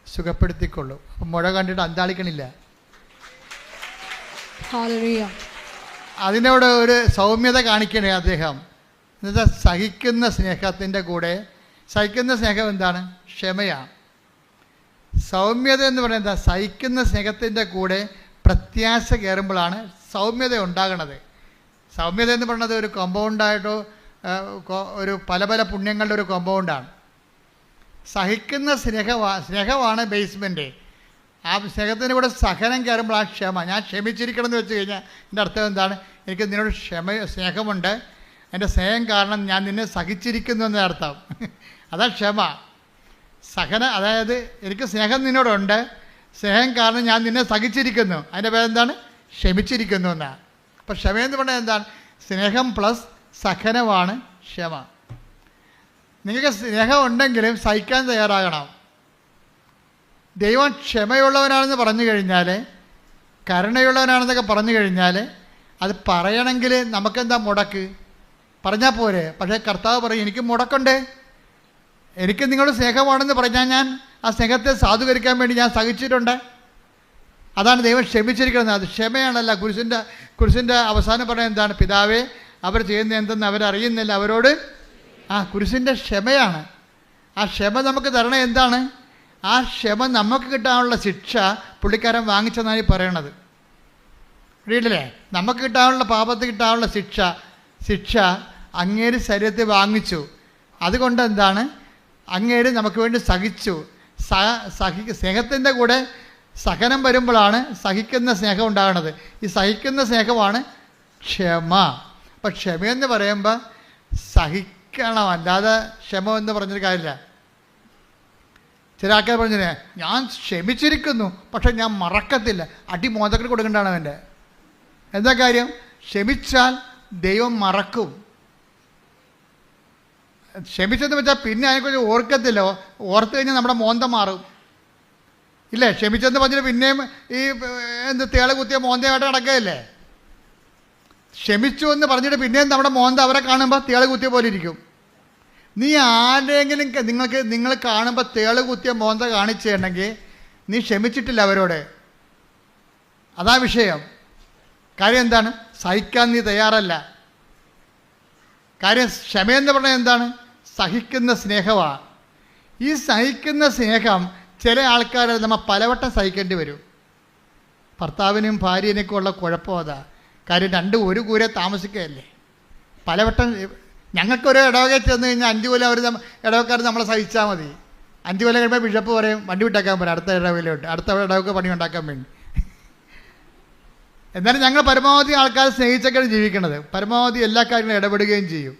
സുഖപ്പെടുത്തിക്കൊള്ളൂ. അപ്പം മുഴ കണ്ടിട്ട് അന്താളിക്കണില്ല. അതിനോട് ഒരു സൗമ്യത കാണിക്കണേ അദ്ദേഹം. എന്നുവെച്ചാൽ സഹിക്കുന്ന സ്നേഹത്തിൻ്റെ കൂടെ, സഹിക്കുന്ന സ്നേഹം എന്താണ്? ക്ഷമയാണ്. സൗമ്യത എന്ന് പറയുന്നത് എന്താ? സഹിക്കുന്ന സ്നേഹത്തിൻ്റെ കൂടെ പ്രത്യാശ കയറുമ്പോഴാണ് സൗമ്യത ഉണ്ടാകണത്. സൗമ്യത എന്ന് പറയുന്നത് ഒരു കോമ്പൗണ്ടായിട്ടോ ഒരു പല പല പുണ്യങ്ങളുടെ ഒരു കോമ്പൗണ്ടാണ്. സഹിക്കുന്ന സ്നേഹമാണ് ബേസ്മെൻറ്റ്. ആ സ്നേഹത്തിൻ്റെ കൂടെ സഹനം കയറുമ്പോൾ ആ ക്ഷമ. ഞാൻ ക്ഷമിച്ചിരിക്കണം എന്ന് വെച്ച് കഴിഞ്ഞാൽ എൻ്റെ അർത്ഥം എന്താണ്? എനിക്ക് നിന്നോട് സ്നേഹമുണ്ട്, എൻ്റെ സ്നേഹം കാരണം ഞാൻ നിന്നെ സഹിച്ചിരിക്കുന്നു എന്നർത്ഥം. അതാ ക്ഷമ. അതായത് എനിക്ക് സ്നേഹം നിന്നോടുണ്ട്, സ്നേഹം കാരണം ഞാൻ നിന്നെ സഹിച്ചിരിക്കുന്നു. അതിൻ്റെ പേരെന്താണ്? ക്ഷമിച്ചിരിക്കുന്നു എന്നാണ്. അപ്പോൾ ക്ഷമയെന്ന് പറഞ്ഞാൽ എന്താണ്? സ്നേഹം പ്ലസ് സഹനമാണ് ക്ഷമ. നിങ്ങൾക്ക് സ്നേഹം ഉണ്ടെങ്കിലും സഹിക്കാൻ തയ്യാറാകണം. ദൈവം ക്ഷമയുള്ളവനാണെന്ന് പറഞ്ഞു കഴിഞ്ഞാൽ, കരുണയുള്ളവനാണെന്നൊക്കെ പറഞ്ഞു കഴിഞ്ഞാൽ, അത് പറയണമെങ്കിൽ നമുക്കെന്താ മുടക്ക്? പറഞ്ഞാൽ പോരെ. പക്ഷേ കർത്താവ് പറയും, എനിക്ക് മുടക്കുണ്ട്. എനിക്ക് നിങ്ങളുടെ സ്നേഹമാണെന്ന് പറഞ്ഞാൽ ഞാൻ ആ സ്നേഹത്തെ സാധൂകരിക്കാൻ വേണ്ടി ഞാൻ സഹിച്ചിട്ടുണ്ട്. അതാണ് ദൈവം ക്ഷമിച്ചിരിക്കുന്നത്. അത് ക്ഷമയാണല്ല. കുരിശിൻ്റെ അവസാനം പറയുന്നത് എന്താണ്? പിതാവേ, അവർ ചെയ്യുന്ന എന്തെന്ന് അവരറിയുന്നില്ല, അവരോട്. കുരിശിൻ്റെ ക്ഷമയാണ്. ആ ക്ഷമ നമുക്ക് തരണേ എന്താണ്? ആ ക്ഷമ നമുക്ക് കിട്ടാനുള്ള ശിക്ഷ പുള്ളിക്കാരൻ വാങ്ങിച്ചെന്നാണ് പറയണത്. വീട്ടിലെ നമുക്ക് കിട്ടാനുള്ള പാപത്തിൽ കിട്ടാനുള്ള ശിക്ഷ അങ്ങേര് ശരീരത്തിൽ വാങ്ങിച്ചു. അതുകൊണ്ട് എന്താണ്? അങ്ങേര് നമുക്ക് വേണ്ടി സഹിച്ചു. സ്നേഹത്തിൻ്റെ കൂടെ സഹനം വരുമ്പോഴാണ് സഹിക്കുന്ന സ്നേഹം ഉണ്ടാകുന്നത്. ഈ സഹിക്കുന്ന സ്നേഹമാണ് ക്ഷമ. അപ്പം ക്ഷമയെന്ന് പറയുമ്പോൾ സഹിക്കണം, അല്ലാതെ ക്ഷമ എന്ന് പറഞ്ഞൊരു കാര്യമില്ല. ചില ആൾക്കാർ പറഞ്ഞേ, ഞാൻ ക്ഷമിച്ചിരിക്കുന്നു പക്ഷെ ഞാൻ മറക്കത്തില്ല. അടി മോദത്തിൽ കൊടുക്കേണ്ടതാണ് അവൻ്റെ. എന്താ കാര്യം? ക്ഷമിച്ചാൽ ദൈവം മറക്കും. ക്ഷമിച്ചെന്ന് വെച്ചാൽ പിന്നെ അതിനെക്കുറിച്ച് ഓർക്കത്തില്ല. ഓർത്ത് കഴിഞ്ഞാൽ നമ്മുടെ മോന്തം മാറും. ഇല്ലേ? ക്ഷമിച്ചെന്ന് പറഞ്ഞിട്ട് പിന്നെയും ഈ തേള കുത്തിയ മോന്തയായിട്ട് നടക്കുകയല്ലേ. ക്ഷമിച്ചു എന്ന് പറഞ്ഞിട്ട് പിന്നെയും നമ്മുടെ മോന്ത അവരെ കാണുമ്പോൾ തേള കുത്തിയ പോലെ ഇരിക്കും. നീ ആരെങ്കിലും നിങ്ങൾ കാണുമ്പോൾ തേള് കുത്തിയ മോന്ത കാണിച്ചിട്ടുണ്ടെങ്കിൽ നീ ക്ഷമിച്ചിട്ടില്ല അവരോട്. അതാ വിഷയം. കാര്യം എന്താണ്? സഹിക്കാൻ നീ തയ്യാറല്ല. കാര്യം ക്ഷമയെന്ന് പറഞ്ഞാൽ എന്താണ്? സഹിക്കുന്ന സ്നേഹമാണ്. ഈ സഹിക്കുന്ന സ്നേഹം ചില ആൾക്കാർ നമ്മൾ പലവട്ടം സഹിക്കേണ്ടി വരും. ഭർത്താവിനും ഭാര്യനൊക്കെ ഉള്ള കുഴപ്പം അതാ. കാര്യം രണ്ടും ഒരു കൂരെ താമസിക്കുകയല്ലേ. പലവട്ടം ഞങ്ങൾക്കൊരു ഇടവകയിൽ ചെന്ന് കഴിഞ്ഞാൽ 5 കൊല്ലം ഇടവക്കാർ നമ്മളെ സഹിച്ചാൽ മതി. 5 കൊല്ലം കഴിയുമ്പോൾ ബിഷപ്പ് പറയും വണ്ടി വിട്ടാക്കാൻ പറയും, അടുത്ത ഇടവകയിലോട്ട്, അടുത്ത ഇടവക പണി ഉണ്ടാക്കാൻ വേണ്ടി. എന്നാലും ഞങ്ങൾ പരമാവധി ആൾക്കാർ സ്നേഹിച്ചൊക്കെയാണ് ജീവിക്കണത്. പരമാവധി എല്ലാ കാര്യങ്ങളും ഇടപെടുകയും ചെയ്യും.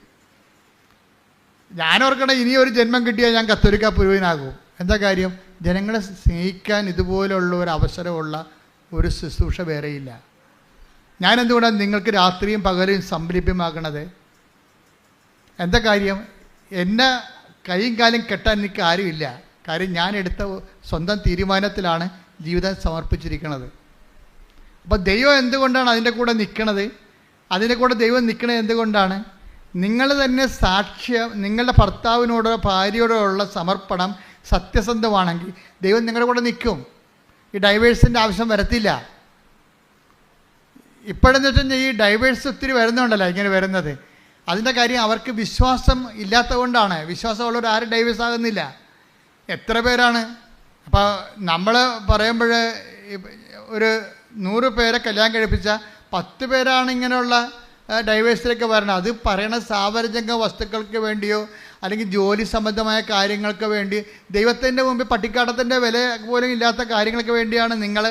ഞാനോർക്കണേ ഇനി ഒരു ജന്മം കിട്ടിയാൽ ഞാൻ കത്തോലിക്ക പുരോഹിതനാകും. എന്താ കാര്യം? ജനങ്ങളെ സ്നേഹിക്കാൻ ഇതുപോലുള്ള ഒരു അവസരമുള്ള ഒരു ശുശ്രൂഷ വേറെയില്ല. ഞാൻ എന്തുകൊണ്ടാണ് നിങ്ങൾക്ക് രാത്രിയും പകലും സംലഭ്യമാക്കണത്? എന്താ കാര്യം? എന്നെ കൈയും കാലും കെട്ടാൻ എനിക്ക് ആരുമില്ല. കാര്യം ഞാൻ എടുത്ത സ്വന്തം തീരുമാനത്തിലാണ് ജീവിതം സമർപ്പിച്ചിരിക്കുന്നത്. അപ്പോൾ ദൈവം എന്തുകൊണ്ടാണ് അതിൻ്റെ കൂടെ നിൽക്കണത്? അതിൻ്റെ കൂടെ ദൈവം നിൽക്കണത് എന്തുകൊണ്ടാണ്? നിങ്ങൾ തന്നെ സാക്ഷ്യം, നിങ്ങളുടെ ഭർത്താവിനോടോ ഭാര്യയോടോ ഉള്ള സമർപ്പണം സത്യസന്ധമാണെങ്കിൽ ദൈവം നിങ്ങളുടെ കൂടെ നിൽക്കും. ഈ ഡൈവേഴ്സിൻ്റെ ആവശ്യം വരത്തില്ല. ഇപ്പോഴെന്ന് വെച്ചാൽ ഈ ഡൈവേഴ്സ് ഒത്തിരി വരുന്നുണ്ടല്ലോ ഇങ്ങനെ വരുന്നത്. അതിൻ്റെ കാര്യം അവർക്ക് വിശ്വാസം ഇല്ലാത്തത് കൊണ്ടാണ്. വിശ്വാസമുള്ളവർ ആരും ഡൈവേഴ്സ് ആകുന്നില്ല. എത്ര പേരാണ്? അപ്പോൾ നമ്മൾ പറയുമ്പോൾ ഒരു 100 പേരെ കല്യാണം കഴിപ്പിച്ച 10 പേരാണ് ഇങ്ങനെയുള്ള ഡൈവേഴ്സിലേക്ക് വരണം. അത് പറയണ സാവരജംഗ വസ്തുക്കൾക്ക് വേണ്ടിയോ അല്ലെങ്കിൽ ജോലി സംബന്ധമായ കാര്യങ്ങൾക്ക് വേണ്ടി ദൈവത്തിൻ്റെ മുമ്പിൽ പട്ടിക്കാട്ടത്തിൻ്റെ വില പോലും ഇല്ലാത്ത കാര്യങ്ങൾക്ക് വേണ്ടിയാണ് നിങ്ങൾ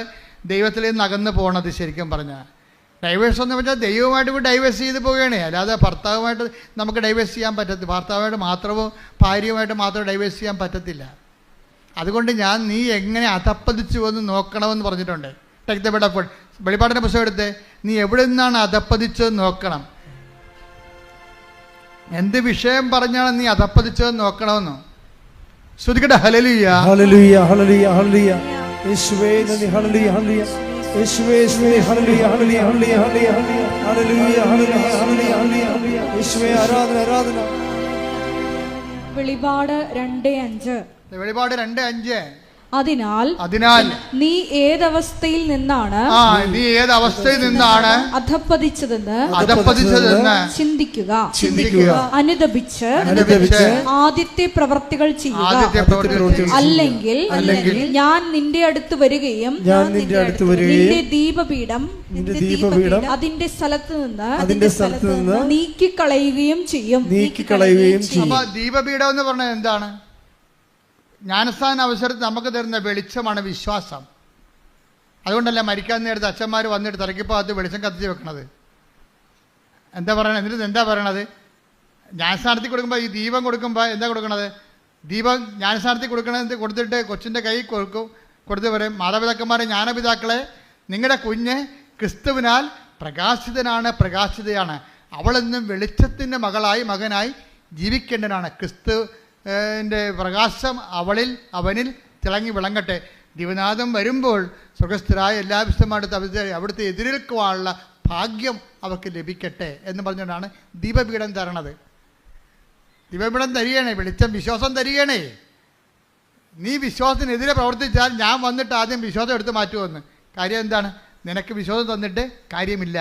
ദൈവത്തിൽ നിന്ന് അകന്ന് പോകണത്. ശരിക്കും പറഞ്ഞാൽ ഡൈവേഴ്സ് എന്ന് വെച്ചാൽ ദൈവമായിട്ട് ഇപ്പോൾ ഡൈവേഴ്സ് ചെയ്ത് പോവുകയാണ്, അല്ലാതെ ഭർത്താവുമായിട്ട് നമുക്ക് ഡൈവേഴ്സ് ചെയ്യാൻ പറ്റത്തില്ല. ഭർത്താവായിട്ട് മാത്രമോ ഭാര്യയുമായിട്ട് മാത്രമോ ഡൈവേഴ്സ് ചെയ്യാൻ പറ്റത്തില്ല. അതുകൊണ്ട് നീ എങ്ങനെ അധപ്പതിച്ചു എന്ന് നോക്കണമെന്ന് പറഞ്ഞിട്ടുണ്ട്. Take the bed of God. വെളിപ്പാടിൻ്റെ പുസ്തകം എടുത്ത് നീ എവിടെ നിന്നാണ് അധപ്പതിച്ചതെന്ന് നോക്കണം. എന്ത് വിഷയം പറഞ്ഞാണ് നീ അധപ്പതിച്ചതെന്ന് നോക്കണമെന്നോ. ശ്രുതിക്കട്ടെ ഹല്ലേലൂയ ഹല്ലേലൂയ ഹല്ലേലൂയ ഹല്ലേലൂയ. യേശുവേ നന്ദി. ഹല്ലേലൂയ ഹല്ലേലൂയ. യേശുവേ യേശുവേ ഹല്ലേലൂയ ഹല്ലേലൂയ ഹല്ലേലൂയ ഹല്ലേലൂയ ഹല്ലേലൂയ ഹല്ലേലൂയ ഹല്ലേലൂയ ഹല്ലേലൂയ. യേശുവേ ആരാധന ആരാധന. വെളിപാട് 2:5. വെളിപാട് 2:5. അതിനാൽ നീ ഏതവസ്ഥയിൽ നിന്നാണ് അധപ്പതിച്ചതെന്ന് ചിന്തിക്കുക. അനുദപിച്ച് ആദ്യത്തെ പ്രവർത്തികൾ ചെയ്യുക. അല്ലെങ്കിൽ ഞാൻ നിന്റെ അടുത്ത് വരികയും നിന്റെ ദീപപീഠം അതിന്റെ സ്ഥലത്ത് നിന്ന് നീക്കിക്കളയുകയും ചെയ്യും. ദീപപീഠം എന്ന് പറഞ്ഞാൽ എന്താണ്? ജ്ഞാനസ്ഥാന അവസരത്തിൽ നമുക്ക് തരുന്ന വെളിച്ചമാണ് വിശ്വാസം. അതുകൊണ്ടല്ല മരിക്കാൻ നേരത്തെ അച്ഛന്മാർ വന്നിട്ട് തലയ്ക്കിപ്പോൾ വെളിച്ചം കത്തിച്ച് വെക്കണത്. എന്താ പറയണത്? എന്നിട്ട് എന്താ പറയണത്? ജ്ഞാനസ്ഥാനത്തിൽ കൊടുക്കുമ്പോൾ ഈ ദീപം കൊടുക്കുമ്പോൾ എന്താ കൊടുക്കണത്? ദീപം ജ്ഞാനസ്ഥാനത്തിൽ കൊടുത്തിട്ട് കൊച്ചിൻ്റെ കൈ കൊടുത്ത് പറയും, മാതാപിതാക്കന്മാരെ ജ്ഞാനപിതാക്കളെ, നിങ്ങളുടെ കുഞ്ഞ് ക്രിസ്തുവിനാൽ പ്രകാശിതനാണ്, പ്രകാശിതയാണ്. അവളെന്നും വെളിച്ചത്തിൻ്റെ മകനായി ജീവിക്കേണ്ടതാണ്. ക്രിസ്തുവിൻ്റെ പ്രകാശം അവനിൽ തിളങ്ങി വിളങ്ങട്ടെ. ദിവനാഥം വരുമ്പോൾ സ്വർഗസ്ഥരായ എല്ലാ വിശുദ്ധന്മാരുടെ അവിടുത്തെ എതിരേൽക്കുവാനുള്ള ഭാഗ്യം അവർക്ക് ലഭിക്കട്ടെ എന്ന് പറഞ്ഞുകൊണ്ടാണ് ദീപപീഠം തരണത്. ദീപപീഠം തരികണേ, വെളിച്ചം വിശ്വാസം തരികണേ. നീ വിശ്വാസത്തിനെതിരെ പ്രവർത്തിച്ചാൽ ഞാൻ വന്നിട്ട് ആദ്യം വിശ്വാസം എടുത്ത് മാറ്റുമെന്ന്. കാര്യം എന്താണ്? നിനക്ക് വിശ്വാസം തന്നിട്ട് കാര്യമില്ല.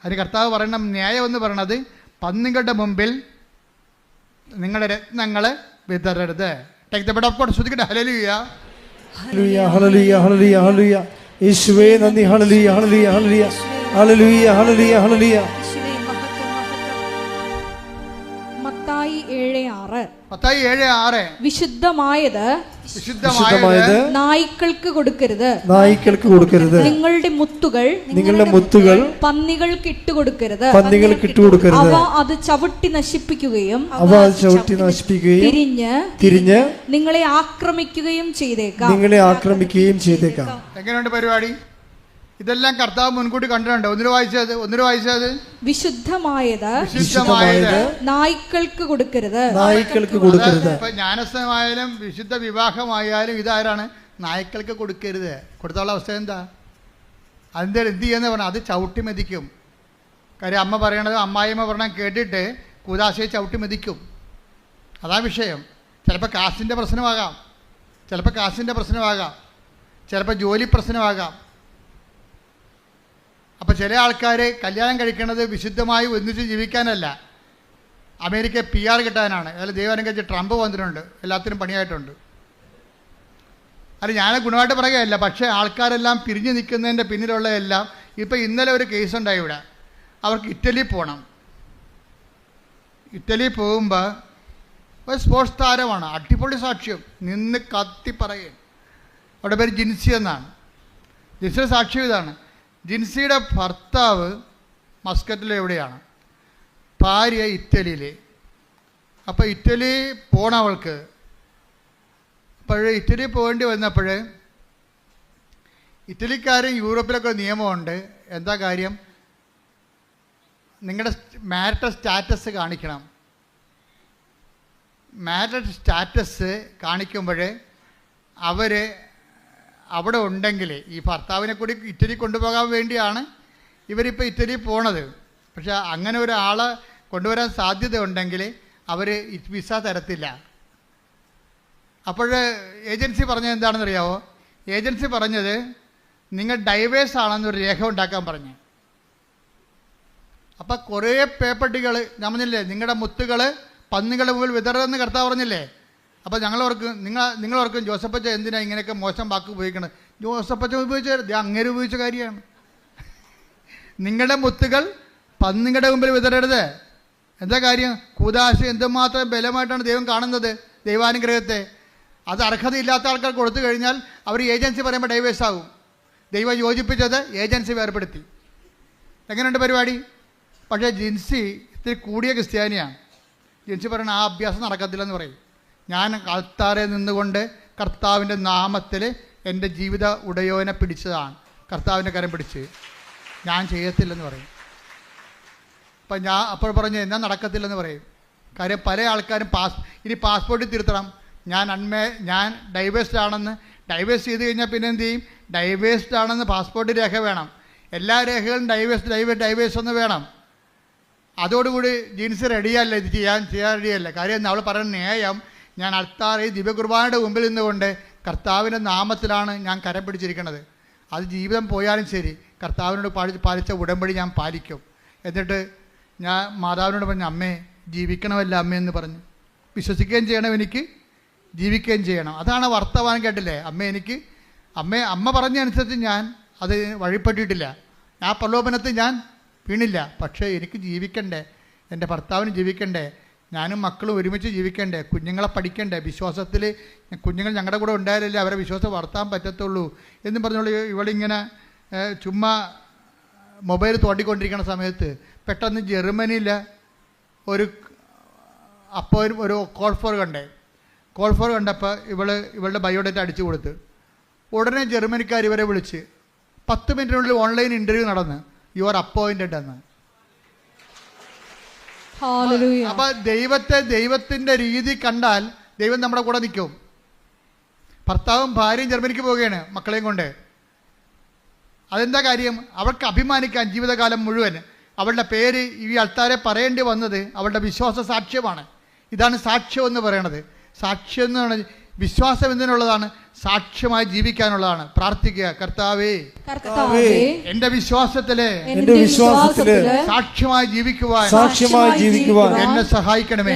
അതിന് കർത്താവ് പറയണം, ന്യായം എന്ന് പറയണത് പന്നികളുടെ മുമ്പിൽ നിങ്ങളുടെ രത്നങ്ങൾ വിതറരുത്. Take the bed of God. ശ്രുതിക്കട്ടെ ഹല്ലേലൂയ ഹല്ലേലൂയ ഹല്ലേലൂയ ഹല്ലേലൂയ ഹല്ലേലൂയ. യേശുവേ നന്ദി. ഹല്ലേലൂയ ഹല്ലേലൂയ ഹല്ലേലൂയ ഹല്ലേലൂയ ഹല്ലേലൂയ ഹല്ലേലൂയ. മത്തായി 7:6. മത്തായി 7:6. വിശുദ്ധമായത് നായ്ക്കൾക്ക് കൊടുക്കരുത്. നിങ്ങളുടെ മുത്തുകൾ പന്നികൾക്ക് ഇട്ടുകൊടുക്കരുത്. അവ അത് ചവിട്ടി നശിപ്പിക്കുകയും തിരിഞ്ഞ് നിങ്ങളെ ആക്രമിക്കുകയും ചെയ്തേക്കാം. എങ്ങനെയുണ്ട് പരിപാടി? ഇതെല്ലാം കർത്താവ് മുൻകൂട്ടി കണ്ടിട്ടുണ്ട്. ഒന്നിനു വായിച്ചത് വിശുദ്ധമായത് നായ്ക്കൾക്ക് കൊടുക്കരുത്. ജ്ഞാനസ്ഥമായാലും വിശുദ്ധ വിവാഹമായാലും ഇതാരാണ്? നായ്ക്കൾക്ക് കൊടുക്കരുത്. കൊടുത്തുള്ള അവസ്ഥ എന്താ? അതിൻ്റെ എന്ത് ചെയ്യുന്ന പറഞ്ഞാൽ അത് ചവിട്ടി മെതിക്കും. കാര്യം അമ്മ പറയണത്, അമ്മായിയമ്മ പറഞ്ഞാൽ കേട്ടിട്ട് കൂദാശയെ ചവിട്ടി മെതിക്കും. അതാ വിഷയം. ചിലപ്പോൾ കാശിൻ്റെ പ്രശ്നമാകാം, ചിലപ്പോൾ ജോലി പ്രശ്നമാകാം. അപ്പോൾ ചില ആൾക്കാർ കല്യാണം കഴിക്കുന്നത് വിശുദ്ധമായി ഒന്നിച്ച് ജീവിക്കാനല്ല, അമേരിക്ക PR കിട്ടാനാണ്. അതിൽ ദൈവം കഴിച്ച് ട്രംപ് വന്നിട്ടുണ്ട്, എല്ലാത്തിനും പണിയായിട്ടുണ്ട്. അത് ഞാൻ ഗുണമായിട്ട് പറയുകയല്ല, പക്ഷേ ആൾക്കാരെല്ലാം പിരിഞ്ഞു നിൽക്കുന്നതിൻ്റെ പിന്നിലുള്ള എല്ലാം. ഇപ്പോൾ ഇന്നലെ ഒരു കേസുണ്ടായി ഇവിടെ. അവർക്ക് ഇറ്റലി പോകണം. ഇറ്റലി പോകുമ്പോൾ ഒരു സ്പോർട്സ് താരമാണ്, അടിപൊളി സാക്ഷ്യം, നിന്ന് കത്തി പറയും. അവിടെ പേര് ജിൻസി എന്നാണ്. ജിൻസിയുടെ സാക്ഷ്യം ഇതാണ്: ജിൻസിയുടെ ഭർത്താവ് മസ്കറ്റിൽ എവിടെയാണ്, ഭാര്യ ഇറ്റലിയിൽ. അപ്പോൾ ഇറ്റലി പോണവൾക്ക് ഇറ്റലി പോകേണ്ടി വന്നപ്പോൾ ഇറ്റലിക്കാരും യൂറോപ്പിലൊക്കെ നിയമമുണ്ട്. എന്താ കാര്യം? നിങ്ങളുടെ മാരിറ്റൽ സ്റ്റാറ്റസ് കാണിക്കണം. മാരിറ്റൽ സ്റ്റാറ്റസ് കാണിക്കുമ്പോൾ അവർ അവിടെ ഉണ്ടെങ്കിൽ, ഈ ഭർത്താവിനെ കൂടി ഇറ്റലി കൊണ്ടുപോകാൻ വേണ്ടിയാണ് ഇവരിപ്പോൾ ഇറ്റലി പോണത്. പക്ഷെ അങ്ങനെ ഒരാളെ കൊണ്ടുവരാൻ സാധ്യത ഉണ്ടെങ്കിൽ അവർ വിസ തരത്തില്ല. അപ്പോൾ ഏജൻസി പറഞ്ഞത് എന്താണെന്നറിയാമോ? ഏജൻസി പറഞ്ഞത് നിങ്ങൾ ഡൈവേഴ്സ് ആണെന്നൊരു രേഖ ഉണ്ടാക്കാൻ പറഞ്ഞു. അപ്പം കുറേ പേപ്പട്ടികൾ, ഞാൻ പറഞ്ഞില്ലേ, നിങ്ങളുടെ മുത്തുകൾ പന്നികളുടെ മുമ്പിൽ വിതറെന്ന് കർത്താവ് പറഞ്ഞില്ലേ. അപ്പോൾ നിങ്ങളോർക്കും ജോസഫച്ച എന്തിനാണ് ഇങ്ങനെയൊക്കെ മോശം വാക്ക് ഉപയോഗിക്കണത്? ജോസഫച്ച ഉപയോഗിച്ച അങ്ങനെ ഉപയോഗിച്ച കാര്യമാണ്. നിങ്ങളുടെ മുത്തുകൾ പന്നികളുടെ മുമ്പിൽ വിതറരുത് എന്താ കാര്യം? കൂദാശ എന്തുമാത്രം ബലമായിട്ടാണ് ദൈവം കാണുന്നത്, ദൈവാനുഗ്രഹത്തെ. അത് അർഹതയില്ലാത്ത ആൾക്കാർ കൊടുത്തു കഴിഞ്ഞാൽ അവർ ഏജൻസി പറയുമ്പോൾ ഡൈവേഴ്സ് ആകും. ദൈവം യോജിപ്പിച്ചത് ഏജൻസി വേർപെടുത്തി. എങ്ങനെയുണ്ട് പരിപാടി? പക്ഷേ ജിൻസി ഇത്തിരി കൂടിയ ക്രിസ്ത്യാനിയാണ്. ജിൻസി പറയണ ആ അഭ്യാസം നടക്കത്തില്ലെന്ന് പറയും. ഞാൻ ആൾത്താരെ നിന്നുകൊണ്ട് കർത്താവിൻ്റെ നാമത്തിൽ എൻ്റെ ജീവിത ഉടയോനെ പിടിച്ചതാണ്, കർത്താവിൻ്റെ കരം പിടിച്ച്. ഞാൻ ചെയ്യത്തില്ലെന്ന് പറയും. അപ്പം ഞാൻ അപ്പോൾ പറഞ്ഞ് എന്നാൽ നടക്കത്തില്ലെന്ന് പറയും. കാര്യം പല ആൾക്കാരും ഇനി പാസ്പോർട്ടിൽ തിരുത്തണം, ഞാൻ ഡൈവേഴ്സ്ഡ് ആണെന്ന്. ഡൈവേഴ്സ് ചെയ്ത് കഴിഞ്ഞാൽ പിന്നെ എന്ത് ചെയ്യും? ഡൈവേഴ്സ്ഡ് ആണെന്ന് പാസ്പോർട്ട് രേഖ വേണം. എല്ലാ രേഖകളും ഡൈവേഴ്സ് ഒന്ന് വേണം. അതോടുകൂടി ജിൻസ് റെഡിയല്ല, ഇത് ചെയ്യാൻ റെഡിയല്ല. കാര്യം അവൾ പറയുന്ന ന്യായം, ഞാൻ അൾത്താറിൽ ദിവ്യകുർബാനയുടെ മുമ്പിൽ നിന്നുകൊണ്ട് കർത്താവിൻ്റെ നാമത്തിലാണ് ഞാൻ കരം പിടിച്ചിരിക്കുന്നത്. അത് ജീവിതം പോയാലും ശരി കർത്താവിനോട് പാലിച്ച ഉടമ്പടി ഞാൻ പാലിക്കും. എന്നിട്ട് ഞാൻ മാതാവിനോട് പറഞ്ഞു, അമ്മേ ജീവിക്കണമല്ല അമ്മയെന്ന് പറഞ്ഞു. വിശ്വസിക്കുകയും ചെയ്യണം, എനിക്ക് ജീവിക്കുകയും ചെയ്യണം. അതാണ് വർത്തമാനം. കേട്ടില്ലേ? അമ്മ പറഞ്ഞനുസരിച്ച് ഞാൻ അത് വഴിപ്പെട്ടിട്ടില്ല. ആ പ്രലോഭനത്തിൽ ഞാൻ വീണില്ല. പക്ഷേ എനിക്ക് ജീവിക്കണ്ടേ, എൻ്റെ ഭർത്താവിന് ജീവിക്കണ്ടേ, ഞാനും മക്കളും ഒരുമിച്ച് ജീവിക്കണ്ടേ, കുഞ്ഞുങ്ങളെ പഠിക്കണ്ടേ, വിശ്വാസത്തിൽ കുഞ്ഞുങ്ങൾ ഞങ്ങളുടെ കൂടെ ഉണ്ടായാലല്ലേ അവരെ വിശ്വാസം വളർത്താൻ പറ്റത്തുള്ളൂ എന്നും പറഞ്ഞുള്ള ഇവളിങ്ങനെ ചുമ്മാ മൊബൈൽ തോണ്ടിക്കൊണ്ടിരിക്കുന്ന സമയത്ത് പെട്ടെന്ന് ജർമ്മനിയിൽ ഒരു കോൾ ഫോർ കണ്ടപ്പോൾ ഇവളുടെ ബയോഡേറ്റ അടിച്ചു കൊടുത്ത് ഉടനെ ജർമ്മനിക്കാർ ഇവരെ വിളിച്ച് 10 മിനിറ്റിനുള്ളിൽ ഓൺലൈൻ ഇൻ്റർവ്യൂ നടന്ന് യുവർ അപ്പോയിൻറ്റഡ് എന്ന്. അപ്പം ദൈവത്തിൻ്റെ രീതി കണ്ടാൽ ദൈവം നമ്മുടെ കൂടെ നിൽക്കും. ഭർത്താവും ഭാര്യയും ജർമ്മനിക്ക് പോവുകയാണ് മക്കളെയും കൊണ്ട്. അതെന്താ കാര്യം? അവൾക്ക് അഭിമാനിക്കാൻ ജീവിതകാലം മുഴുവൻ അവളുടെ പേര് ഈ അൾത്താരെ പറയേണ്ടി വന്നത് അവളുടെ വിശ്വാസ സാക്ഷ്യമാണ്. ഇതാണ് സാക്ഷ്യം എന്ന് പറയണത്. സാക്ഷ്യം എന്ന് പറയുന്നത് വിശ്വാസം എന്തിനുള്ളതാണ്? സാക്ഷ്യമായി ജീവിക്കാനുള്ളതാണ്. പ്രാർത്ഥിക്കുക, കർത്താവേ എന്റെ വിശ്വാസത്തില് സാക്ഷ്യമായി ജീവിക്കുവാൻ എന്നെ സഹായിക്കണമേ.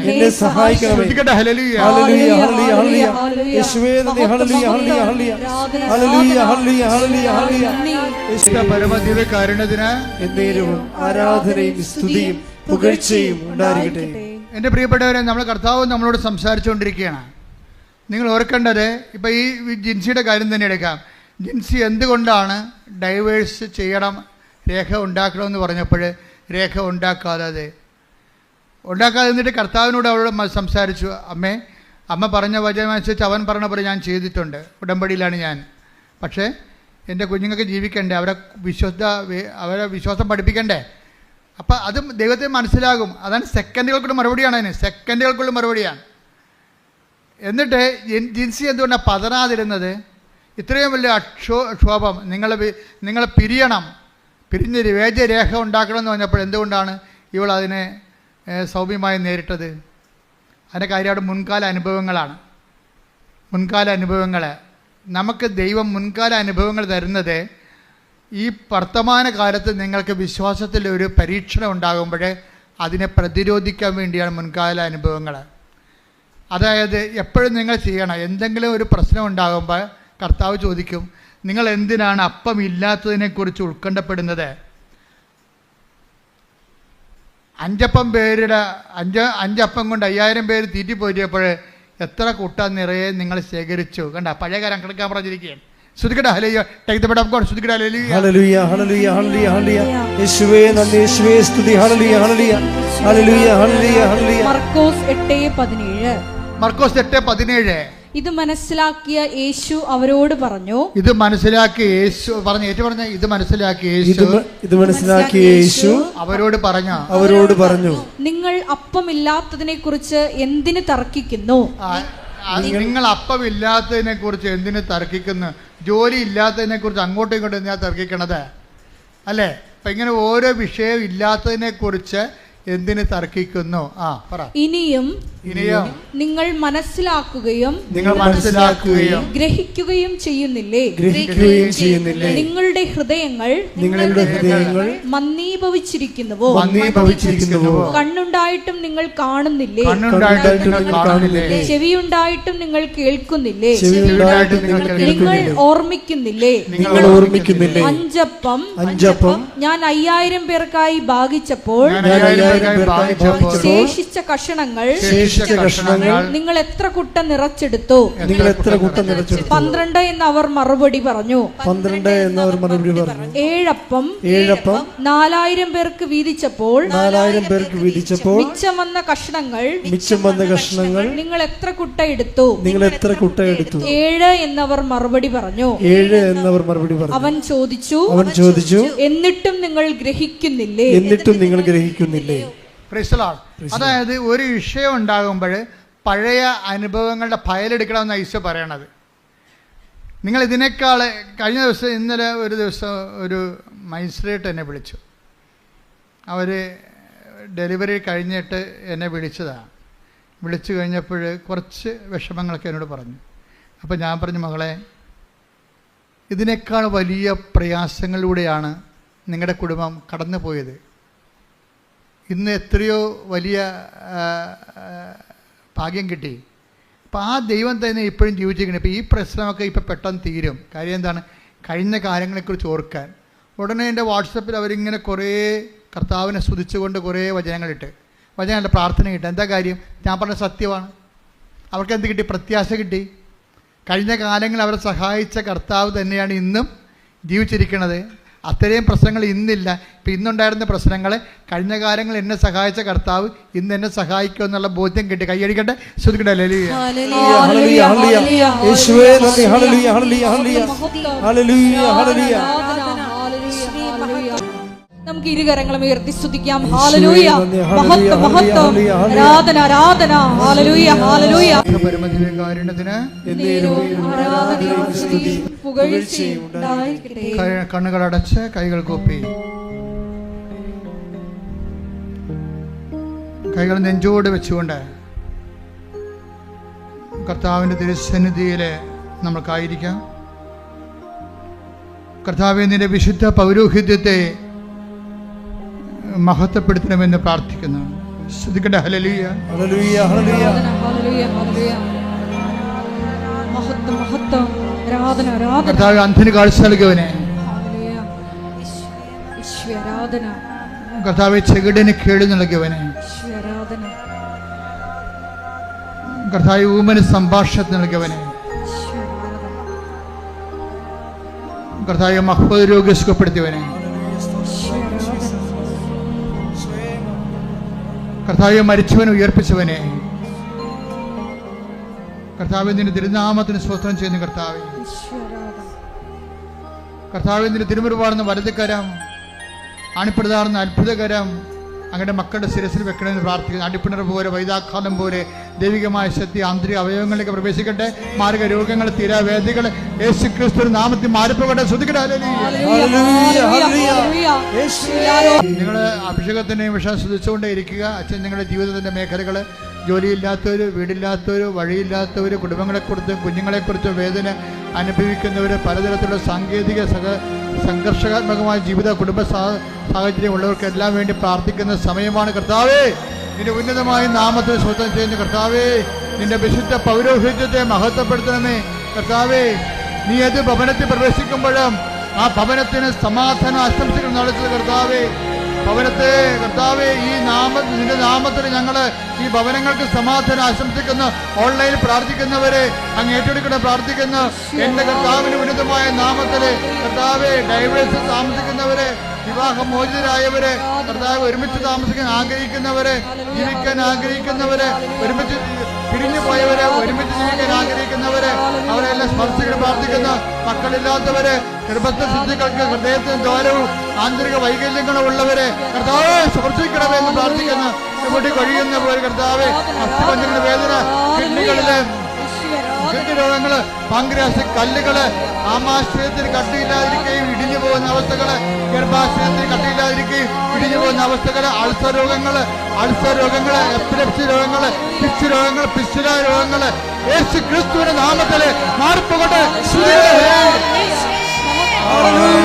പരമദിവ്യകാരുണ്യത്തിന് ആരാധനയും സ്തുതിയും പുകഴ്ചയും ഉണ്ടായിരിക്കട്ടെ. എൻ്റെ പ്രിയപ്പെട്ടവരെ, നമ്മൾ കർത്താവ് നമ്മളോട് സംസാരിച്ചുകൊണ്ടിരിക്കുകയാണ്. നിങ്ങൾ ഓർക്കേണ്ടത്, ഇപ്പോൾ ഈ ജിൻസിയുടെ കാര്യം തന്നെ എടുക്കാം. ജിൻസി എന്തുകൊണ്ടാണ് ഡൈവേഴ്സ് ചെയ്യണം, രേഖ ഉണ്ടാക്കണമെന്ന് പറഞ്ഞപ്പോൾ രേഖ ഉണ്ടാക്കാതെ എന്നിട്ട് കർത്താവിനോട് അവളോട് സംസാരിച്ചു. അമ്മ പറഞ്ഞ വചനമനുസരിച്ച് അവൻ പറഞ്ഞ പോലെ ഞാൻ ചെയ്തിട്ടുണ്ട്, ഉടമ്പടിയിലാണ് ഞാൻ. പക്ഷേ എൻ്റെ കുഞ്ഞുങ്ങൾക്ക് ജീവിക്കണ്ടേ, അവരെ വിശ്വാസം പഠിപ്പിക്കണ്ടേ. അപ്പം അതും ദൈവത്തെ മനസ്സിലാകും. അതാണ് സെക്കൻഡുകൾക്കുള്ള മറുപടിയാണ്. സെക്കൻഡുകൾക്കുള്ള മറുപടിയാണ്. എന്നിട്ട് ജിൻസി എന്തുകൊണ്ടാണ് പതറാതിരുന്നത്? ഇത്രയും വലിയ ക്ഷോഭം, നിങ്ങൾ പിരിഞ്ഞ് വേജരേഖ ഉണ്ടാക്കണമെന്ന് പറഞ്ഞപ്പോൾ എന്തുകൊണ്ടാണ് ഇവൾ അതിനെ സൗമ്യമായി നേരിട്ടത്? അതിൻ്റെ കാര്യം അവിടെ മുൻകാല അനുഭവങ്ങൾ. നമുക്ക് ദൈവം മുൻകാല അനുഭവങ്ങൾ തരുന്നത് ഈ വർത്തമാന കാലത്ത് നിങ്ങൾക്ക് വിശ്വാസത്തിൽ ഒരു പരീക്ഷണം ഉണ്ടാകുമ്പോൾ അതിനെ പ്രതിരോധിക്കാൻ വേണ്ടിയാണ് മുൻകാല അനുഭവങ്ങൾ. അതായത് എപ്പോഴും നിങ്ങൾ ചെയ്യണം, എന്തെങ്കിലും ഒരു പ്രശ്നം ഉണ്ടാകുമ്പോൾ കർത്താവ് ചോദിക്കും, നിങ്ങൾ എന്തിനാണ് അപ്പം ഇല്ലാത്തതിനെക്കുറിച്ച് ഉത്കണ്ഠപ്പെടുന്നത്? 5 അപ്പം കൊണ്ട് 5000 പേര് തീറ്റിപ്പോറ്റിയപ്പോൾ എത്ര കുട്ട നിറയെ നിങ്ങൾ ശേഖരിച്ചു? കണ്ട, പഴയ കാലം കണക്കാൻ പറഞ്ഞിരിക്കുകയാണ്. ശ്രുതിക്കട്ടെ, ഹല്ലേലൂയ. Take the bed of God. ശ്രുതിക്കട്ടെ, ഹല്ലേലൂയ, ഹല്ലേലൂയ, ഹല്ലേലൂയ, ഹല്ലേലൂയ, ഹല്ലേലൂയ. യേശുവേ നന്ദി, യേശുവേ സ്തുതി. ഹല്ലേലൂയ, ഹല്ലേലൂയ, ഹല്ലേലൂയ, ഹല്ലേലൂയ, ഹല്ലേലൂയ. മർക്കോസ് 8:17. മർക്കോസ് 8:17. ഇത് മനസ്സിലാക്കിയ യേശു അവരോട് പറഞ്ഞു. ഇത് മനസ്സിലാക്കിയ യേശു അവരോട് പറഞ്ഞു, നിങ്ങൾ അപ്പമില്ലാത്തതിനെ കുറിച്ച് എന്തിന് തർക്കിക്കുന്നു? നിങ്ങൾ അപ്പമില്ലാത്തതിനെ കുറിച്ച് എന്തിന് തർക്കിക്കുന്നു? ജോലി ഇല്ലാത്തതിനെ കുറിച്ച് അങ്ങോട്ടും ഇങ്ങോട്ടും എന്തിനാ തർക്കിക്കണത്? അല്ലേ? അപ്പം ഇങ്ങനെ ഓരോ വിഷയം ഇല്ലാത്തതിനെ കുറിച്ച് എന്തിന് തർക്കിക്കുന്നു? ഇനിയും നിങ്ങൾ മനസ്സിലാക്കുകയും ഗ്രഹിക്കുകയും ചെയ്യുന്നില്ലേ? നിങ്ങളുടെ ഹൃദയങ്ങൾ മന്ദീഭവിച്ചിരിക്കുന്നുവോ? കണ്ണുണ്ടായിട്ടും നിങ്ങൾ കാണുന്നില്ലേ? ചെവിയുണ്ടായിട്ടും നിങ്ങൾ കേൾക്കുന്നില്ലേ? നിങ്ങൾ ഓർമ്മിക്കുന്നില്ലേ? 5 അപ്പം ഞാൻ 5000 പേർക്കായി ഭാഗിച്ചപ്പോൾ 5000 ഭാഗിച്ചപ്പോൾ ശേഷിച്ച കഷണങ്ങൾ നിങ്ങൾ എത്ര കുട്ട നിറച്ചെടുത്തു? 12 എന്ന് അവർ മറുപടി പറഞ്ഞു. 7 അപ്പം 4000 പേർക്ക് വീതിച്ചപ്പോൾ മിച്ചം വന്ന കഷണങ്ങൾ നിങ്ങൾ എത്ര കുട്ട എടുത്തു? 7 എന്നവർ മറുപടി പറഞ്ഞു. അവൻ ചോദിച്ചു, എന്നിട്ടും നിങ്ങൾ ഗ്രഹിക്കുന്നില്ലേ? അതായത് ഒരു വിഷയം ഉണ്ടാകുമ്പോൾ പഴയ അനുഭവങ്ങളുടെ ഫയലെടുക്കണമെന്ന് ഈശോ പറയണത്. നിങ്ങൾ ഇതിനേക്കാൾ കഴിഞ്ഞ ദിവസം ഇന്നലെ ഒരു ദിവസം ഒരു മജിസ്ട്രേറ്റ് എന്നെ വിളിച്ചു. അവർ ഡെലിവറി കഴിഞ്ഞിട്ട് എന്നെ വിളിച്ചതാണ്. വിളിച്ചു കഴിഞ്ഞപ്പോൾ കുറച്ച് വിഷമങ്ങളൊക്കെ എന്നോട് പറഞ്ഞു. അപ്പോൾ ഞാൻ പറഞ്ഞു, മകളെ, ഇതിനേക്കാൾ വലിയ പ്രയാസങ്ങളിലൂടെയാണ് നിങ്ങളുടെ കുടുംബം കടന്നു പോയത്. ഇന്ന് എത്രയോ വലിയ ഭാഗ്യം കിട്ടി. അപ്പോൾ ആ ദൈവം തന്നെ ഇപ്പോഴും ജീവിച്ചിരിക്കണം. ഇപ്പോൾ ഈ പ്രശ്നമൊക്കെ ഇപ്പോൾ പെട്ടെന്ന് തീരും. കാര്യം എന്താണ്? കഴിഞ്ഞ കാര്യങ്ങളെക്കുറിച്ച് ഓർക്കാൻ. ഉടനെ എൻ്റെ വാട്സപ്പിൽ അവരിങ്ങനെ കുറേ കർത്താവിനെ സ്തുതിച്ചുകൊണ്ട് കുറേ വചനങ്ങളിട്ട്, വചനങ്ങളുടെ പ്രാർത്ഥന കിട്ടും. എന്താ കാര്യം? ഞാൻ പറഞ്ഞ സത്യമാണ്. അവർക്ക് എന്ത് കിട്ടി? പ്രത്യാശ കിട്ടി. കഴിഞ്ഞ കാലങ്ങളിൽ അവരെ സഹായിച്ച കർത്താവ് തന്നെയാണ് ഇന്നും ജീവിച്ചിരിക്കുന്നത്. അത്രയും പ്രശ്നങ്ങൾ ഇന്നില്ല. ഇപ്പം ഇന്നുണ്ടായിരുന്ന പ്രശ്നങ്ങൾ കഴിഞ്ഞ കാലങ്ങളിൽ എന്നെ സഹായിച്ച കർത്താവ് ഇന്ന് എന്നെ സഹായിക്കും എന്നുള്ള ബോധ്യം കിട്ടി. കൈയടിക്കട്ടെ, ശ്രദ്ധിക്കട്ടെ. നമുക്ക് ഇരുകരങ്ങളും ഉയർത്തി സ്തുതിക്കാം. ഹല്ലേലൂയ, മഹത്വം, മഹത്വം, ആരാധന, ആരാധന. ഹല്ലേലൂയ, ഹല്ലേലൂയ. പരമദിവ്യകാരുണ്യത്തിന് ആരാധനയും സ്തുതിയും പുകഴ്ചയും ഉണ്ടായിരിക്കട്ടെ. കണ്ണുകളടച്ച് കൈകൾ കൂപ്പി, കൈകൾ നെഞ്ചോട് വെച്ചുകൊണ്ട് കർത്താവിൻ്റെ തിരുസന്നിധിയിൽ നമുക്കായിരിക്കാം. കർത്താവേ, നിന്റെ വിശുദ്ധ പൗരോഹിത്യത്തെ മഹത്വപ്പെടുത്തണമെന്ന് പ്രാർത്ഥിക്കുന്നു. ശ്രദ്ധിക്കട്ടെ. ഹല്ലേലൂയ, ഹല്ലേലൂയ, ഹല്ലേലൂയ, ഹല്ലേലൂയ, ഹല്ലേലൂയ. മഹത്വം, മഹത്വം, ആരാധന, ആരാധന. കർത്താവേ, അന്ധന് കാഴ്ച നൽകിയവനെ, ഹല്ലേലൂയ, ഈശ്വര ആരാധന. കർത്താവേ, ചെകിടന് കേട് നൽകിയവനെ, ഈശ്വര ആരാധന. കർത്താവേ, ഊമന് സംഭാഷണം നൽകിയവനെ, ഈശ്വര ആരാധന. കർത്താവേ, മഹ്ഫൂദ് രോഗി സുഖപ്പെടുത്തിയവനെ, കർത്താവെ, മരിച്ചവനെ ഉയർപ്പിച്ചവനെ, കർത്താവെ, നിന്റെ തിരുനാമത്തിന് സ്തോത്രം ചെയ്യുന്നു. കർത്താവെ, കർത്താവെ, നിന്റെ തിരുമുറുപാടുന്ന വലതുകരം, അണിപ്പിടുതാർന്ന അത്ഭുതകരം അങ്ങയുടെ മക്കളുടെ ശിരസിൽ വെക്കണമെന്ന് പ്രാർത്ഥിക്കുന്നു. അടിപ്പിണർ പോലെ, വൈതാഖാലം പോലെ ദൈവികമായ ശക്തി ആന്തരിക അവയവങ്ങളിലേക്ക് പ്രവേശിക്കട്ടെ. മാരക രോഗങ്ങൾ, തീരാവേദികൾ യേശു ക്രിസ്തു നാമത്തിൽ മാറിപ്പോകട്ടെ. ശ്രദ്ധിക്കട്ടെ. നിങ്ങൾ അഭിഷേകത്തിനെയും വിഷം ശ്രദ്ധിച്ചുകൊണ്ടേ ഇരിക്കുക. അച്ഛൻ നിങ്ങളുടെ ജീവിതത്തിൻ്റെ മേഖലകൾ, ജോലിയില്ലാത്തവർ, വീടില്ലാത്തവർ, വഴിയില്ലാത്തവർ, കുടുംബങ്ങളെക്കുറിച്ചും കുഞ്ഞുങ്ങളെക്കുറിച്ചും വേദന അനുഭവിക്കുന്നവർ, പലതരത്തിലുള്ള സാങ്കേതിക സംഘർഷാത്മകമായ ജീവിത കുടുംബ സാഹചര്യം ഉള്ളവർക്കെല്ലാം വേണ്ടി പ്രാർത്ഥിക്കുന്ന സമയമാണ്. കർത്താവേ, നിന്റെ ഉന്നതമായ നാമത്തിൽ സ്വന്തം ചെയ്യുന്ന കർത്താവേ, നിന്റെ വിശുദ്ധ പൗരോഹിത്യത്തെ മഹത്വപ്പെടുത്തണമേ. കർത്താവേ, നീ ഏത് ഭവനത്തിൽ പ്രവേശിക്കുമ്പോഴും ആ ഭവനത്തിന് സമാധാന ആശംസകൾ നടത്തുന്ന കർത്താവേ, ഭവനത്തെ കർത്താവേ, നിന്റെ നാമത്തിൽ ഞങ്ങൾ ഈ ഭവനങ്ങൾക്ക് സമാധാനം ആശംസിക്കുന്നു. ഓൺലൈനിൽ പ്രാർത്ഥിക്കുന്നവരെ അങ്ങ് ഏറ്റെടുക്കണം പ്രാർത്ഥിക്കുന്നു. എന്റെ കർത്താവിന് ഉന്നതമായ നാമത്തിൽ കർത്താവേ, ഡൈവേഴ്സ് താമസിക്കുന്നവരെ, വിവാഹമോചിതരായവരെ, കർത്താവ് ഒരുമിച്ച് താമസിക്കാൻ ആഗ്രഹിക്കുന്നവരെ, ജീവിക്കാൻ ആഗ്രഹിക്കുന്നവരെ, ഒരുമിച്ച് പിരിഞ്ഞു പോയവരെ, ഒരുമിച്ച് ജീവിക്കാൻ ആഗ്രഹിക്കുന്നവരെ, അവരെല്ലാം സ്പർശിക്കാൻ പ്രാർത്ഥിക്കുന്നു. മക്കളില്ലാത്തവരെ, ഗർഭസ്ഥ ശുദ്ധികൾക്ക് ഹൃദയത്തിന് ദ്വാരവും ആന്തരിക വൈകല്യങ്ങളും ഉള്ളവരെ കർത്താവെ സ്പർശിക്കണമെന്ന് പ്രാർത്ഥിക്കുന്നു. ഇവിടെ കഴിയുന്നവർ കർത്താവെ, അസ്ഥിപഞ്ചങ്ങളുടെ വേദന, കിഡ്നികളിലെ രോഗങ്ങള്, പാങ്ക്രിയാസ് കല്ലുകള്, ആമാശയത്തിന് കട്ടിയില്ലാതിരിക്കുകയും ഇടിഞ്ഞു പോകുന്ന അവസ്ഥകള്, ഗർഭാശയത്തിന് കട്ടിയില്ലാതിരിക്കുകയും ഇടിഞ്ഞു പോകുന്ന അവസ്ഥകള്, അൾസർ രോഗങ്ങള്, എപ്പിലെപ്സി രോഗങ്ങള്, പിച്ച് രോഗങ്ങൾ, പിസ്റ്റുല രോഗങ്ങള് യേശു ക്രിസ്തുവിന്റെ നാമത്തില് മാറിപ്പോകട്ടെ. Hallelujah.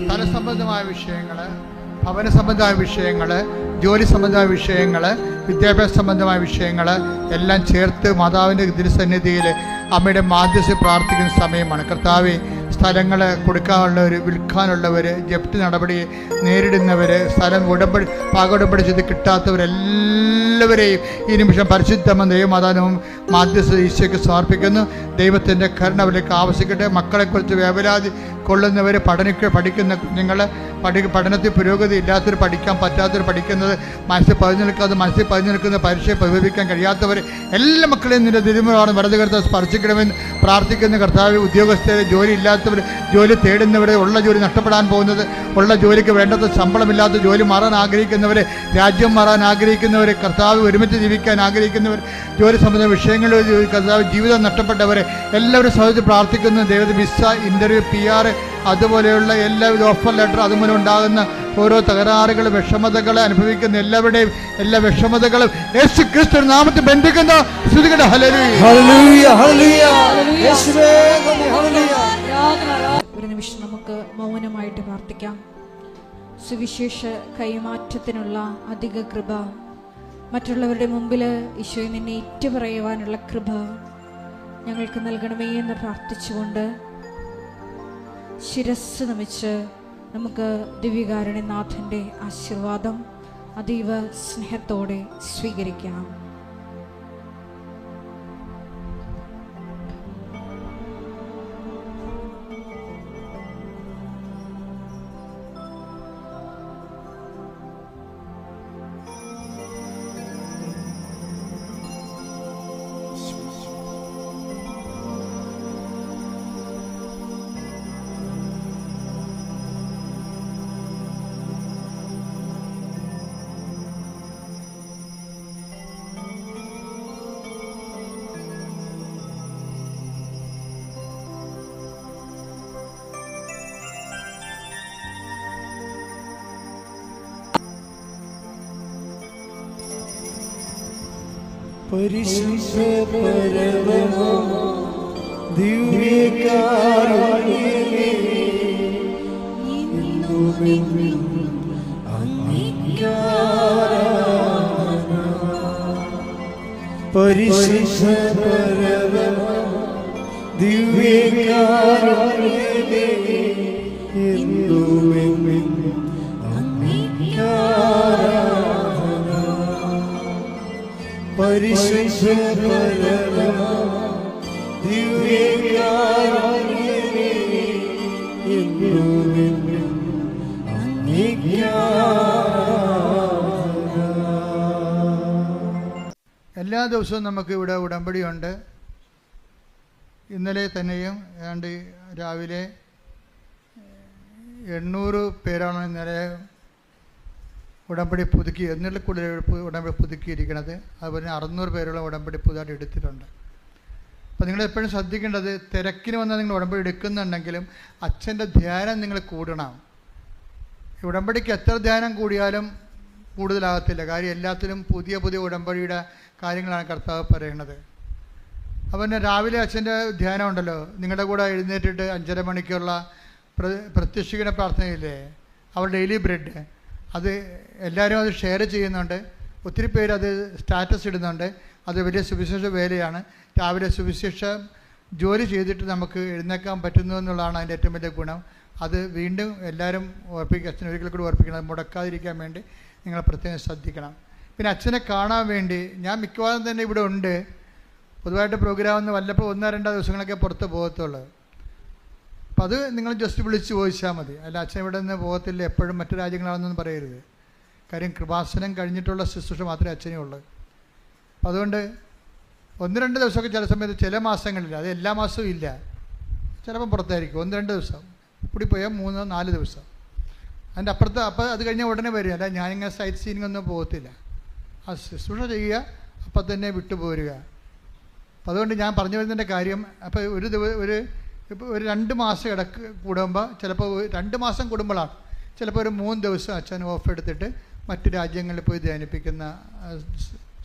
സ്ഥലസംബന്ധമായ വിഷയങ്ങൾ, ഭവന സംബന്ധമായ വിഷയങ്ങൾ, ജോലി സംബന്ധമായ വിഷയങ്ങൾ, വിദ്യാഭ്യാസ സംബന്ധമായ വിഷയങ്ങൾ എല്ലാം ചേർത്ത് മാതാവിൻ്റെ തിരുസന്നിധിയിൽ അമ്മയുടെ മാധ്യസ്ഥ പ്രാർത്ഥിക്കുന്ന സമയമാണ്. കർത്താവേ, സ്ഥലങ്ങൾ കൊടുക്കാനുള്ളവർ, വിൽക്കാനുള്ളവർ, ജപ്തി നടപടി നേരിടുന്നവർ, സ്ഥലം പാകോടമ്പടി ചെയ്ത് കിട്ടാത്തവരെല്ലാവരെയും ഈ നിമിഷം പരിശുദ്ധമായ ദൈവമാതാവും മാധ്യസ്ഥ ഈശോയ്ക്ക് സമർപ്പിക്കുന്നു. ദൈവത്തിൻ്റെ കരുണ അവരിലേക്ക് ആവശ്യിക്കട്ടെ. മക്കളെക്കുറിച്ച് വേവലാതി കൊള്ളുന്നവർ, പഠിക്കുന്ന കുഞ്ഞുങ്ങൾ, പഠനത്തിൽ പുരോഗതി ഇല്ലാത്തവർ, പഠിക്കാൻ പറ്റാത്തവർ, പഠിക്കുന്നത് മനസ്സിൽ പതിഞ്ഞു നിൽക്കുന്ന പരീക്ഷയെ പരിഹരിക്കാൻ കഴിയാത്തവർ എല്ലാ മക്കളെയും നിന്റെ തിരുമുറാണ് വലതുകരത്തെ സ്പർശിക്കണമെന്ന് പ്രാർത്ഥിക്കുന്ന കർത്താവ്. ഉദ്യോഗസ്ഥരെ, ജോലി ഇല്ലാത്തവർ, ജോലി തേടുന്നവർ, ഉള്ള ജോലി നഷ്ടപ്പെടാൻ പോകുന്നത്, ഉള്ള ജോലിക്ക് വേണ്ടത്ര ശമ്പളമില്ലാത്ത ജോലി മാറാൻ ആഗ്രഹിക്കുന്നവർ, രാജ്യം മാറാൻ ആഗ്രഹിക്കുന്നവർ, കർത്താവ് ഒരുമിച്ച് ജീവിക്കാൻ ആഗ്രഹിക്കുന്നവർ, ജോലി സംബന്ധ വിഷയങ്ങളിൽ കർത്താവ് ജീവിതം നഷ്ടപ്പെട്ടവർ എല്ലാവരും സഹോദരിച്ച് പ്രാർത്ഥിക്കുന്നു. ദൈവത്തെ വിസ, ഇൻ്റർവ്യൂ, PR അതുപോലെയുള്ള എല്ലാവിധ ഓഫർ ലെറ്റർ, അതുമൂലം ഉണ്ടാകുന്ന ഓരോ തകരാറുകൾ, വിഷമതകൾ അനുഭവിക്കുന്ന എല്ലാവരുടെയും എല്ലാ വിഷമതകളും യേശു ക്രിസ്തു നാമത്തിൽ ബന്ധിക്കുന്നു. സ്തുതിക്കട്ടെ. ഹല്ലേലൂയ, ഹല്ലേലൂയ, യേശുവേ നന്ദി, ഹല്ലേലൂയ. ഒരു നിമിഷം നമുക്ക് മൗനമായിട്ട് പ്രാർത്ഥിക്കാം. സുവിശേഷ കൈമാറ്റത്തിനുള്ള അധിക കൃപ, മറ്റുള്ളവരുടെ മുമ്പിൽ ഈശോയെ നിന്നെ ഏറ്റുപറയുവാനുള്ള കൃപ ഞങ്ങൾക്ക് നൽകണമേ എന്ന് പ്രാർത്ഥിച്ചുകൊണ്ട് ശിരസ് നമിച്ച് നമുക്ക് ദിവ്യകാരുണ്യനാഥൻ്റെ ആശീർവാദം അതീവ സ്നേഹത്തോടെ സ്വീകരിക്കാം. പരിശുദ്ധ പരമ ദിവ്യകാരുണ്യമേ, ഇന്നുമെന്നും അങ്ങേക്കാരാധന. പരിശുദ്ധ പരമ ദിവ്യകാരുണ്യമേ, ഇന്നുമെന്നും അങ്ങേക്കാരാധന. പരിശുദ്ധ പരമ ദിവ്യകാരുണ്യമേ, എന്നുമെന്നും അങ്ങേക്കാരാധന. എല്ലാ ദിവസവും നമുക്ക് ഇവിടെ ഉടമ്പടിയുണ്ട്. ഇന്നലെ തന്നെയും ഏതാണ്ട് രാവിലെ 800 പേരാണ് ഇന്നലെ ഉടമ്പടി പുതുക്കി, എന്നിട്ട് കൂടുതൽ ഉടമ്പടി പുതുക്കിയിരിക്കുന്നത്. അതുപോലെ 600 പേരുള്ള ഉടമ്പടി പുതുതായിട്ട് എടുത്തിട്ടുണ്ട്. അപ്പോൾ നിങ്ങളെപ്പോഴും ശ്രദ്ധിക്കേണ്ടത്, തിരക്കിന് വന്നാൽ നിങ്ങൾ ഉടമ്പടി എടുക്കുന്നുണ്ടെങ്കിലും അച്ഛൻ്റെ ധ്യാനം നിങ്ങൾ കൂടണം. ഉടമ്പടിക്ക് എത്ര ധ്യാനം കൂടിയാലും കൂടുതലാകത്തില്ല. കാര്യം എല്ലാത്തിലും പുതിയ പുതിയ ഉടമ്പടിയുടെ കാര്യങ്ങളാണ് കർത്താവ് പറയുന്നത്. അപ്പോൾ പിന്നെ രാവിലെ അച്ഛൻ്റെ ധ്യാനം ഉണ്ടല്ലോ, നിങ്ങളുടെ കൂടെ എഴുന്നേറ്റിട്ട് 5:30 മണിക്കുള്ള പ്രത്യക്ഷീകരണ പ്രാർത്ഥനയില്ലേ, അവർ ഡെയിലി ബ്രെഡ്, അത് എല്ലാവരും അത് ഷെയർ ചെയ്യുന്നുണ്ട്. ഒത്തിരി പേര് അത് സ്റ്റാറ്റസ് ഇടുന്നുണ്ട്. അത് വലിയ സുവിശേഷ വേലയാണ്. രാവിലെ സുവിശേഷ ജോലി ചെയ്തിട്ട് നമുക്ക് എഴുന്നേക്കാൻ പറ്റുന്നു എന്നുള്ളതാണ് അതിൻ്റെ ഏറ്റവും വലിയ ഗുണം. അത് വീണ്ടും എല്ലാവരും ഓർപ്പിക്കുക, അച്ഛൻ ഒരിക്കൽ കൂടി ഓർപ്പിക്കണം. അത് മുടക്കാതിരിക്കാൻ വേണ്ടി നിങ്ങൾ പ്രത്യേകം ശ്രദ്ധിക്കണം. പിന്നെ അച്ഛനെ കാണാൻ വേണ്ടി ഞാൻ മിക്കവാറും തന്നെ ഇവിടെ ഉണ്ട്. പൊതുവായിട്ട് പ്രോഗ്രാം ഒന്ന് വല്ലപ്പോൾ 1-2 ദിവസങ്ങളൊക്കെ പുറത്ത് പോകത്തുള്ളൂ. അപ്പോൾ അത് നിങ്ങൾ ജസ്റ്റ് വിളിച്ച് ചോദിച്ചാൽ മതി. അല്ല അച്ഛൻ ഇവിടെ നിന്ന് പോകത്തില്ല, എപ്പോഴും മറ്റു രാജ്യങ്ങളാണെന്നൊന്നും പറയരുത്. കാര്യം കൃപാസനം കഴിഞ്ഞിട്ടുള്ള ശുശ്രൂഷ മാത്രമേ അച്ഛനേ ഉള്ളൂ. അപ്പം അതുകൊണ്ട് 1-2 ദിവസമൊക്കെ ചില സമയത്ത്, ചില മാസങ്ങളിൽ, അത് എല്ലാ മാസവും ഇല്ല, ചിലപ്പം പുറത്തായിരിക്കും. 1-2 ദിവസം കൂടി പോയാൽ 3-4 ദിവസം. അതിൻ്റെ അപ്പുറത്ത് അപ്പോൾ അത് കഴിഞ്ഞാൽ ഉടനെ വരിക. അല്ല ഞാനിങ്ങനെ സൈറ്റ് സീനിങ് ഒന്നും പോകത്തില്ല. ആ ശുശ്രൂഷ ചെയ്യുക, അപ്പം തന്നെ വിട്ടുപോരുക. അപ്പം അതുകൊണ്ട് ഞാൻ പറഞ്ഞു വരുന്നതിൻ്റെ കാര്യം, അപ്പോൾ ഇപ്പോൾ ഒരു 2 മാസം കൂടുമ്പോൾ, ചിലപ്പോൾ 2 മാസം കൂടുമ്പോഴാണ് ചിലപ്പോൾ ഒരു 3 ദിവസം അച്ഛൻ ഓഫ് എടുത്തിട്ട് മറ്റ് രാജ്യങ്ങളിൽ പോയി ധ്യാനിപ്പിക്കുന്ന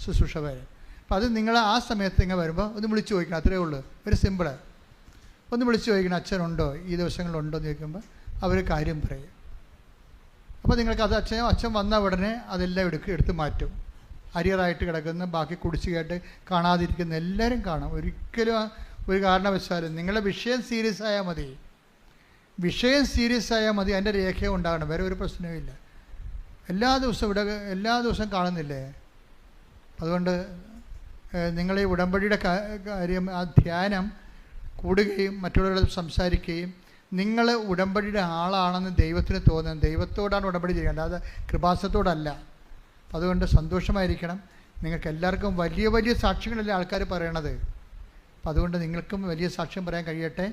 ശുശ്രൂഷ വരെ. അപ്പം അത് നിങ്ങൾ ആ സമയത്ത് ഇങ്ങനെ വരുമ്പോൾ ഒന്ന് വിളിച്ച് ചോദിക്കണം, അത്രയേ ഉള്ളൂ. ഒരു സിമ്പിള്. ഒന്ന് വിളിച്ച് ചോദിക്കണം, അച്ഛനുണ്ടോ ഈ ദിവസങ്ങളുണ്ടോ എന്ന് ചോദിക്കുമ്പോൾ അവർ കാര്യം പറയും. അപ്പോൾ നിങ്ങൾക്ക് അത് അച്ഛൻ വന്ന ഉടനെ അതെല്ലാം എടുത്ത് മാറ്റും. അരിയറായിട്ട് കിടക്കുന്ന, ബാക്കി കുടിച്ചുകേട്ട് കാണാതിരിക്കുന്ന എല്ലാവരും കാണാം. ഒരിക്കലും ഒരു കാരണവശാലും നിങ്ങളുടെ വിഷയം സീരിയസ് ആയാൽ മതി. വിഷയം സീരിയസ് ആയാൽ മതി, അതിൻ്റെ രേഖ ഉണ്ടാകണം. വേറെ ഒരു പ്രശ്നവുമില്ല. എല്ലാ ദിവസവും കാണുന്നില്ലേ? അതുകൊണ്ട് നിങ്ങൾ ഈ ഉടമ്പടിയുടെ കാര്യം, ആ ധ്യാനം കൂടുകയും മറ്റുള്ളവരോട് സംസാരിക്കുകയും നിങ്ങൾ ഉടമ്പടിയുടെ ആളാണെന്ന് ദൈവത്തിന് തോന്നുന്നത്. ദൈവത്തോടാണ് ഉടമ്പടി ചെയ്യേണ്ടത്, അത് കൃപാസനത്തോടല്ല. അതുകൊണ്ട് സന്തോഷമായിരിക്കണം. നിങ്ങൾക്ക് എല്ലാവർക്കും വലിയ വലിയ സാക്ഷ്യങ്ങളല്ലേ ആൾക്കാർ പറയണത്. അപ്പം അതുകൊണ്ട് നിങ്ങൾക്കും വലിയ സാക്ഷ്യം പറയാൻ കഴിയട്ടെ.